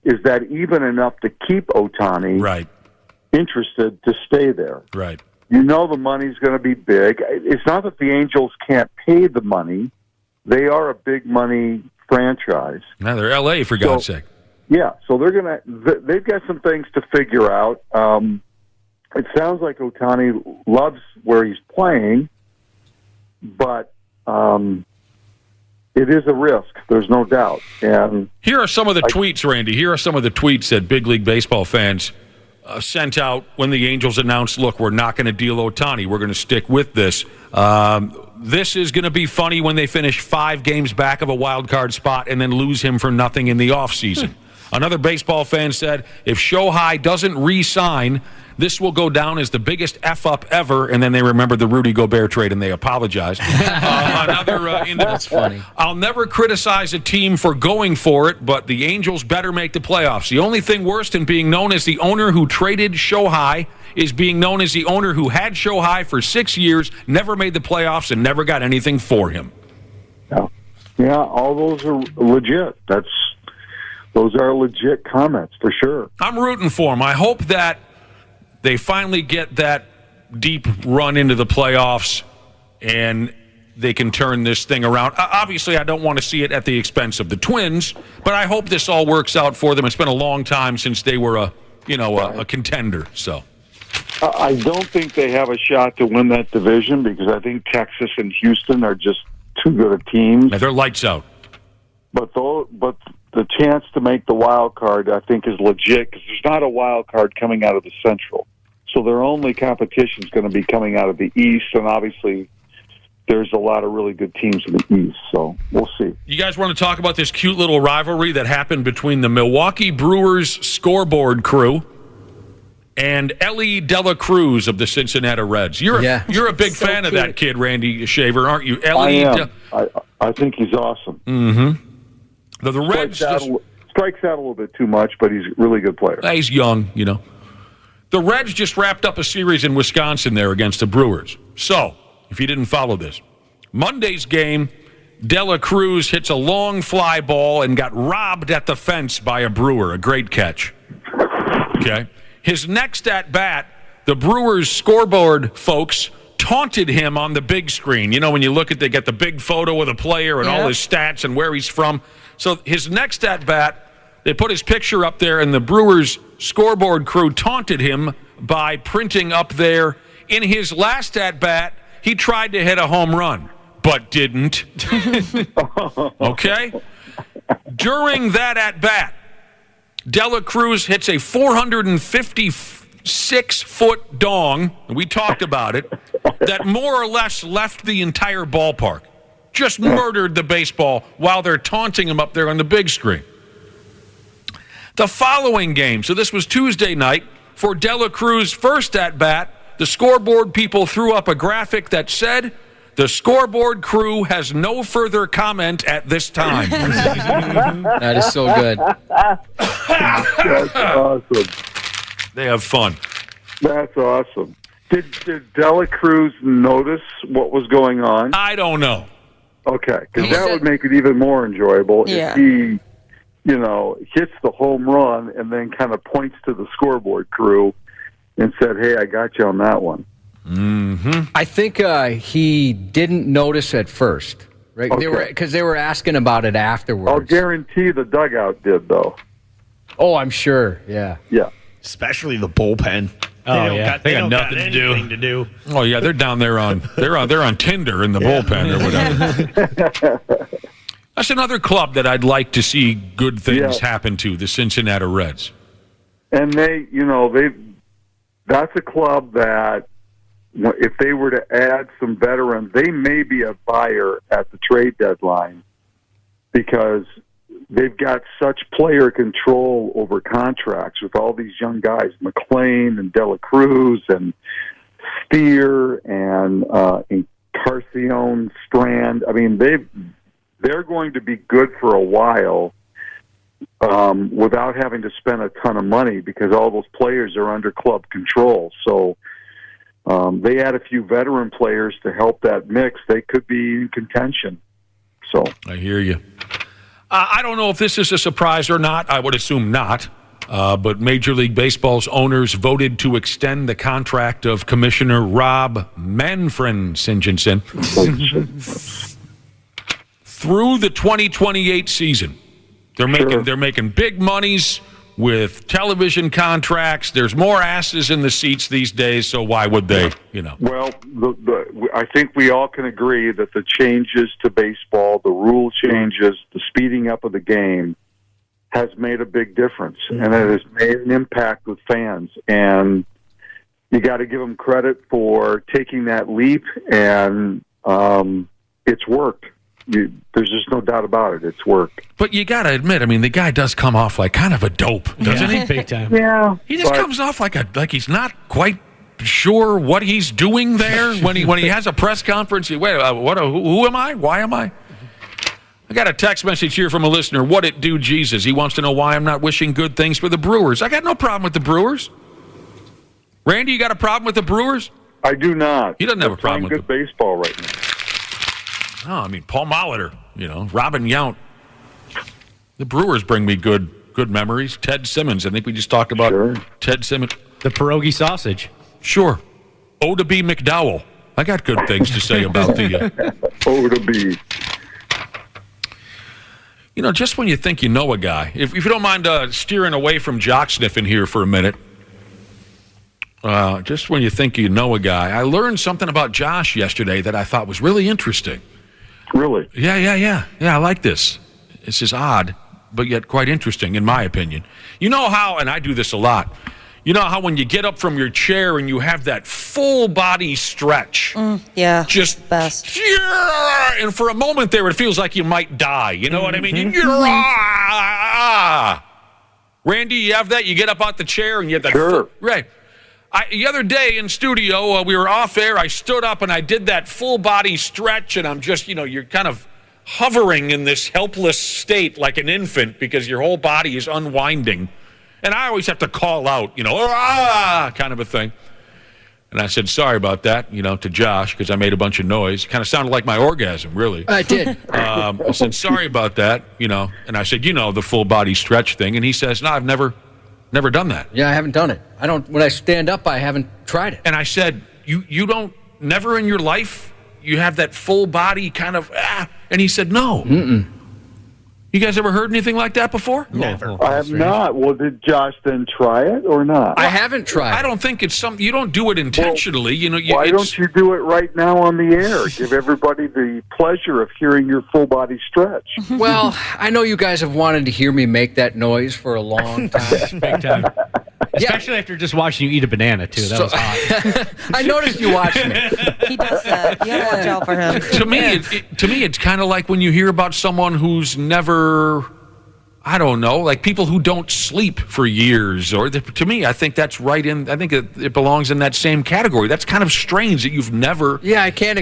Speaker 18: is that even enough to keep Ohtani interested to stay there?
Speaker 11: Right.
Speaker 18: The money's going to be big. It's not that the Angels can't pay the money. They are a big money franchise.
Speaker 11: Now they're L.A., for God's sake.
Speaker 18: Yeah, so they've got some things to figure out. It sounds like Ohtani loves where he's playing, but it is a risk. There's no doubt. And
Speaker 11: here are some of the tweets, Randy. Here are some of the tweets that big league baseball fans sent out when the Angels announced, look, we're not going to deal Ohtani. We're going to stick with this. This is going to be funny when they finish 5 games back of a wild card spot and then lose him for nothing in the offseason. Another baseball fan said, if Shohei doesn't re-sign, this will go down as the biggest F-up ever, and then they remembered the Rudy Gobert trade, and they apologized. That's
Speaker 12: funny.
Speaker 11: I'll never criticize a team for going for it, but the Angels better make the playoffs. The only thing worse than being known as the owner who traded Shohei is being known as the owner who had Shohei for 6 years, never made the playoffs, and never got anything for him.
Speaker 18: Yeah, all those are legit. Those are legit comments, for sure.
Speaker 11: I'm rooting for them. I hope that they finally get that deep run into the playoffs and they can turn this thing around. Obviously, I don't want to see it at the expense of the Twins, but I hope this all works out for them. It's been a long time since they were a contender. So
Speaker 18: I don't think they have a shot to win that division because I think Texas and Houston are just too good of teams.
Speaker 11: Yeah, they're lights out.
Speaker 18: But the chance to make the wild card, I think, is legit because there's not a wild card coming out of the Central. So their only competition is going to be coming out of the East, and obviously there's a lot of really good teams in the East. So we'll see.
Speaker 11: You guys want to talk about this cute little rivalry that happened between the Milwaukee Brewers scoreboard crew and Ellie Dela Cruz of the Cincinnati Reds? You're a big fan of that kid, Randy Shaver, aren't you? Ellie,
Speaker 18: I am. I think he's awesome.
Speaker 11: Mm-hmm. The Reds
Speaker 18: strikes out a little bit too much, but he's a really good player.
Speaker 11: He's young, The Reds just wrapped up a series in Wisconsin there against the Brewers. So, if you didn't follow this, Monday's game, Dela Cruz hits a long fly ball and got robbed at the fence by a Brewer, a great catch. Okay. His next at-bat, the Brewers scoreboard folks taunted him on the big screen. When you look they get the big photo of the player and all his stats and where he's from. So his next at-bat, they put his picture up there, and the Brewers scoreboard crew taunted him by printing up there, in his last at-bat, he tried to hit a home run, but didn't. Okay? During that at-bat, Dela Cruz hits a 456-foot dong, and we talked about it, that more or less left the entire ballpark. Just murdered the baseball while they're taunting him up there on the big screen. The following game, so this was Tuesday night, for Dela Cruz's first at-bat, the scoreboard people threw up a graphic that said, the scoreboard crew has no further comment at this time.
Speaker 12: That is so good.
Speaker 18: That's awesome.
Speaker 11: They have fun.
Speaker 18: That's awesome. Did Dela Cruz notice what was going on?
Speaker 11: I don't know.
Speaker 18: Okay, because that would make it even more enjoyable if he, hits the home run and then kind of points to the scoreboard crew and said, "Hey, I got you on that one."
Speaker 12: Mm-hmm. I think he didn't notice at first, right?
Speaker 18: Okay.
Speaker 12: Because they were asking about it afterwards.
Speaker 18: I'll guarantee the dugout did, though.
Speaker 12: Oh, I'm sure. Yeah.
Speaker 18: Yeah.
Speaker 13: Especially the bullpen.
Speaker 11: They got nothing to do. Oh yeah, they're down there on they're on Tinder in the bullpen or whatever. That's another club that I'd like to see good things happen to, the Cincinnati Reds.
Speaker 18: And that's a club that, if they were to add some veterans, they may be a buyer at the trade deadline because they've got such player control over contracts with all these young guys, McClain and Dela Cruz and Steer and Carcione, Strand. I mean, they're going to be good for a while without having to spend a ton of money because all those players are under club control. So they add a few veteran players to help that mix. They could be in contention. So
Speaker 11: I hear you. I don't know if this is a surprise or not. I would assume not. But Major League Baseball's owners voted to extend the contract of Commissioner Rob Manfred through the 2028 season. They're making big monies with television contracts. There's more asses in the seats these days, so why would they?
Speaker 18: Well, I think we all can agree that the changes to baseball, the rule changes, the speeding up of the game, has made a big difference, and it has made an impact with fans. And you got to give them credit for taking that leap, and it's worked. There's just no doubt about it. It's worked.
Speaker 11: But you got to admit, I mean, the guy does come off like kind of a dope, doesn't he?
Speaker 1: Big time.
Speaker 18: Yeah.
Speaker 11: He just comes off like he's not quite sure what he's doing there when he has a press conference. Who am I? Why am I? I got a text message here from a listener. What it do, Jesus? He wants to know why I'm not wishing good things for the Brewers. I got no problem with the Brewers. Randy, you got a problem with the Brewers?
Speaker 18: I do not.
Speaker 11: He doesn't have a problem with
Speaker 18: good baseball right now.
Speaker 11: No, I mean, Paul Molitor, Robin Yount. The Brewers bring me good memories. Ted Simmons, I think we just talked about Ted Simmons.
Speaker 1: The pierogi sausage.
Speaker 11: Sure. O to B McDowell. I got good things to say about the...
Speaker 18: O to B.
Speaker 11: Just when you think you know a guy, if you don't mind steering away from jock sniffing here for a minute, just when you think you know a guy, I learned something about Josh yesterday that I thought was really interesting.
Speaker 18: Really?
Speaker 11: Yeah, I like this. This is odd, but yet quite interesting, in my opinion. You know how, and I do this a lot, you know how when you get up from your chair and you have that full body stretch?
Speaker 7: Yeah.
Speaker 11: Just
Speaker 7: best.
Speaker 11: And for a moment there, it feels like you might die. You know what I mean? Randy, you have that? You get up out the chair and you have that.
Speaker 18: Sure.
Speaker 11: Right. The other day in studio, we were off air. I stood up and I did that full body stretch, and I'm just, you're kind of hovering in this helpless state like an infant because your whole body is unwinding. And I always have to call out, kind of a thing. And I said, sorry about that, to Josh, because I made a bunch of noise. It kind of sounded like my orgasm, really.
Speaker 12: I did.
Speaker 11: I said, sorry about that, And I said, the full body stretch thing. And he says, no, I've never done that.
Speaker 12: Yeah, I haven't done it. When I stand up, I haven't tried it.
Speaker 11: And I said, you don't, never in your life, you have that full body kind of, And he said, no.
Speaker 12: Mm-mm.
Speaker 11: You guys ever heard anything like that before?
Speaker 18: Never. I have not. Well, did Josh then try it or not?
Speaker 12: I haven't tried.
Speaker 11: I don't think it's you don't do it intentionally.
Speaker 18: Why don't you do it right now on the air? Give everybody the pleasure of hearing your full body stretch.
Speaker 12: Well, I know you guys have wanted to hear me make that noise for a long time.
Speaker 1: Big time. Especially after just watching you eat a banana, too. That was hot.
Speaker 12: I noticed you watched me.
Speaker 7: He does that. You gotta watch out for him.
Speaker 11: To me, it's kind of like when you hear about someone who's never, I don't know, like people who don't sleep for years. To me, I think that's right in, I think it belongs in that same category. That's kind of strange that you've never
Speaker 12: Yeah, I can't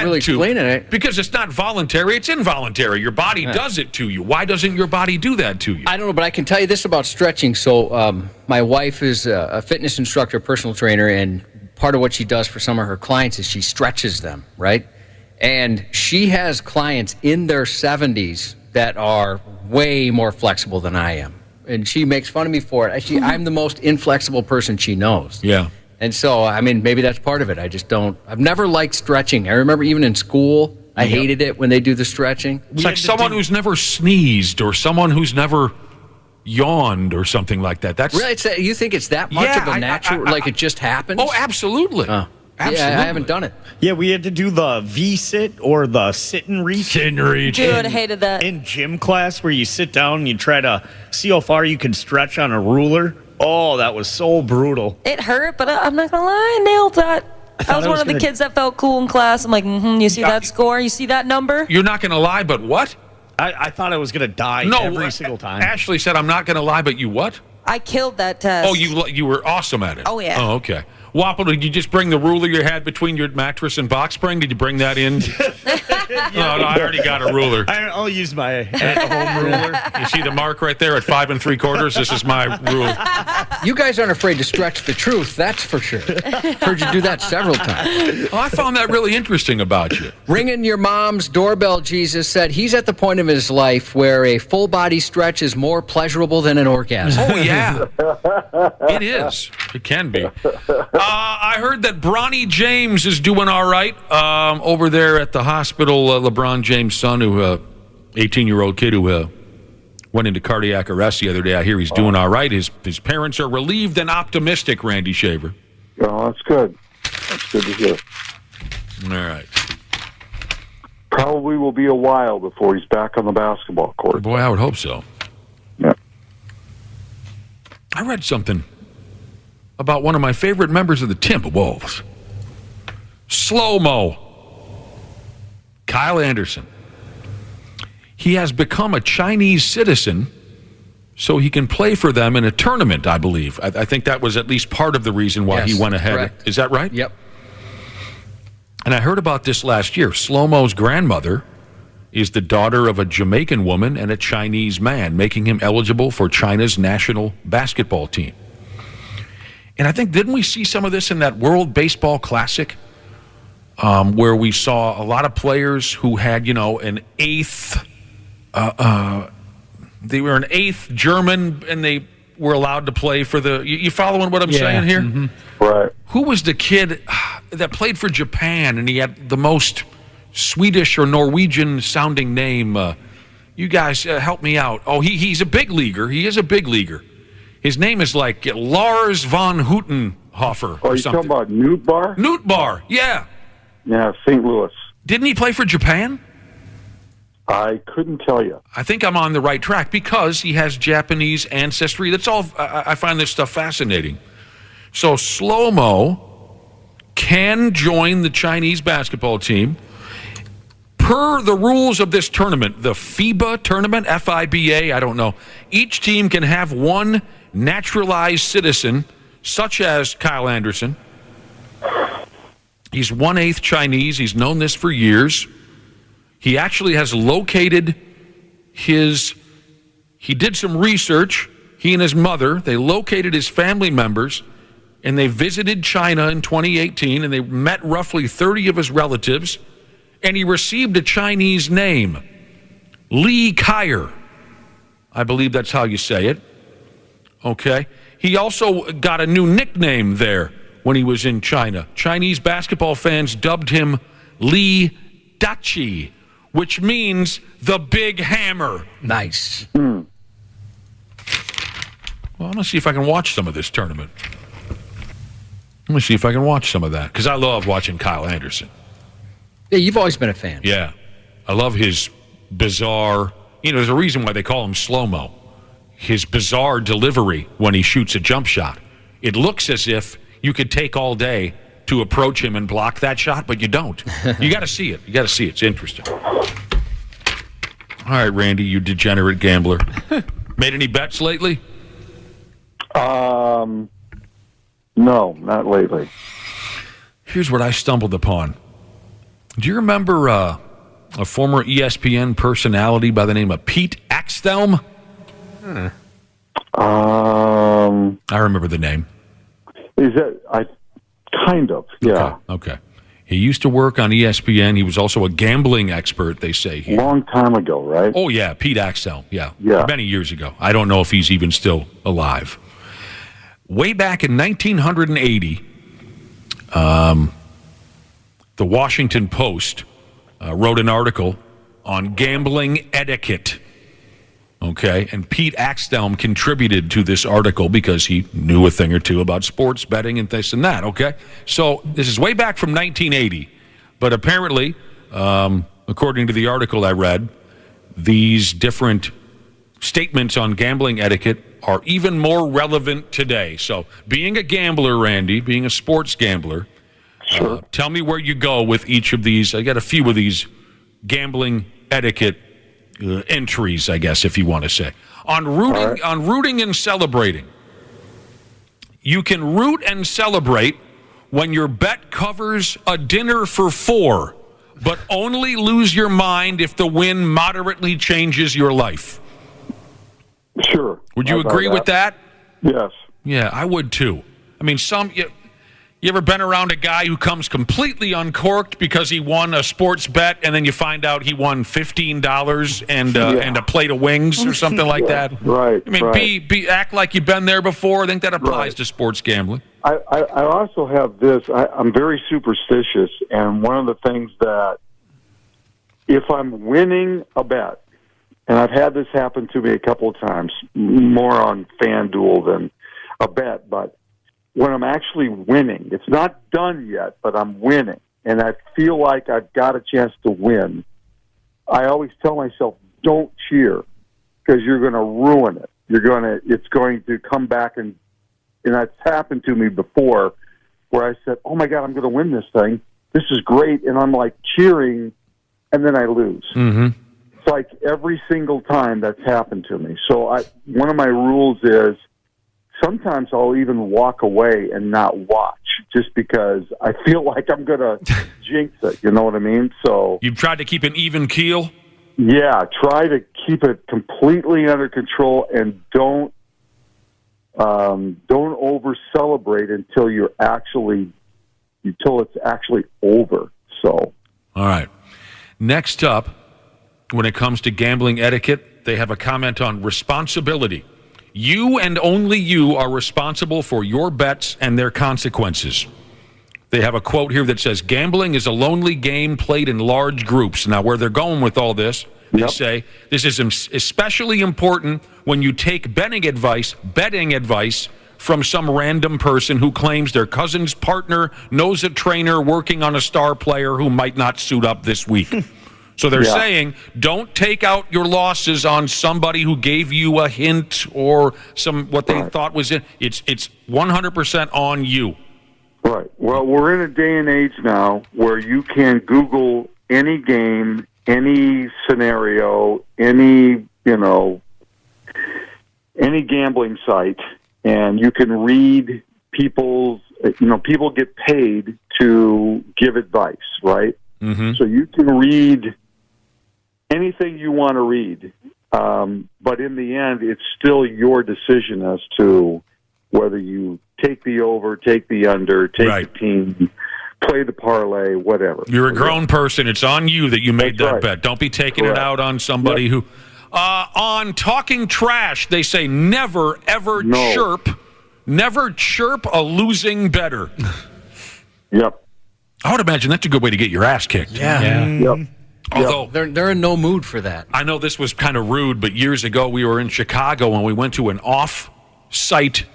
Speaker 12: really explain it.
Speaker 11: Because it's not voluntary, it's involuntary. Your body does it to you. Why doesn't your body do that to you?
Speaker 12: I don't know, but I can tell you this about stretching. So my wife is a fitness instructor, personal trainer, and part of what she does for some of her clients is she stretches them, right? And she has clients in their 70s that are way more flexible than I am. And she makes fun of me for it. I'm the most inflexible person she knows.
Speaker 11: Yeah.
Speaker 12: And so, I mean, maybe that's part of it. I've never liked stretching. I remember even in school, I hated it when they do the stretching.
Speaker 11: It's like someone who's never sneezed or someone who's never yawned or something like that. That's
Speaker 12: really, you think it's that much of a natural, like it just happens?
Speaker 11: Oh, absolutely. Absolutely.
Speaker 12: Yeah, I haven't done it.
Speaker 13: Yeah, we had to do the V-sit or the sit and reach.
Speaker 11: Sit and reach.
Speaker 7: Dude, I hated that.
Speaker 13: In gym class where you sit down and you try to see how far you can stretch on a ruler. Oh, that was so brutal.
Speaker 7: It hurt, but I'm not going to lie, I nailed that. I was one of the kids that felt cool in class. I'm like, you see that score? You see that number?
Speaker 11: You're not going to lie, but what?
Speaker 13: I thought I was going to die every single time.
Speaker 11: Ashley said, I'm not going to lie, but you what?
Speaker 7: I killed that test.
Speaker 11: Oh, you were awesome at it.
Speaker 7: Oh, yeah.
Speaker 11: Oh, okay. Wapple, did you just bring the ruler you had between your mattress and box spring? Did you bring that in? No, I already got a ruler.
Speaker 13: I'll use my at-home ruler.
Speaker 11: You see the mark right there at 5 3/4? This is my rule.
Speaker 12: You guys aren't afraid to stretch the truth, that's for sure. Heard you do that several times.
Speaker 11: Well, I found that really interesting about you.
Speaker 12: Ringing your mom's doorbell, Jesus said he's at the point of his life where a full-body stretch is more pleasurable than an orgasm.
Speaker 11: Oh, yeah. It is. It can be. I heard that Bronny James is doing all right over there at the hospital. LeBron James' son, 18-year-old kid who went into cardiac arrest the other day. I hear he's doing all right. His parents are relieved and optimistic, Randy Shaver.
Speaker 18: Oh, that's good. That's good to hear.
Speaker 11: All right.
Speaker 18: Probably will be a while before he's back on the basketball court.
Speaker 11: Boy, I would hope so.
Speaker 18: Yeah.
Speaker 11: I read something about one of my favorite members of the Timberwolves. Slow-mo. Kyle Anderson. He has become a Chinese citizen so he can play for them in a tournament, I believe. I think that was at least part of the reason why he went ahead.
Speaker 12: Correct.
Speaker 11: Is that right?
Speaker 12: Yep.
Speaker 11: And I heard about this last year. Slow-mo's grandmother is the daughter of a Jamaican woman and a Chinese man, making him eligible for China's national basketball team. And I think, didn't we see some of this in that World Baseball Classic, where we saw a lot of players who had, an eighth, they were an eighth German, and they were allowed to play for the, you following what I'm saying here?
Speaker 18: Mm-hmm. Right.
Speaker 11: Who was the kid that played for Japan, and he had the most Swedish or Norwegian-sounding name? You guys, help me out. Oh, he's a big leaguer. He is a big leaguer. His name is like Lars von Houtenhofer or something.
Speaker 18: Talking about Nude?
Speaker 11: Nude, yeah.
Speaker 18: Yeah, St. Louis.
Speaker 11: Didn't he play for Japan?
Speaker 18: I couldn't tell you.
Speaker 11: I think I'm on the right track because he has Japanese ancestry. That's all. I find this stuff fascinating. So Slow-mo can join the Chinese basketball team. Per the rules of this tournament, the FIBA tournament, F-I-B-A, I don't know, each team can have one naturalized citizen, such as Kyle Anderson. He's 1/8 Chinese. He's known this for years. He actually has located he did some research, he and his mother, they located his family members, and they visited China in 2018, and they met roughly 30 of his relatives, and he received a Chinese name, Li Kaier. I believe that's how you say it. Okay. He also got a new nickname there when he was in China. Chinese basketball fans dubbed him Li Dachi, which means the big hammer.
Speaker 12: Nice.
Speaker 11: Well, I'm going to see if I can watch some of this tournament. Let me see if I can watch some of that, because I love watching Kyle Anderson.
Speaker 12: Yeah, you've always been a fan.
Speaker 11: Yeah. I love his bizarre, there's a reason why they call him slow-mo. His bizarre delivery when he shoots a jump shot. It looks as if you could take all day to approach him and block that shot, but you don't. You got to see it. It's interesting. All right, Randy, you degenerate gambler. Made any bets lately?
Speaker 18: No, not lately.
Speaker 11: Here's what I stumbled upon. Do you remember a former ESPN personality by the name of Pete Axthelm? I remember the name.
Speaker 18: Is that kind of? Yeah.
Speaker 11: Okay. He used to work on ESPN. He was also a gambling expert, they say. Here.
Speaker 18: Long time ago, right?
Speaker 11: Oh, yeah, Pete Axtell. Yeah.
Speaker 18: Yeah.
Speaker 11: Many years ago. I don't know if he's even still alive. Way back in 1980, the Washington Post wrote an article on gambling etiquette. Okay, and Pete Axtell contributed to this article because he knew a thing or two about sports betting and this and that, okay? So this is way back from 1980, but apparently, according to the article I read, these different statements on gambling etiquette are even more relevant today. So being a gambler, Randy, being a sports gambler, tell me where you go with each of these. I got a few of these gambling etiquette entries, I guess, if you want to say. On rooting and celebrating. You can root and celebrate when your bet covers a dinner for 4, but only lose your mind if the win moderately changes your life.
Speaker 18: Sure.
Speaker 11: Would you agree with that?
Speaker 18: Yes.
Speaker 11: Yeah, I would too. I mean, you ever been around a guy who comes completely uncorked because he won a sports bet and then you find out he won $15 and a plate of wings or something like that?
Speaker 18: Right.
Speaker 11: I mean, act like you've been there before. I think that applies to sports gambling.
Speaker 18: I also have this. I'm very superstitious, and one of the things that if I'm winning a bet, and I've had this happen to me a couple of times, more on FanDuel than a bet, but when I'm actually winning, it's not done yet, but I'm winning, and I feel like I've got a chance to win, I always tell myself, don't cheer, because you're going to ruin it. It's going to come back, and that's happened to me before, where I said, oh my God, I'm going to win this thing. This is great, and I'm like cheering, and then I lose.
Speaker 11: Mm-hmm.
Speaker 18: It's like every single time that's happened to me. So one of my rules is, sometimes I'll even walk away and not watch just because I feel like I'm going to jinx it. You know what I mean? So
Speaker 11: you've tried to keep an even keel?
Speaker 18: Yeah, try to keep it completely under control and don't over celebrate until it's actually over. So,
Speaker 11: all right. Next up, when it comes to gambling etiquette, they have a comment on responsibility. You and only you are responsible for your bets and their consequences. They have a quote here that says, gambling is a lonely game played in large groups. Now, where they're going with all this, they say, this is especially important when you take betting advice from some random person who claims their cousin's partner knows a trainer working on a star player who might not suit up this week. So they're saying, don't take out your losses on somebody who gave you a hint or what they thought was it. It's 100% on you.
Speaker 18: Right. Well, we're in a day and age now where you can Google any game, any scenario, any gambling site, and you can read people get paid to give advice, right?
Speaker 11: Mm-hmm.
Speaker 18: So you can read anything you want to read, but in the end, it's still your decision as to whether you take the over, take the under, take the team, play the parlay, whatever.
Speaker 11: You're a grown person. It's on you that you made that bet. Don't be taking it out on somebody who... on talking trash, they say never, ever chirp. Never chirp a losing bettor.
Speaker 18: Yep.
Speaker 11: I would imagine that's a good way to get your ass kicked.
Speaker 15: Yeah.
Speaker 18: Yep.
Speaker 11: Although
Speaker 15: they're in no mood for that.
Speaker 11: I know this was kind of rude, but years ago we were in Chicago and we went to an off-site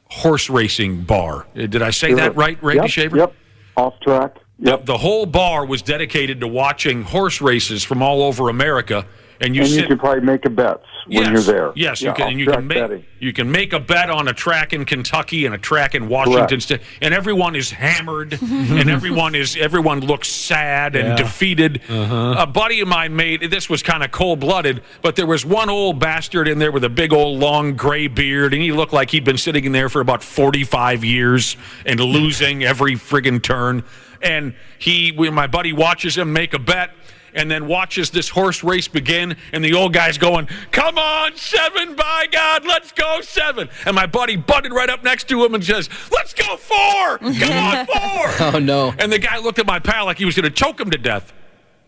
Speaker 11: horse racing bar. Did I say that right, Randy Shaver?
Speaker 18: Yep. Off track. Yep.
Speaker 11: The whole bar was dedicated to watching horse races from all over America. And you
Speaker 18: can probably make a bet when you're there.
Speaker 11: Yes, you can. And you can make a bet on a track in Kentucky and a track in Washington State, and everyone is hammered, and everyone looks sad and defeated. A buddy of mine this was kind of cold-blooded, but there was one old bastard in there with a big old long gray beard, and he looked like he'd been sitting in there for about 45 years and losing every friggin' turn. And my buddy watches him make a bet. and then watches this horse race begin, and the old guy's going, "Come on, 7, by God, let's go 7." And my buddy butted right up next to him and says, "Let's go 4. Come on, 4."
Speaker 12: Oh, no.
Speaker 11: And the guy looked at my pal like he was going to choke him to death.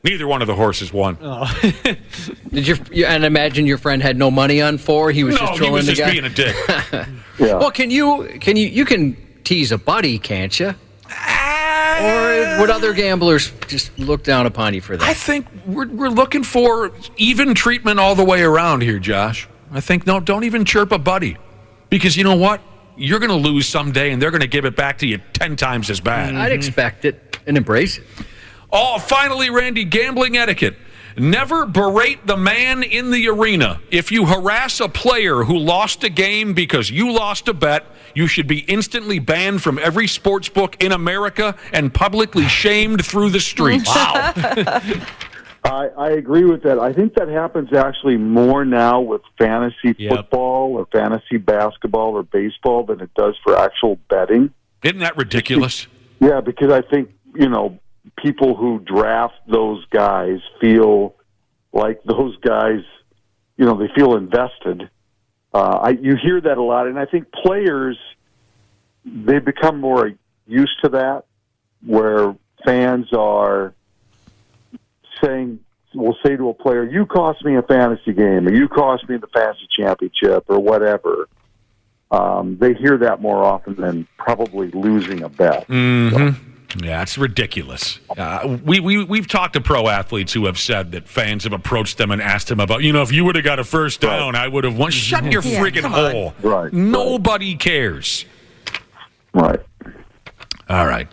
Speaker 11: Neither one of the horses won.
Speaker 12: Oh. And imagine your friend had no money on 4. He was just trolling the guy.
Speaker 11: He was just being a dick.
Speaker 18: Yeah.
Speaker 12: Well, you can tease a buddy, can't you? Or would other gamblers just look down upon you for that?
Speaker 11: I think we're looking for even treatment all the way around here, Josh. I think, no, don't even chirp a buddy. Because you know what? You're going to lose someday, and they're going to give it back to you 10 times as bad.
Speaker 12: I'd expect it and embrace it.
Speaker 11: Oh, finally, Randy, gambling etiquette. Never berate the man in the arena. If you harass a player who lost a game because you lost a bet, you should be instantly banned from every sports book in America and publicly shamed through the streets.
Speaker 18: Wow. I agree with that. I think that happens actually more now with fantasy football or fantasy basketball or baseball than it does for actual betting.
Speaker 11: Isn't that ridiculous?
Speaker 18: Yeah, because I think, people who draft those guys feel like those guys, they feel invested. You hear that a lot, and I think players, they become more used to that, where fans are will say to a player, "You cost me a fantasy game," or "You cost me the fantasy championship," or whatever. They hear that more often than probably losing a bet.
Speaker 11: Mm-hmm. So. Yeah, it's ridiculous. We've talked to pro athletes who have said that fans have approached them and asked them about, if you would have got a first down, I would have won. Shut your freaking hole.
Speaker 18: Right.
Speaker 11: Nobody cares.
Speaker 18: Right.
Speaker 11: All right.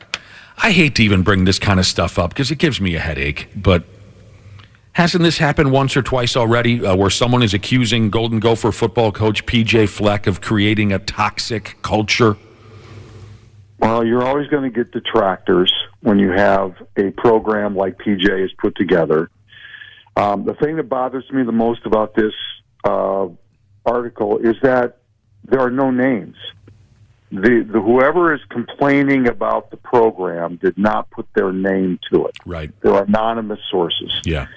Speaker 11: I hate to even bring this kind of stuff up because it gives me a headache, but hasn't this happened once or twice already where someone is accusing Golden Gopher football coach P.J. Fleck of creating a toxic culture?
Speaker 18: Well, you're always going to get detractors when you have a program like PJ has put together. The thing that bothers me the most about this article is that there are no names. The whoever is complaining about the program did not put their name to it.
Speaker 11: Right.
Speaker 18: They're anonymous sources.
Speaker 11: Yeah.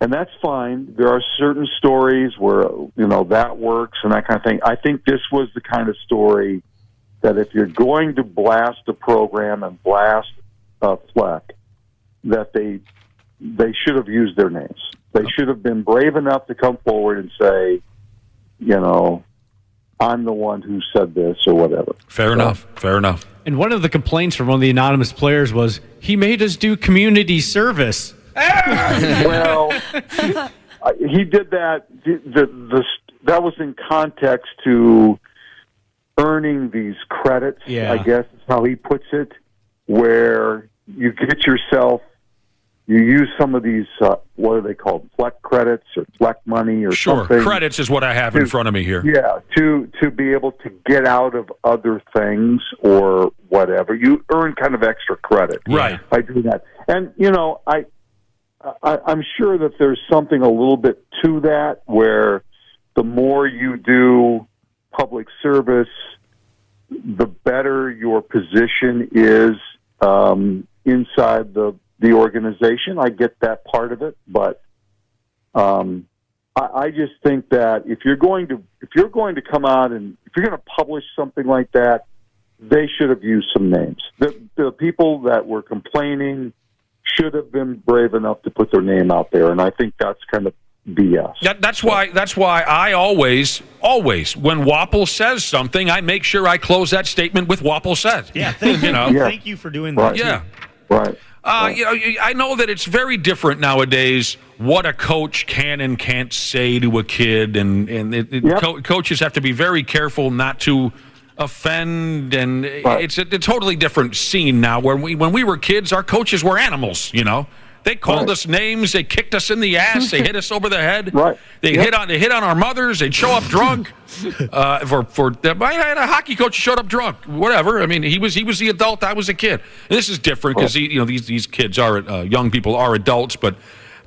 Speaker 18: And that's fine. There are certain stories where, that works and that kind of thing. I think this was the kind of story that if you're going to blast a program and blast Fleck, that they should have used their names. They should have been brave enough to come forward and say, I'm the one who said this or whatever.
Speaker 11: Fair enough.
Speaker 1: And one of the complaints from one of the anonymous players was, he made us do community service.
Speaker 18: Well, he did that. That was in context to earning these credits, I guess is how he puts it, where you get yourself, you use some of these, what are they called, Fleck credits or Fleck money or something.
Speaker 11: Sure, credits is what I have in front of me here.
Speaker 18: Yeah, to be able to get out of other things or whatever. You earn kind of extra credit by doing that. And, I'm sure that there's something a little bit to that, where the more you do public service, the better your position is inside the organization. I get that part of it, but I just think that if you're going to come out and if you're going to publish something like that, they should have used some names. The people that were complaining should have been brave enough to put their name out there, and I think that's kind of BS.
Speaker 11: That's why I always, when Wapple says something, I make sure I close that statement with Wapple says.
Speaker 15: Yeah, thank you for doing that.
Speaker 11: Yeah.
Speaker 18: Right.
Speaker 11: I know that it's very different nowadays what a coach can and can't say to a kid, and coaches have to be very careful not to offend, and it's a totally different scene now. When we were kids, our coaches were animals, They called us names. They kicked us in the ass. They hit us over the head.
Speaker 18: Right.
Speaker 11: They hit on our mothers. They'd show up drunk. I had a hockey coach who showed up drunk. Whatever. I mean, he was the adult. I was a kid. And this is different because these kids are young people are adults. But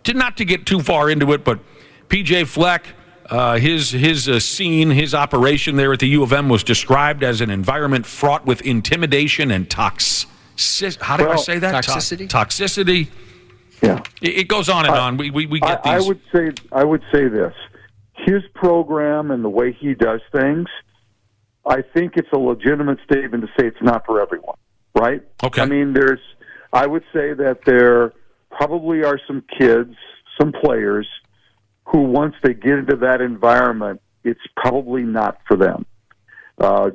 Speaker 11: not to get too far into it. But PJ Fleck, his scene, his operation there at the U of M was described as an environment fraught with intimidation and how do I say that?
Speaker 12: Toxicity.
Speaker 11: Toxicity.
Speaker 18: Yeah.
Speaker 11: It goes on and on. We get these.
Speaker 18: I would say this. His program and the way he does things, I think it's a legitimate statement to say it's not for everyone, right?
Speaker 11: Okay.
Speaker 18: I mean, I would say that there probably are some kids, some players, who once they get into that environment, it's probably not for them.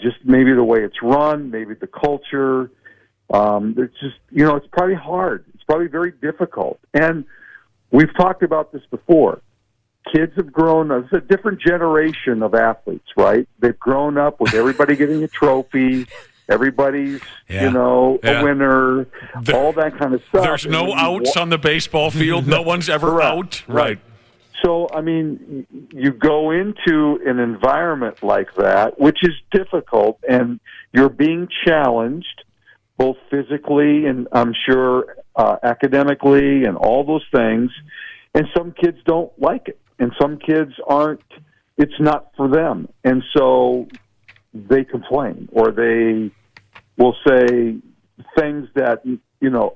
Speaker 18: Just maybe the way it's run, maybe the culture. It's just, it's probably hard. It's probably very difficult. And we've talked about this before. Kids have grown up. It's a different generation of athletes, right? They've grown up with everybody getting a trophy. Everybody's, a winner, all that kind of stuff.
Speaker 11: There's no outs on the baseball field. No one's ever out. Right.
Speaker 18: So, I mean, you go into an environment like that, which is difficult, and you're being challenged both physically and I'm sure academically and all those things. And some kids don't like it. And some kids it's not for them. And so they complain or they will say things that,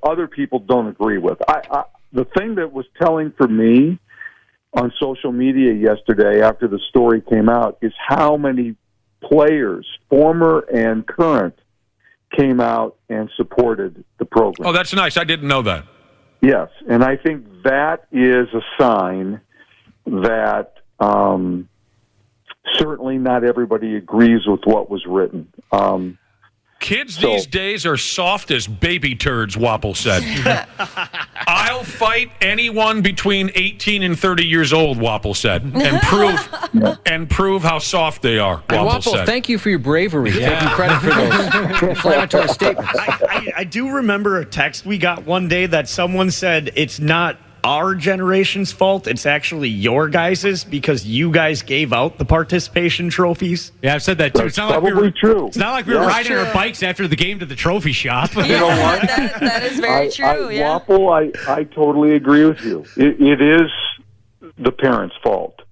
Speaker 18: other people don't agree with. The thing that was telling for me on social media yesterday after the story came out is how many players, former and current, came out and supported the program.
Speaker 11: Oh, that's nice. I didn't know that.
Speaker 18: Yes, and I think that is a sign that certainly not everybody agrees with what was written.
Speaker 11: Kids these days are soft as baby turds, Wapple said. I'll fight anyone between 18 and 30 years old, Wapple said, and prove how soft they are, Wapple said.
Speaker 12: Thank you for your bravery, taking credit for those inflammatory statements.
Speaker 13: I do remember a text we got one day that someone said it's not our generation's fault. It's actually your guys's because you guys gave out the participation trophies.
Speaker 1: Yeah, I've said that too.
Speaker 18: That's probably true.
Speaker 1: It's not like we were riding our bikes after the game to the trophy shop.
Speaker 18: You know what?
Speaker 7: That is very true.
Speaker 18: Waffle, I totally agree with you. It is the parents' fault.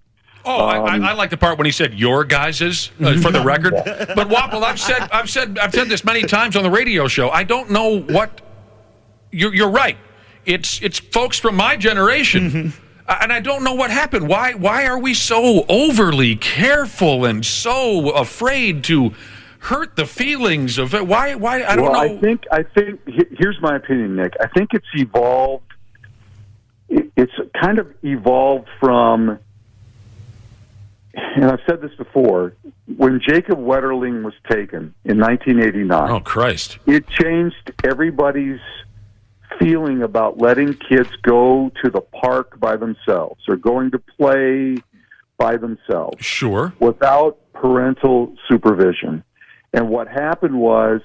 Speaker 11: Oh, I like the part when he said your guys's for the record. But Wapple, I've said this many times on the radio show. I don't know what you're right. It's folks from my generation, and I don't know what happened. Why are we so overly careful and so afraid to hurt the feelings of it? Why I don't know.
Speaker 18: I think here's my opinion, Nick. I think it's evolved. It's kind of evolved from, and I've said this before, when Jacob Wetterling was taken in 1989.
Speaker 11: Oh, Christ!
Speaker 18: It changed everybody's feeling about letting kids go to the park by themselves or going to play by themselves.
Speaker 11: Sure.
Speaker 18: Without parental supervision. And what happened was,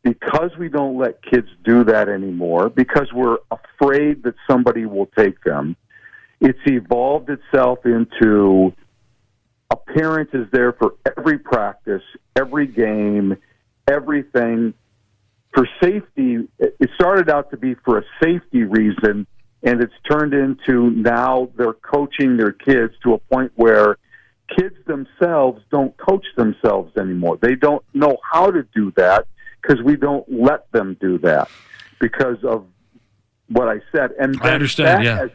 Speaker 18: because we don't let kids do that anymore, because we're afraid that somebody will take them, it's evolved itself into a parent is there for every practice, every game, everything. For safety, it started out to be for a safety reason, and it's turned into now they're coaching their kids to a point where kids themselves don't coach themselves anymore. They don't know how to do that because we don't let them do that because of what I said. And
Speaker 11: I understand,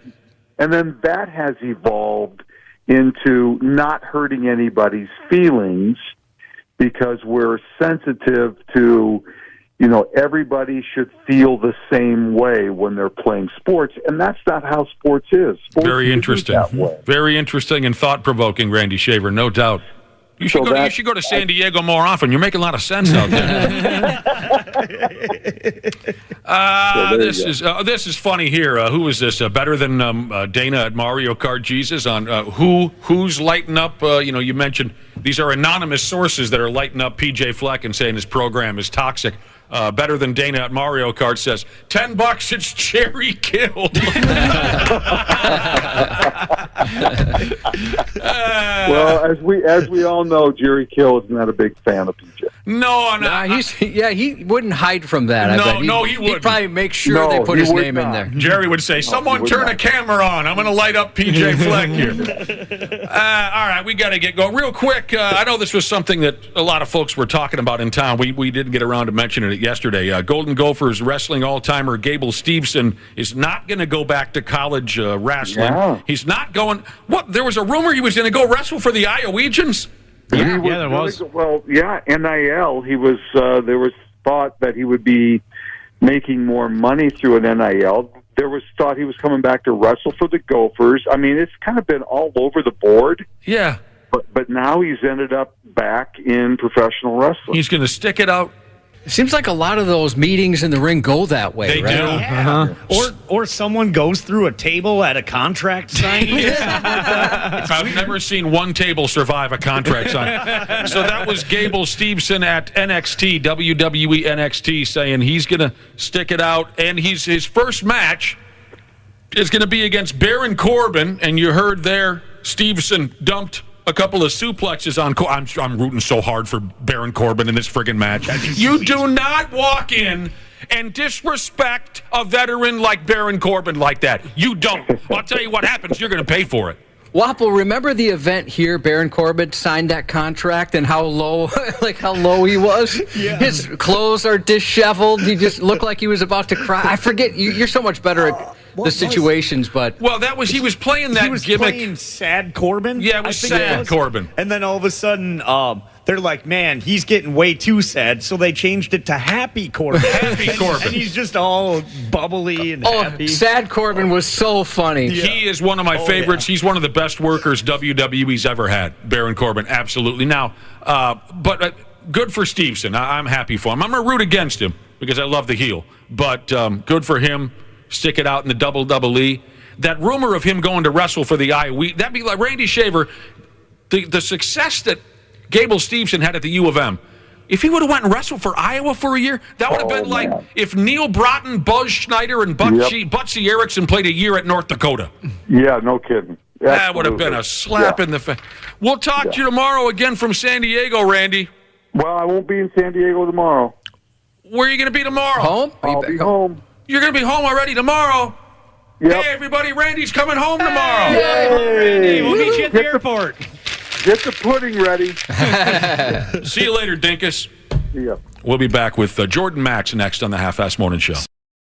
Speaker 18: and then that has evolved into not hurting anybody's feelings because we're sensitive to, everybody should feel the same way when they're playing sports, and that's not how sports is. Sports
Speaker 11: Very interesting.
Speaker 18: That way.
Speaker 11: Very interesting and thought-provoking, Randy Shaver, no doubt. You should go to San Diego more often. You're making a lot of sense out there. This is funny here. Who is this? Better than Dana at Mario Kart Jesus on who's lighting up? You mentioned these are anonymous sources that are lighting up PJ Fleck and saying his program is toxic. Better than Dana at Mario Kart says, $10, it's Jerry Kill.
Speaker 18: Well, as we all know, Jerry Kill is not a big fan of PJ.
Speaker 11: No,
Speaker 12: he wouldn't hide from that.
Speaker 11: No,
Speaker 12: I bet.
Speaker 11: no, he wouldn't.
Speaker 12: He'd probably make sure they put his name in there.
Speaker 11: Jerry would say, "Someone turn a camera on. I'm going to light up PJ Fleck here." All right, we got to get going real quick. I know this was something that a lot of folks were talking about in town. We didn't get around to mentioning it yesterday. Golden Gophers wrestling all-timer Gable Steveson is not going to go back to college wrestling.
Speaker 18: Yeah.
Speaker 11: He's not going. What? There was a rumor he was going to go wrestle for the Iowegians.
Speaker 1: Yeah, there was.
Speaker 18: Well, yeah, NIL. He was. There was thought that he would be making more money through an NIL. There was thought he was coming back to wrestle for the Gophers. I mean, it's kind of been all over the board.
Speaker 11: Yeah.
Speaker 18: But now he's ended up back in professional wrestling.
Speaker 11: He's going to stick it out.
Speaker 12: It seems like a lot of those meetings in the ring go that way.
Speaker 11: They
Speaker 12: right?
Speaker 11: do.
Speaker 13: Yeah. Or someone goes through a table at a contract signing.
Speaker 11: I've never seen one table survive a contract sign. So that was Gable Steveson at NXT, WWE NXT, saying he's going to stick it out. And his first match is going to be against Baron Corbin. And you heard there, Steveson dumped a couple of suplexes on. I'm rooting so hard for Baron Corbin in this friggin' match. You do not walk in and disrespect a veteran like Baron Corbin like that. You don't. I'll tell you what happens. You're going to pay for it.
Speaker 12: Wapple, remember the event here? Baron Corbin signed that contract, and how low he was. Yeah. His clothes are disheveled. He just looked like he was about to cry. I forget. You're so much better at the situations, but
Speaker 11: he was playing that
Speaker 13: he was
Speaker 11: gimmick.
Speaker 13: Playing sad Corbin.
Speaker 11: Yeah, it was sad Corbin.
Speaker 13: And then all of a sudden, they're like, "Man, he's getting way too sad," so they changed it to Happy Corbin.
Speaker 11: Happy Corbin,
Speaker 13: and he's just all bubbly and happy.
Speaker 12: Sad Corbin was so funny.
Speaker 11: Yeah. He is one of my favorites. Yeah. He's one of the best workers WWE's ever had. Baron Corbin, absolutely. Now, but good for Steveson. I'm happy for him. I'm going to root against him because I love the heel. But good for him. Stick it out in the WWE. That rumor of him going to wrestle for the IOE, that'd be like Randy Shaver. The success that Gable Steveson had at the U of M. If he would have went and wrestled for Iowa for a year, that would have been like if Neil Broughton, Buzz Schneider, and Butsy Erickson played a year at North Dakota.
Speaker 18: Yeah, no kidding. Absolutely.
Speaker 11: That would have been a slap in the face. We'll talk to you tomorrow again from San Diego, Randy.
Speaker 18: Well, I won't be in San Diego tomorrow.
Speaker 11: Where are you going to be tomorrow?
Speaker 12: Home?
Speaker 18: I'll be home.
Speaker 11: You're going to be home already tomorrow?
Speaker 18: Yep.
Speaker 11: Hey, everybody, Randy's coming home tomorrow.
Speaker 18: Hey.
Speaker 13: Randy, we'll meet you at the airport.
Speaker 18: Get the pudding ready.
Speaker 11: See you later, Dinkus.
Speaker 18: Yeah.
Speaker 11: We'll be back with Jordan Maxx next on the Half-Assed Morning Show.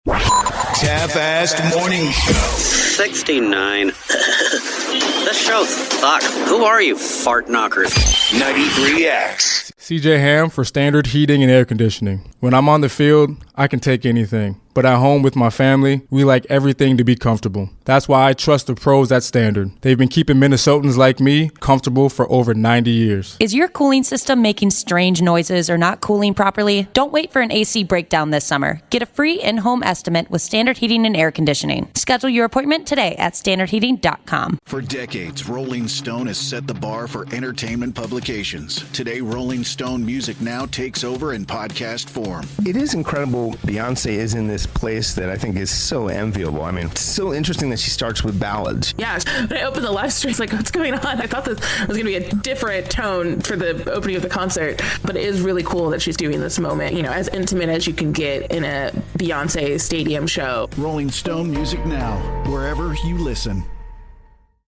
Speaker 14: Half-Assed Morning Show.
Speaker 16: 69. This show sucks. Who are you, fart knockers?
Speaker 14: 93X.
Speaker 19: CJ Ham for Standard Heating and Air Conditioning. When I'm on the field, I can take anything. But at home with my family, we like everything to be comfortable. That's why I trust the pros at Standard. They've been keeping Minnesotans like me comfortable for over 90 years.
Speaker 2: Is your cooling system making strange noises or not cooling properly? Don't wait for an AC breakdown this summer. Get a free in-home estimate with Standard Heating and Air Conditioning. Schedule your appointment today at standardheating.com.
Speaker 20: For decades, Rolling Stone has set the bar for entertainment publications. Today, Rolling Stone Music Now takes over in podcast form.
Speaker 21: It is incredible Beyonce is in this place that I think is so enviable. I mean, it's so interesting that she starts with ballads.
Speaker 25: Yeah, when I opened the live stream, it's like, what's going on? I thought this was going to be a different tone for the opening of the concert, but it is really cool that she's doing this moment, you know, as intimate as you can get in a Beyonce stadium show.
Speaker 20: Rolling Stone Music Now, wherever you listen.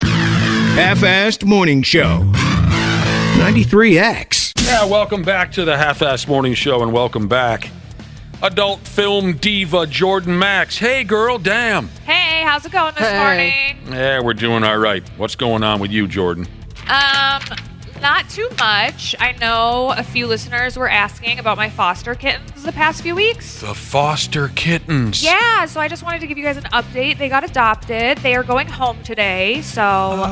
Speaker 14: Half-Assed Morning Show. 93X.
Speaker 11: Yeah, welcome back to the Half-Assed Morning Show, and welcome back, adult film diva Jordan Maxx. Hey, girl, damn.
Speaker 26: Hey, how's it going this morning?
Speaker 11: Yeah, we're doing all right. What's going on with you, Jordan?
Speaker 26: Not too much. I know a few listeners were asking about my foster kittens the past few weeks.
Speaker 11: The foster kittens.
Speaker 26: Yeah, so I just wanted to give you guys an update. They got adopted. They are going home today, so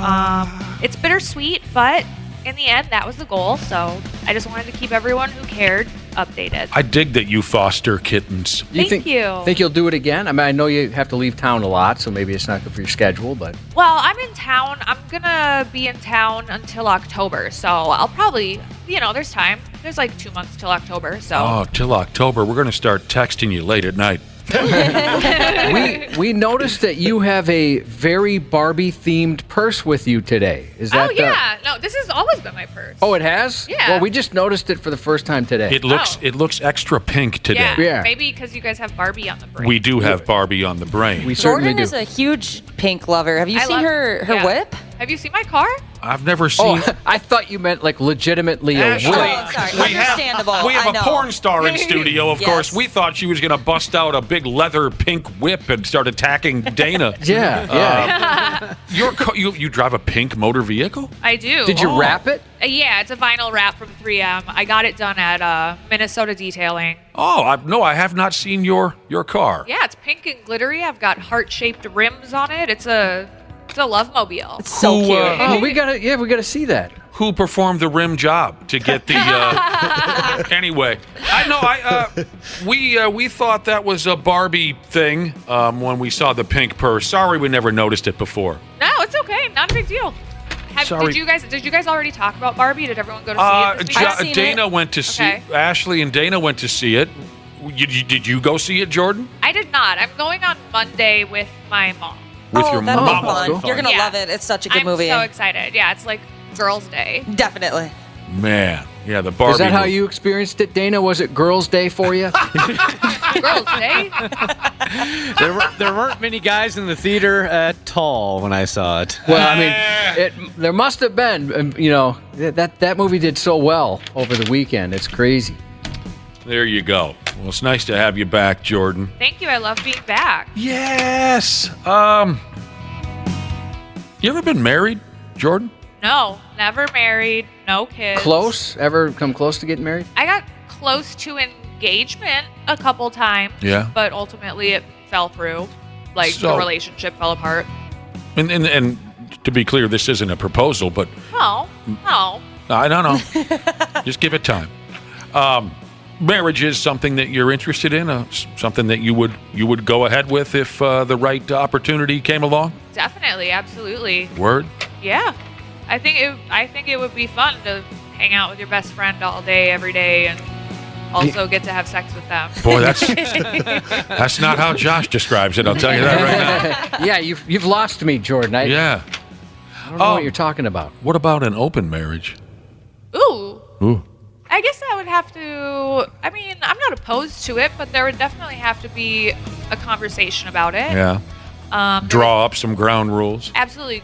Speaker 26: it's bittersweet, but in the end, that was the goal, so I just wanted to keep everyone who cared updated.
Speaker 11: I dig that you foster kittens.
Speaker 26: Thank you.
Speaker 12: Think you'll do it again? I mean, I know you have to leave town a lot, so maybe it's not good for your schedule, but...
Speaker 26: Well, I'm in town. I'm going to be in town until October, so I'll probably, there's time. There's like 2 months till October, so...
Speaker 11: Oh, till October. We're going to start texting you late at night.
Speaker 12: We noticed that you have a very Barbie-themed purse with you today. Is that?
Speaker 26: Oh yeah, no, this has always been my purse.
Speaker 12: Oh, it has?
Speaker 26: Yeah.
Speaker 12: Well, we just noticed it for the first time today.
Speaker 11: It looks extra pink today.
Speaker 26: Yeah, maybe because you guys have Barbie on the brain.
Speaker 11: We do have Barbie on the brain.
Speaker 12: We certainly
Speaker 7: Jordan
Speaker 12: do.
Speaker 7: is a huge pink lover. Have you
Speaker 26: I
Speaker 7: seen
Speaker 26: love-
Speaker 7: her
Speaker 26: yeah.
Speaker 7: whip?
Speaker 26: Have you seen my car?
Speaker 11: I've never seen.
Speaker 12: Oh, I thought you meant like legitimately a
Speaker 11: Ashley,
Speaker 12: whip.
Speaker 7: Oh, sorry. Understandable.
Speaker 11: We have
Speaker 7: I
Speaker 11: a
Speaker 7: know.
Speaker 11: porn star in studio, of
Speaker 7: Yes.
Speaker 11: course. We thought she was going to bust out a big leather pink whip and start attacking Dana.
Speaker 12: Yeah.
Speaker 11: You drive a pink motor vehicle?
Speaker 26: I do.
Speaker 12: Did you wrap it?
Speaker 26: Yeah, it's a vinyl wrap from 3M. I got it done at Minnesota Detailing.
Speaker 11: Oh, no, I have not seen your car.
Speaker 26: Yeah, it's pink and glittery. I've got heart-shaped rims on it. It's a love mobile.
Speaker 7: It's so
Speaker 11: Who,
Speaker 7: cute.
Speaker 12: Oh, we gotta see that.
Speaker 11: Who performed the rim job to get the? Anyway, we thought that was a Barbie thing when we saw the pink purse. Sorry, we never noticed it before.
Speaker 26: No, it's okay. Not a big deal.
Speaker 11: Sorry.
Speaker 26: Did you guys already talk about Barbie? Did everyone go to see it this weekend?
Speaker 11: Dana went to see.
Speaker 26: Okay.
Speaker 11: Ashley and Dana went to see it. Did you go see it, Jordan?
Speaker 26: I did not. I'm going on Monday with my mom.
Speaker 11: With
Speaker 7: Oh,
Speaker 11: your
Speaker 7: that'll
Speaker 11: mom?
Speaker 7: be fun.
Speaker 12: Cool.
Speaker 7: You're gonna
Speaker 26: Yeah.
Speaker 7: love it. It's such a good
Speaker 26: I'm
Speaker 7: movie.
Speaker 26: so excited. Yeah, it's like Girls' Day.
Speaker 7: Definitely.
Speaker 11: Man, yeah, the Barbie.
Speaker 12: Is that how
Speaker 11: movie.
Speaker 12: you experienced it, Dana? Was it Girls' Day for you?
Speaker 26: Girls' Day?
Speaker 1: There weren't many guys in the theater at all when I saw it.
Speaker 12: Well, I mean, there must have been. That movie did so well over the weekend. It's crazy.
Speaker 11: There you go. Well, it's nice to have you back, Jordan.
Speaker 26: Thank you. I love being back.
Speaker 11: Yes. You ever been married, Jordan?
Speaker 26: No, never married, no kids.
Speaker 12: Close? Ever come close to getting married?
Speaker 26: I got close to engagement a couple times.
Speaker 11: Yeah.
Speaker 26: But ultimately it fell through. Like
Speaker 11: So-
Speaker 26: the relationship fell apart.
Speaker 11: And to be clear, this isn't a proposal, but
Speaker 26: No.
Speaker 11: I don't know. Just give it time. Marriage is something that you're interested in, something that you would go ahead with if the right opportunity came along.
Speaker 26: Definitely, absolutely.
Speaker 11: Word.
Speaker 26: Yeah. I think it would be fun to hang out with your best friend all day, every day, and also get to have sex with them.
Speaker 11: Boy, that's not how Josh describes it. I'll tell you that right now.
Speaker 12: Yeah, you've lost me, Jordan.
Speaker 11: Yeah.
Speaker 12: I don't know what you're talking about.
Speaker 11: What about an open marriage?
Speaker 26: Ooh.
Speaker 11: Ooh.
Speaker 26: I guess I would have to. I mean, I'm not opposed to it, but there would definitely have to be a conversation about it.
Speaker 11: Yeah. Draw up some ground rules.
Speaker 26: Absolutely,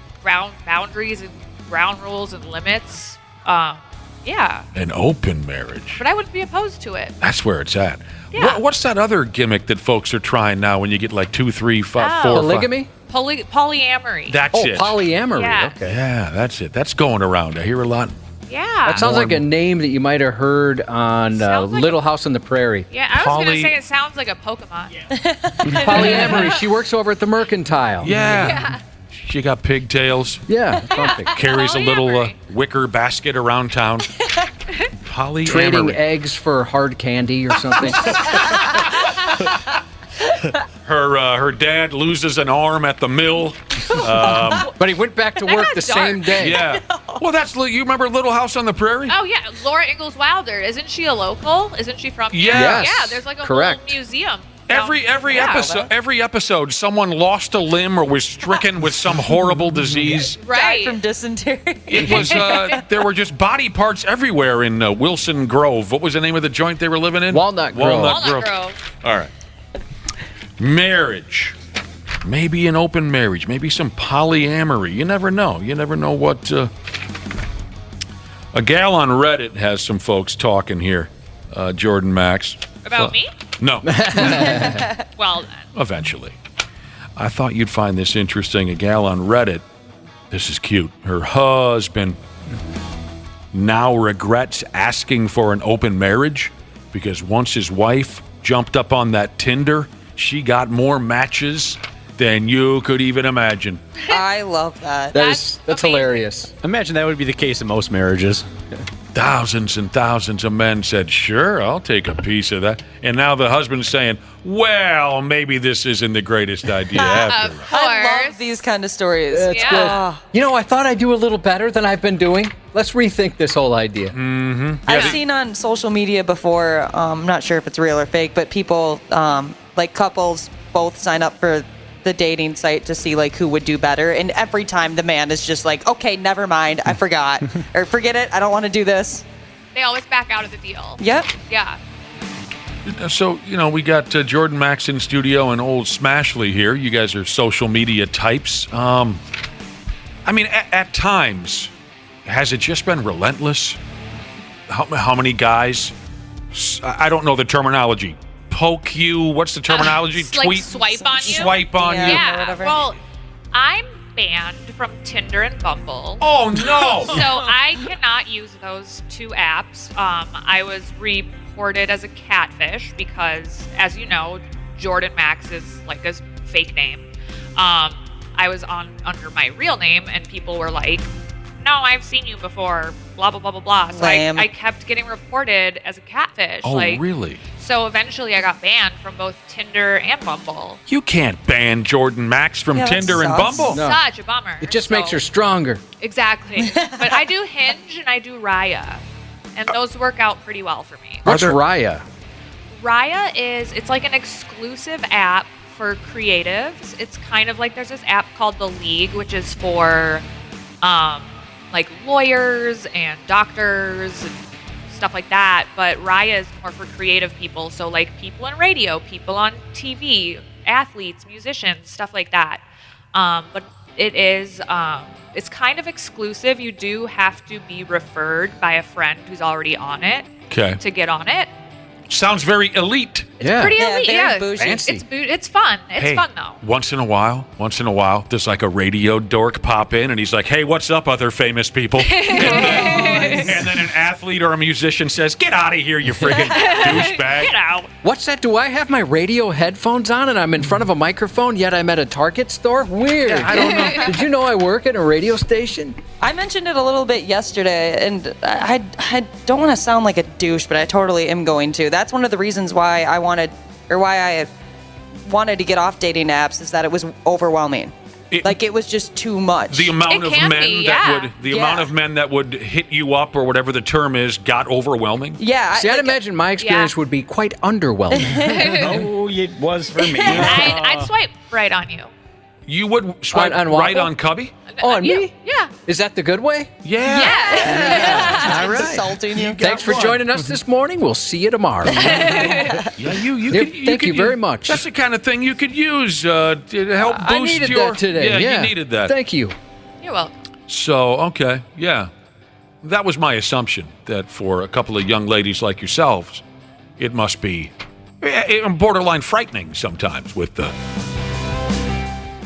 Speaker 26: boundaries and ground rules and limits. Yeah.
Speaker 11: An open marriage.
Speaker 26: But I wouldn't be opposed to it.
Speaker 11: That's where it's at.
Speaker 26: Yeah.
Speaker 11: What's that other gimmick that folks are trying now when you get like 2, 3, 5, 4, 5?
Speaker 12: Polygamy?
Speaker 26: Polyamory.
Speaker 11: That's it.
Speaker 12: Polyamory.
Speaker 26: Yeah.
Speaker 12: Okay.
Speaker 11: Yeah, that's it. That's going around. I hear a lot.
Speaker 26: Yeah.
Speaker 12: That sounds like a name that you might have heard on
Speaker 26: Sounds like
Speaker 12: Little House on the Prairie.
Speaker 26: Yeah, I was going to say it sounds like a Pokemon.
Speaker 12: Polyamory. She works over at the Mercantile.
Speaker 11: Yeah. She got pigtails.
Speaker 12: Yeah. Something.
Speaker 11: Carries a little wicker basket around town. Polyamory.
Speaker 12: Trading eggs for hard candy or something.
Speaker 11: Her dad loses an arm at the mill.
Speaker 12: But he went back to work the same day.
Speaker 11: Yeah. Well, you remember Little House on the Prairie?
Speaker 26: Oh, yeah. Laura Ingalls Wilder. Isn't she a local? Isn't she from here?
Speaker 11: Yes.
Speaker 26: Yeah, there's like a
Speaker 11: Correct.
Speaker 26: whole museum.
Speaker 11: Every episode, someone lost a limb or was stricken with some horrible disease.
Speaker 26: Right.
Speaker 7: Died from dysentery.
Speaker 11: It was there were just body parts everywhere in Wilson Grove. What was the name of the joint they were living in?
Speaker 12: Walnut Grove.
Speaker 26: Walnut Grove.
Speaker 11: All right. Marriage. Maybe an open marriage. Maybe some polyamory. You never know. You never know what. A gal on Reddit has some folks talking here. Jordan Maxx.
Speaker 26: About me?
Speaker 11: No.
Speaker 26: Well, then.
Speaker 11: Eventually. I thought you'd find this interesting. A gal on Reddit. This is cute. Her husband now regrets asking for an open marriage because once his wife jumped up on that Tinder, she got more matches than you could even imagine.
Speaker 7: I love that.
Speaker 12: That's hilarious.
Speaker 1: Imagine that would be the case in most marriages.
Speaker 11: Thousands and thousands of men said, sure, I'll take a piece of that. And now the husband's saying, well, maybe this isn't the greatest idea after all.
Speaker 7: I love these kind of stories.
Speaker 12: That's good. You know, I thought I'd do a little better than I've been doing. Let's rethink this whole idea.
Speaker 11: Mm-hmm.
Speaker 7: I've seen on social media before, I'm not sure if it's real or fake, but people like couples both sign up for the dating site to see like who would do better, and every time the man is just like, okay, never mind, I forgot, or forget it, I don't want to do this.
Speaker 26: They always back out of the deal.
Speaker 7: Yep.
Speaker 26: Yeah.
Speaker 11: So, we got Jordan Maxx in studio and old Smashley here. You guys are social media types. At times, has it just been relentless? How many guys, I don't know the terminology, poke you? What's the terminology?
Speaker 26: Like swipe on you?
Speaker 11: Swipe on you?
Speaker 26: Yeah. Well, I'm banned from Tinder and Bumble.
Speaker 11: Oh, no!
Speaker 26: So I cannot use those two apps. I was reported as a catfish because, as you know, Jordan Maxx is like a fake name. I was under my real name, and people were like, no, I've seen you before, blah, blah, blah, blah, blah. So I kept getting reported as a catfish.
Speaker 11: Oh, really?
Speaker 26: So eventually I got banned from both Tinder and Bumble.
Speaker 11: You can't ban Jordan Maxx from Tinder and Bumble.
Speaker 12: No.
Speaker 26: Such a bummer.
Speaker 12: It just makes her stronger.
Speaker 26: Exactly. But I do Hinge and I do Raya. And those work out pretty well for me.
Speaker 12: What's Raya?
Speaker 26: Raya it's like an exclusive app for creatives. It's kind of like there's this app called The League, which is for like lawyers and doctors and stuff like that. But Raya is more for creative people. So like people in radio, people on TV, athletes, musicians, stuff like that. But it is, it's kind of exclusive. You do have to be referred by a friend who's already on it to get on it.
Speaker 11: Sounds very elite.
Speaker 26: It's pretty elite. Yeah,
Speaker 12: fancy.
Speaker 26: It's fun. It's fun though.
Speaker 11: Once in a while, there's like a radio dork pop in, and he's like, "Hey, what's up, other famous people?" and then an athlete or a musician says, "Get out of here, you friggin' douchebag!
Speaker 26: Get out!"
Speaker 12: What's that? Do I have my radio headphones on and I'm in front of a microphone, yet I'm at a Target store? Weird.
Speaker 11: Yeah, I don't know.
Speaker 12: Did you know I work at a radio station?
Speaker 7: I mentioned it a little bit yesterday, and I don't want to sound like a douche, but I totally am going to. That's one of the reasons why I wanted to get off dating apps, is that it was overwhelming. It was just too much.
Speaker 11: The amount of men that would hit you up, or whatever the term is, got overwhelming.
Speaker 7: Yeah.
Speaker 12: See, I'd imagine my experience would be quite underwhelming.
Speaker 13: Oh, it was for me.
Speaker 26: I'd swipe right on you.
Speaker 11: You would swipe right on Cubby?
Speaker 12: Oh, on me?
Speaker 26: Yeah.
Speaker 12: Is that the good way?
Speaker 11: Yeah.
Speaker 12: All right.
Speaker 7: Insulting you.
Speaker 12: Thanks for joining us this morning. We'll see you tomorrow.
Speaker 11: Thank you
Speaker 12: very much.
Speaker 11: That's the kind of thing you could use to help boost
Speaker 12: I needed that today.
Speaker 11: Yeah, you needed that.
Speaker 12: Thank you.
Speaker 26: You're welcome.
Speaker 11: So, okay, yeah. That was my assumption, that for a couple of young ladies like yourselves, it must be borderline frightening sometimes with the...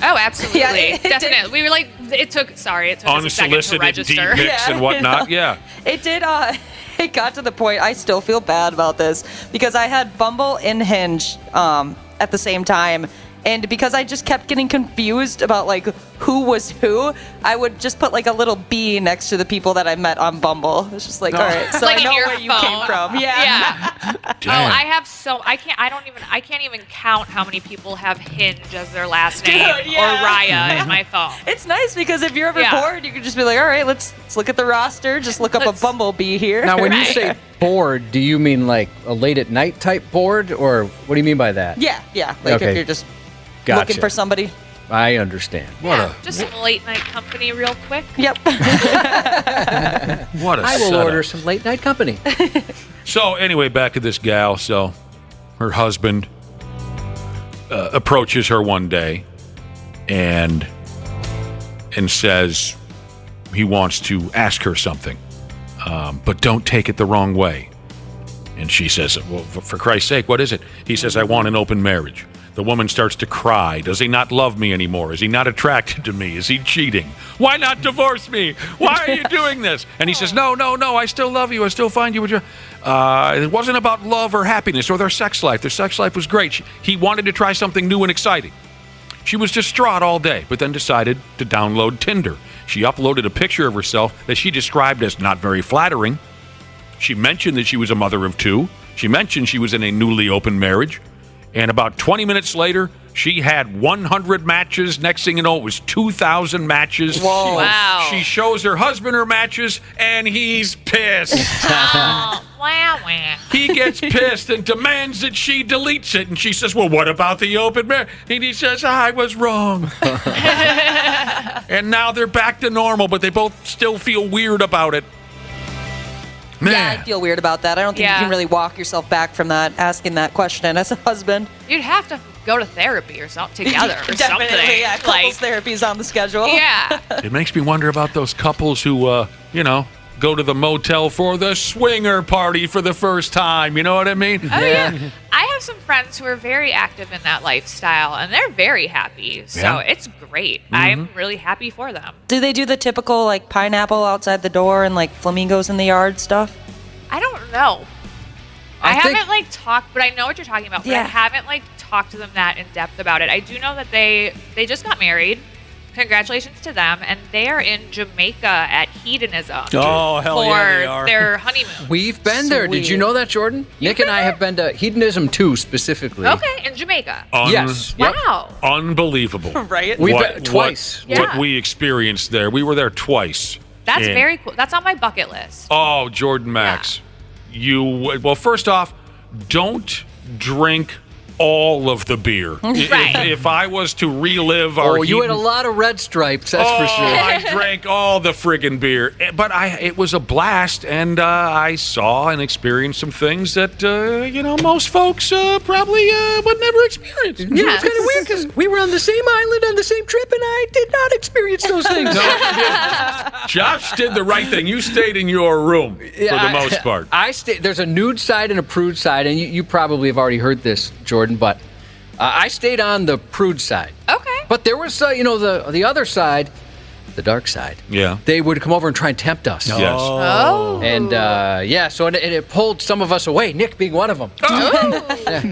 Speaker 26: Oh, absolutely. Definitely. We were like, it took us a second to
Speaker 11: unsolicited
Speaker 26: register.
Speaker 11: deep pics and whatnot, yeah.
Speaker 7: It did, it got to the point, I still feel bad about this, because I had Bumble and Hinge at the same time, and because I just kept getting confused about, like, who was who, I would just put, like, a little B next to the people that I met on Bumble. It's just like, all right, so
Speaker 26: like
Speaker 7: I know
Speaker 26: your
Speaker 7: where you
Speaker 26: phone.
Speaker 7: came from. Yeah.
Speaker 26: Oh, I can't even count how many people have Hinge as their last name or Raya in my phone.
Speaker 7: It's nice because if you're ever bored, you can just be like, all right, let's look at the roster, just look up a Bumblebee here.
Speaker 12: Now, when you say bored, do you mean like a late at night type bored, or what do you mean by that?
Speaker 7: Yeah. Like if you're just looking for somebody.
Speaker 12: I understand.
Speaker 26: Just some late night company real quick.
Speaker 7: Yep.
Speaker 11: What a
Speaker 12: I will
Speaker 11: setup.
Speaker 12: order some late night company.
Speaker 11: So anyway, back to this gal. So her husband approaches her one day and says he wants to ask her something, but don't take it the wrong way. And she says, well, for Christ's sake, what is it? He says, I want an open marriage. The woman starts to cry. Does he not love me anymore? Is he not attracted to me? Is he cheating? Why not divorce me? Why are you doing this? And he says, no, I still love you. I still find you. It wasn't about love or happiness or their sex life. Their sex life was great. He wanted to try something new and exciting. She was distraught all day, but then decided to download Tinder. She uploaded a picture of herself that she described as not very flattering. She mentioned that she was a mother of two. She mentioned she was in a newly open marriage. And about 20 minutes later, she had 100 matches. Next thing you know, it was 2,000 matches.
Speaker 7: Whoa.
Speaker 26: Wow.
Speaker 11: She shows her husband her matches, and he's pissed.
Speaker 26: wah, wah.
Speaker 11: He gets pissed and demands that she deletes it. And she says, well, what about the open marriage? And he says, I was wrong. And now they're back to normal, but they both still feel weird about it. Man.
Speaker 7: Yeah, I feel weird about that. I don't think you can really walk yourself back from that, asking that question as a husband.
Speaker 26: You'd have to go to therapy or something together or
Speaker 7: Definitely,
Speaker 26: something.
Speaker 7: yeah. Couples therapy's on the schedule.
Speaker 26: Yeah.
Speaker 11: It makes me wonder about those couples who, go to the motel for the swinger party for the first time. You know what I mean?
Speaker 26: Oh, yeah. I have some friends who are very active in that lifestyle, and they're very happy. So it's great. I'm really happy for them.
Speaker 7: Do they do the typical, like, pineapple outside the door and, like, flamingos in the yard stuff?
Speaker 26: I don't know. I haven't, talked, but I know what you're talking about. But I haven't, talked to them that in depth about it. I do know that they just got married. Congratulations to them, and they are in Jamaica at Hedonism.
Speaker 1: Oh, hell yeah, they are.
Speaker 26: For their honeymoon.
Speaker 12: We've been there. Did you know that, Jordan? Nick and I have been to Hedonism 2 specifically.
Speaker 26: Okay, in Jamaica.
Speaker 12: Yes.
Speaker 26: Wow.
Speaker 11: Unbelievable.
Speaker 7: Right?
Speaker 12: We've been twice.
Speaker 11: What we experienced there. We were there twice.
Speaker 26: That's very cool. That's on my bucket list.
Speaker 11: Oh, Jordan Maxx. Well, first off, don't drink all of the beer.
Speaker 26: Right.
Speaker 11: If I was to relive our...
Speaker 12: Oh, you had a lot of red stripes, that's for sure.
Speaker 11: I drank all the friggin' beer. But it was a blast, and I saw and experienced some things that, most folks probably would never experience.
Speaker 12: Yeah, it's kind of weird because we were on the same island on the same trip, and I did not experience those things.
Speaker 11: Josh did the right thing. You stayed in your room for the most part.
Speaker 12: I stayed. There's a nude side and a prude side, and you probably have already heard this, Jordan, but I stayed on the prude side.
Speaker 26: Okay.
Speaker 12: But there was, the other side, the dark side.
Speaker 11: Yeah.
Speaker 12: They would come over and try and tempt us.
Speaker 11: Yes.
Speaker 26: Oh.
Speaker 12: And, so it pulled some of us away, Nick being one of them.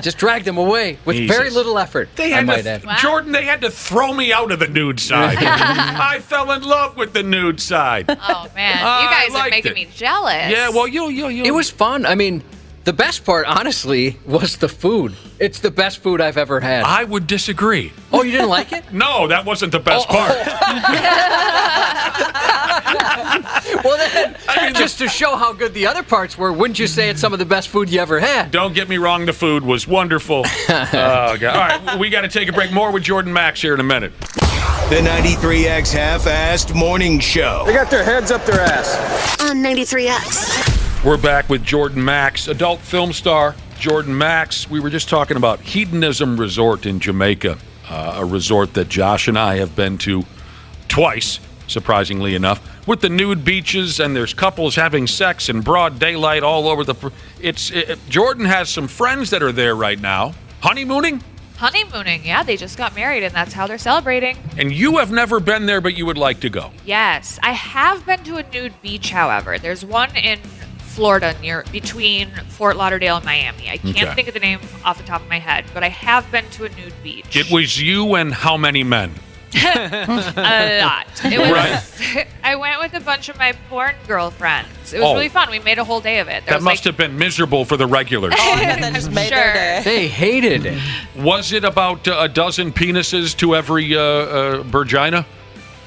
Speaker 12: Just dragged them away with very little effort, I might add.
Speaker 11: Jordan, they had to throw me out of the nude side. I fell in love with the nude side.
Speaker 26: Oh, man. You guys are making me jealous.
Speaker 11: Yeah, well, you.
Speaker 12: It was fun. I mean, the best part, honestly, was the food. It's the best food I've ever had.
Speaker 11: I would disagree.
Speaker 12: Oh, you didn't like it?
Speaker 11: No, that wasn't the best part.
Speaker 12: Well, then, just to show how good the other parts were, wouldn't you say it's some of the best food you ever had?
Speaker 11: Don't get me wrong, the food was wonderful. Oh, God. All right, we got to take a break. More with Jordan Maxx here in a minute.
Speaker 14: The 93X Half-Assed Morning Show.
Speaker 3: They got their heads up their ass.
Speaker 4: On 93X.
Speaker 11: We're back with Jordan Maxx, adult film star Jordan Maxx. We were just talking about Hedonism Resort in Jamaica, a resort that Josh and I have been to twice, surprisingly enough, with the nude beaches, and there's couples having sex in broad daylight all over the... Jordan has some friends that are there right now. Honeymooning?
Speaker 26: Honeymooning, yeah. They just got married, and that's how they're celebrating.
Speaker 11: And you have never been there, but you would like to go.
Speaker 26: Yes. I have been to a nude beach, however. There's one in Florida between Fort Lauderdale and Miami. I can't think of the name off the top of my head, but I have been to a nude beach.
Speaker 11: It was you and how many men?
Speaker 26: A lot. It was, I went with a bunch of my porn girlfriends. It was really fun. We made a whole day of it.
Speaker 11: That must have been miserable for the regulars.
Speaker 7: That just made their day.
Speaker 12: They hated it.
Speaker 11: Was it about a dozen penises to every vagina?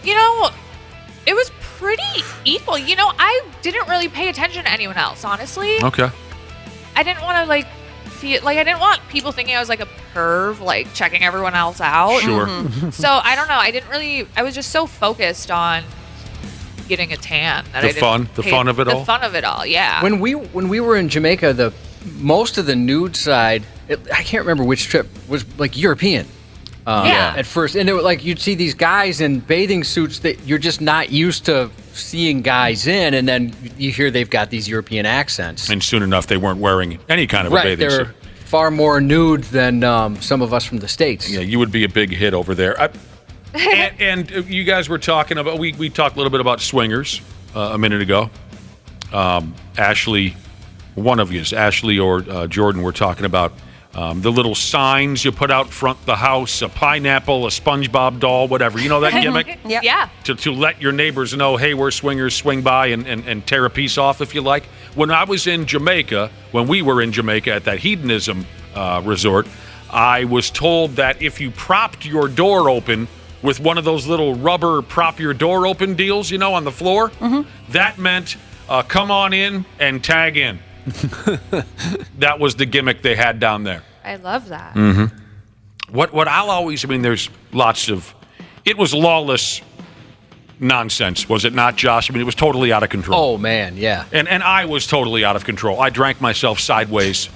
Speaker 26: It was pretty equal. I didn't really pay attention to anyone else, honestly.
Speaker 11: Okay.
Speaker 26: I didn't want to, feel I didn't want people thinking I was, a perv, checking everyone else out.
Speaker 11: Sure.
Speaker 26: So, I don't know. I was just so focused on getting a tan that
Speaker 11: the fun of it all?
Speaker 26: The fun of it all, yeah.
Speaker 12: When we were in Jamaica, most of the nude side, I can't remember which trip, was, European. At first, and it was you'd see these guys in bathing suits that you're just not used to seeing guys in, and then you hear they've got these European accents.
Speaker 11: And soon enough, they weren't wearing any kind of a bathing suit.
Speaker 12: They're far more nude than some of us from the States.
Speaker 11: Yeah, you would be a big hit over there. And you guys were talking about, we talked a little bit about swingers a minute ago. Ashley, one of you, Ashley or Jordan, were talking about the little signs you put out front the house, a pineapple, a SpongeBob doll, whatever. You know that gimmick?
Speaker 26: Yeah.
Speaker 11: To let your neighbors know, hey, we're swingers, swing by and tear a piece off if you like. When we were in Jamaica at that hedonism resort, I was told that if you propped your door open with one of those little rubber prop your door open deals, on the floor, that meant come on in and tag in. That was the gimmick they had down there.
Speaker 26: I love that.
Speaker 11: Mm-hmm. What I'll always, there's lots of, it was lawless nonsense, was it not, Josh? It was totally out of control.
Speaker 12: Oh, man, yeah.
Speaker 11: And I was totally out of control. I drank myself sideways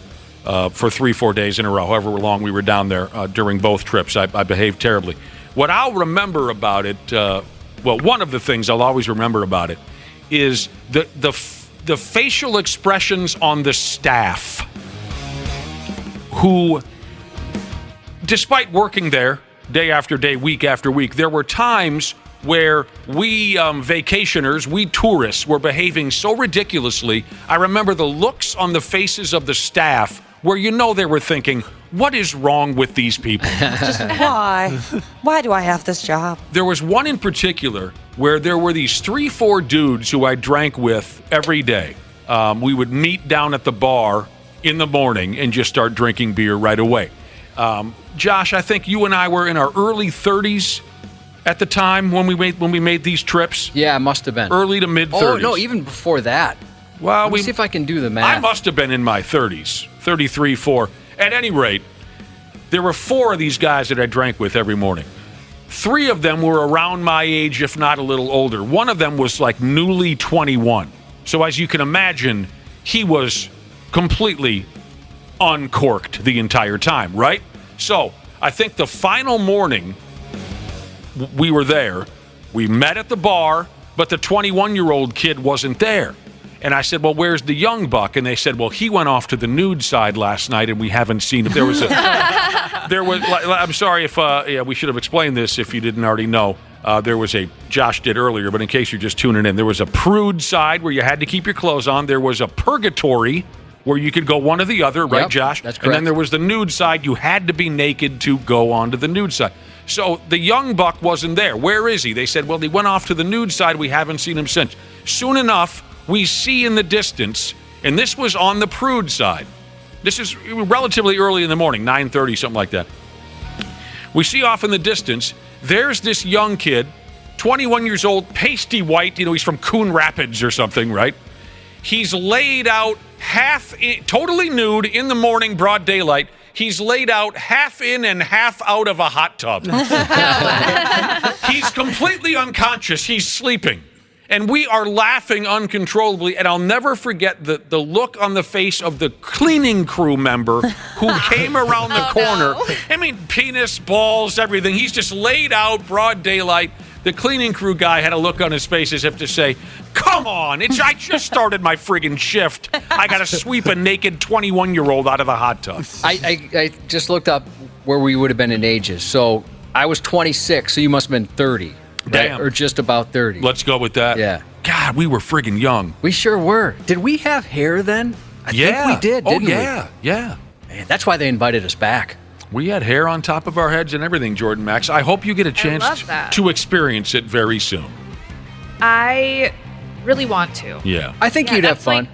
Speaker 11: for 3-4 days in a row, however long we were down there during both trips. I behaved terribly. What I'll remember about it, one of the things I'll always remember about it is the facial expressions on the staff who, despite working there day after day, week after week, there were times where we vacationers, we tourists, were behaving so ridiculously. I remember the looks on the faces of the staff where they were thinking, what is wrong with these people?
Speaker 7: Just why? Why do I have this job?
Speaker 11: There was one in particular where there were these 3-4 dudes who I drank with every day. We would meet down at the bar in the morning and just start drinking beer right away. Josh, I think you and I were in our early 30s at the time when we made these trips.
Speaker 12: Yeah, it must have been.
Speaker 11: Early to mid 30s.
Speaker 12: Oh, no, even before that.
Speaker 11: Well,
Speaker 12: Let me see if I can do the math.
Speaker 11: I must have been in my 30s, 33, 4. At any rate, there were 4 of these guys that I drank with every morning. 3 of them were around my age, if not a little older. One of them was like newly 21. So as you can imagine, he was completely uncorked the entire time, right? So I think the final morning we were there, we met at the bar, but the 21-year-old kid wasn't there. And I said, well, where's the young buck? And they said, well, he went off to the nude side last night and we haven't seen him. I'm sorry if, we should have explained this if you didn't already know. Josh did earlier, but in case you're just tuning in, there was a prude side where you had to keep your clothes on. There was a purgatory where you could go one or the other, right, Josh?
Speaker 12: That's correct.
Speaker 11: And then there was the nude side. You had to be naked to go onto the nude side. So the young buck wasn't there. Where is he? They said, well, he went off to the nude side. We haven't seen him since. Soon enough, we see in the distance, and this was on the prude side. This is relatively early in the morning, 9:30, something like that. We see off in the distance, there's this young kid, 21 years old, pasty white. He's from Coon Rapids or something, right? He's laid out totally nude in the morning, broad daylight. He's laid out half in and half out of a hot tub. He's completely unconscious. He's sleeping. And we are laughing uncontrollably, and I'll never forget the look on the face of the cleaning crew member who came around the corner. No. Penis, balls, everything. He's just laid out, broad daylight. The cleaning crew guy had a look on his face as if to say, come on, I just started my friggin' shift. I got to sweep a naked 21-year-old out of the hot tub.
Speaker 12: I just looked up where we would have been in ages. So I was 26, so you must have been 30. Right?
Speaker 11: Damn.
Speaker 12: Or just about 30.
Speaker 11: Let's go with that.
Speaker 12: Yeah.
Speaker 11: God, we were friggin' young.
Speaker 12: We sure were. Did we have hair then? I think we did, didn't we?
Speaker 11: Yeah.
Speaker 12: Man, that's why they invited us back.
Speaker 11: We had hair on top of our heads and everything, Jordan Maxx. I hope you get a chance to experience it very soon.
Speaker 26: I really want to.
Speaker 11: Yeah.
Speaker 12: I think you'd have fun.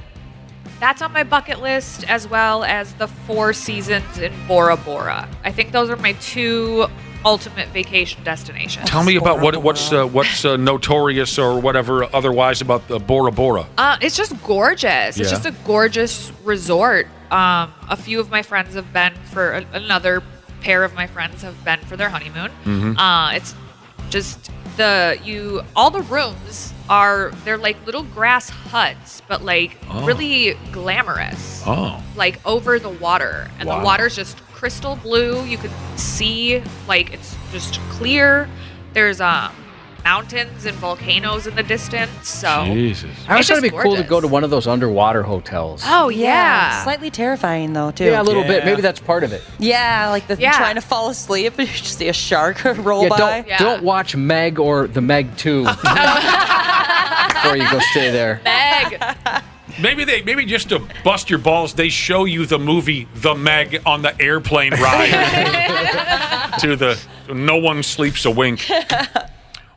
Speaker 26: That's on my bucket list, as well as the 4 seasons in Bora Bora. I think those are my 2 ultimate vacation destinations.
Speaker 11: Tell me about what's notorious or whatever otherwise about the Bora Bora.
Speaker 26: It's just gorgeous.
Speaker 11: Yeah.
Speaker 26: It's just a gorgeous resort. A few of my friends have been for another pair of my friends have been for their honeymoon.
Speaker 11: Mm-hmm.
Speaker 26: It's just all the rooms they're like little grass huts, but really glamorous.
Speaker 11: Oh.
Speaker 26: Like over the water, and
Speaker 11: Wow.
Speaker 26: the water's just crystal blue. You can see it's just clear. There's mountains and volcanoes in the distance. So
Speaker 11: Jesus.
Speaker 12: I
Speaker 26: it's
Speaker 12: thought it'd be
Speaker 26: just
Speaker 12: cool to
Speaker 26: gorgeous.
Speaker 12: go to one of those underwater hotels.
Speaker 26: Oh yeah.
Speaker 7: Slightly terrifying though too.
Speaker 12: Yeah, a little bit. Maybe that's part of it.
Speaker 7: Yeah, like trying to fall asleep and you just see a shark roll
Speaker 12: Yeah,
Speaker 7: by.
Speaker 12: don't watch Meg or the Meg 2 before you go stay there.
Speaker 26: Meg.
Speaker 11: Maybe just to bust your balls, they show you the movie The Meg on the airplane ride to the No One Sleeps a Wink.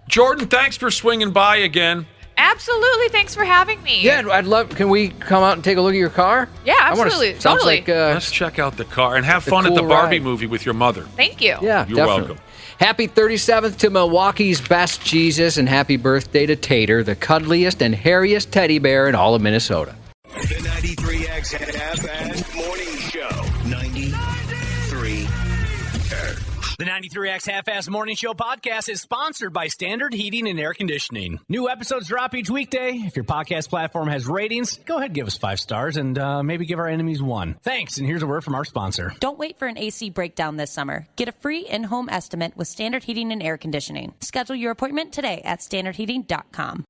Speaker 11: Jordan, thanks for swinging by again.
Speaker 26: Absolutely. Thanks for having me.
Speaker 12: Yeah, I'd love. Can we come out and take a look at your car?
Speaker 26: Yeah, absolutely.
Speaker 12: Sounds
Speaker 26: Totally.
Speaker 12: like
Speaker 11: Let's check out the car and have fun at the
Speaker 12: cool
Speaker 11: Barbie
Speaker 12: ride.
Speaker 11: movie with your mother.
Speaker 26: Thank you.
Speaker 12: Yeah,
Speaker 11: You're
Speaker 12: definitely.
Speaker 11: welcome.
Speaker 12: Happy 37th to Milwaukee's best Jesus, and happy birthday to Tater, the cuddliest and hairiest teddy bear in all of Minnesota.
Speaker 14: The 93X 93X Half-Assed Morning Show. 93.
Speaker 4: The 93X Half-Assed Morning Show podcast is sponsored by Standard Heating and Air Conditioning. New episodes drop each weekday. If your podcast platform has ratings, go ahead and give us 5 stars and maybe give our enemies 1. Thanks, and here's a word from our sponsor.
Speaker 2: Don't wait for an AC breakdown this summer. Get a free in-home estimate with Standard Heating and Air Conditioning. Schedule your appointment today at standardheating.com.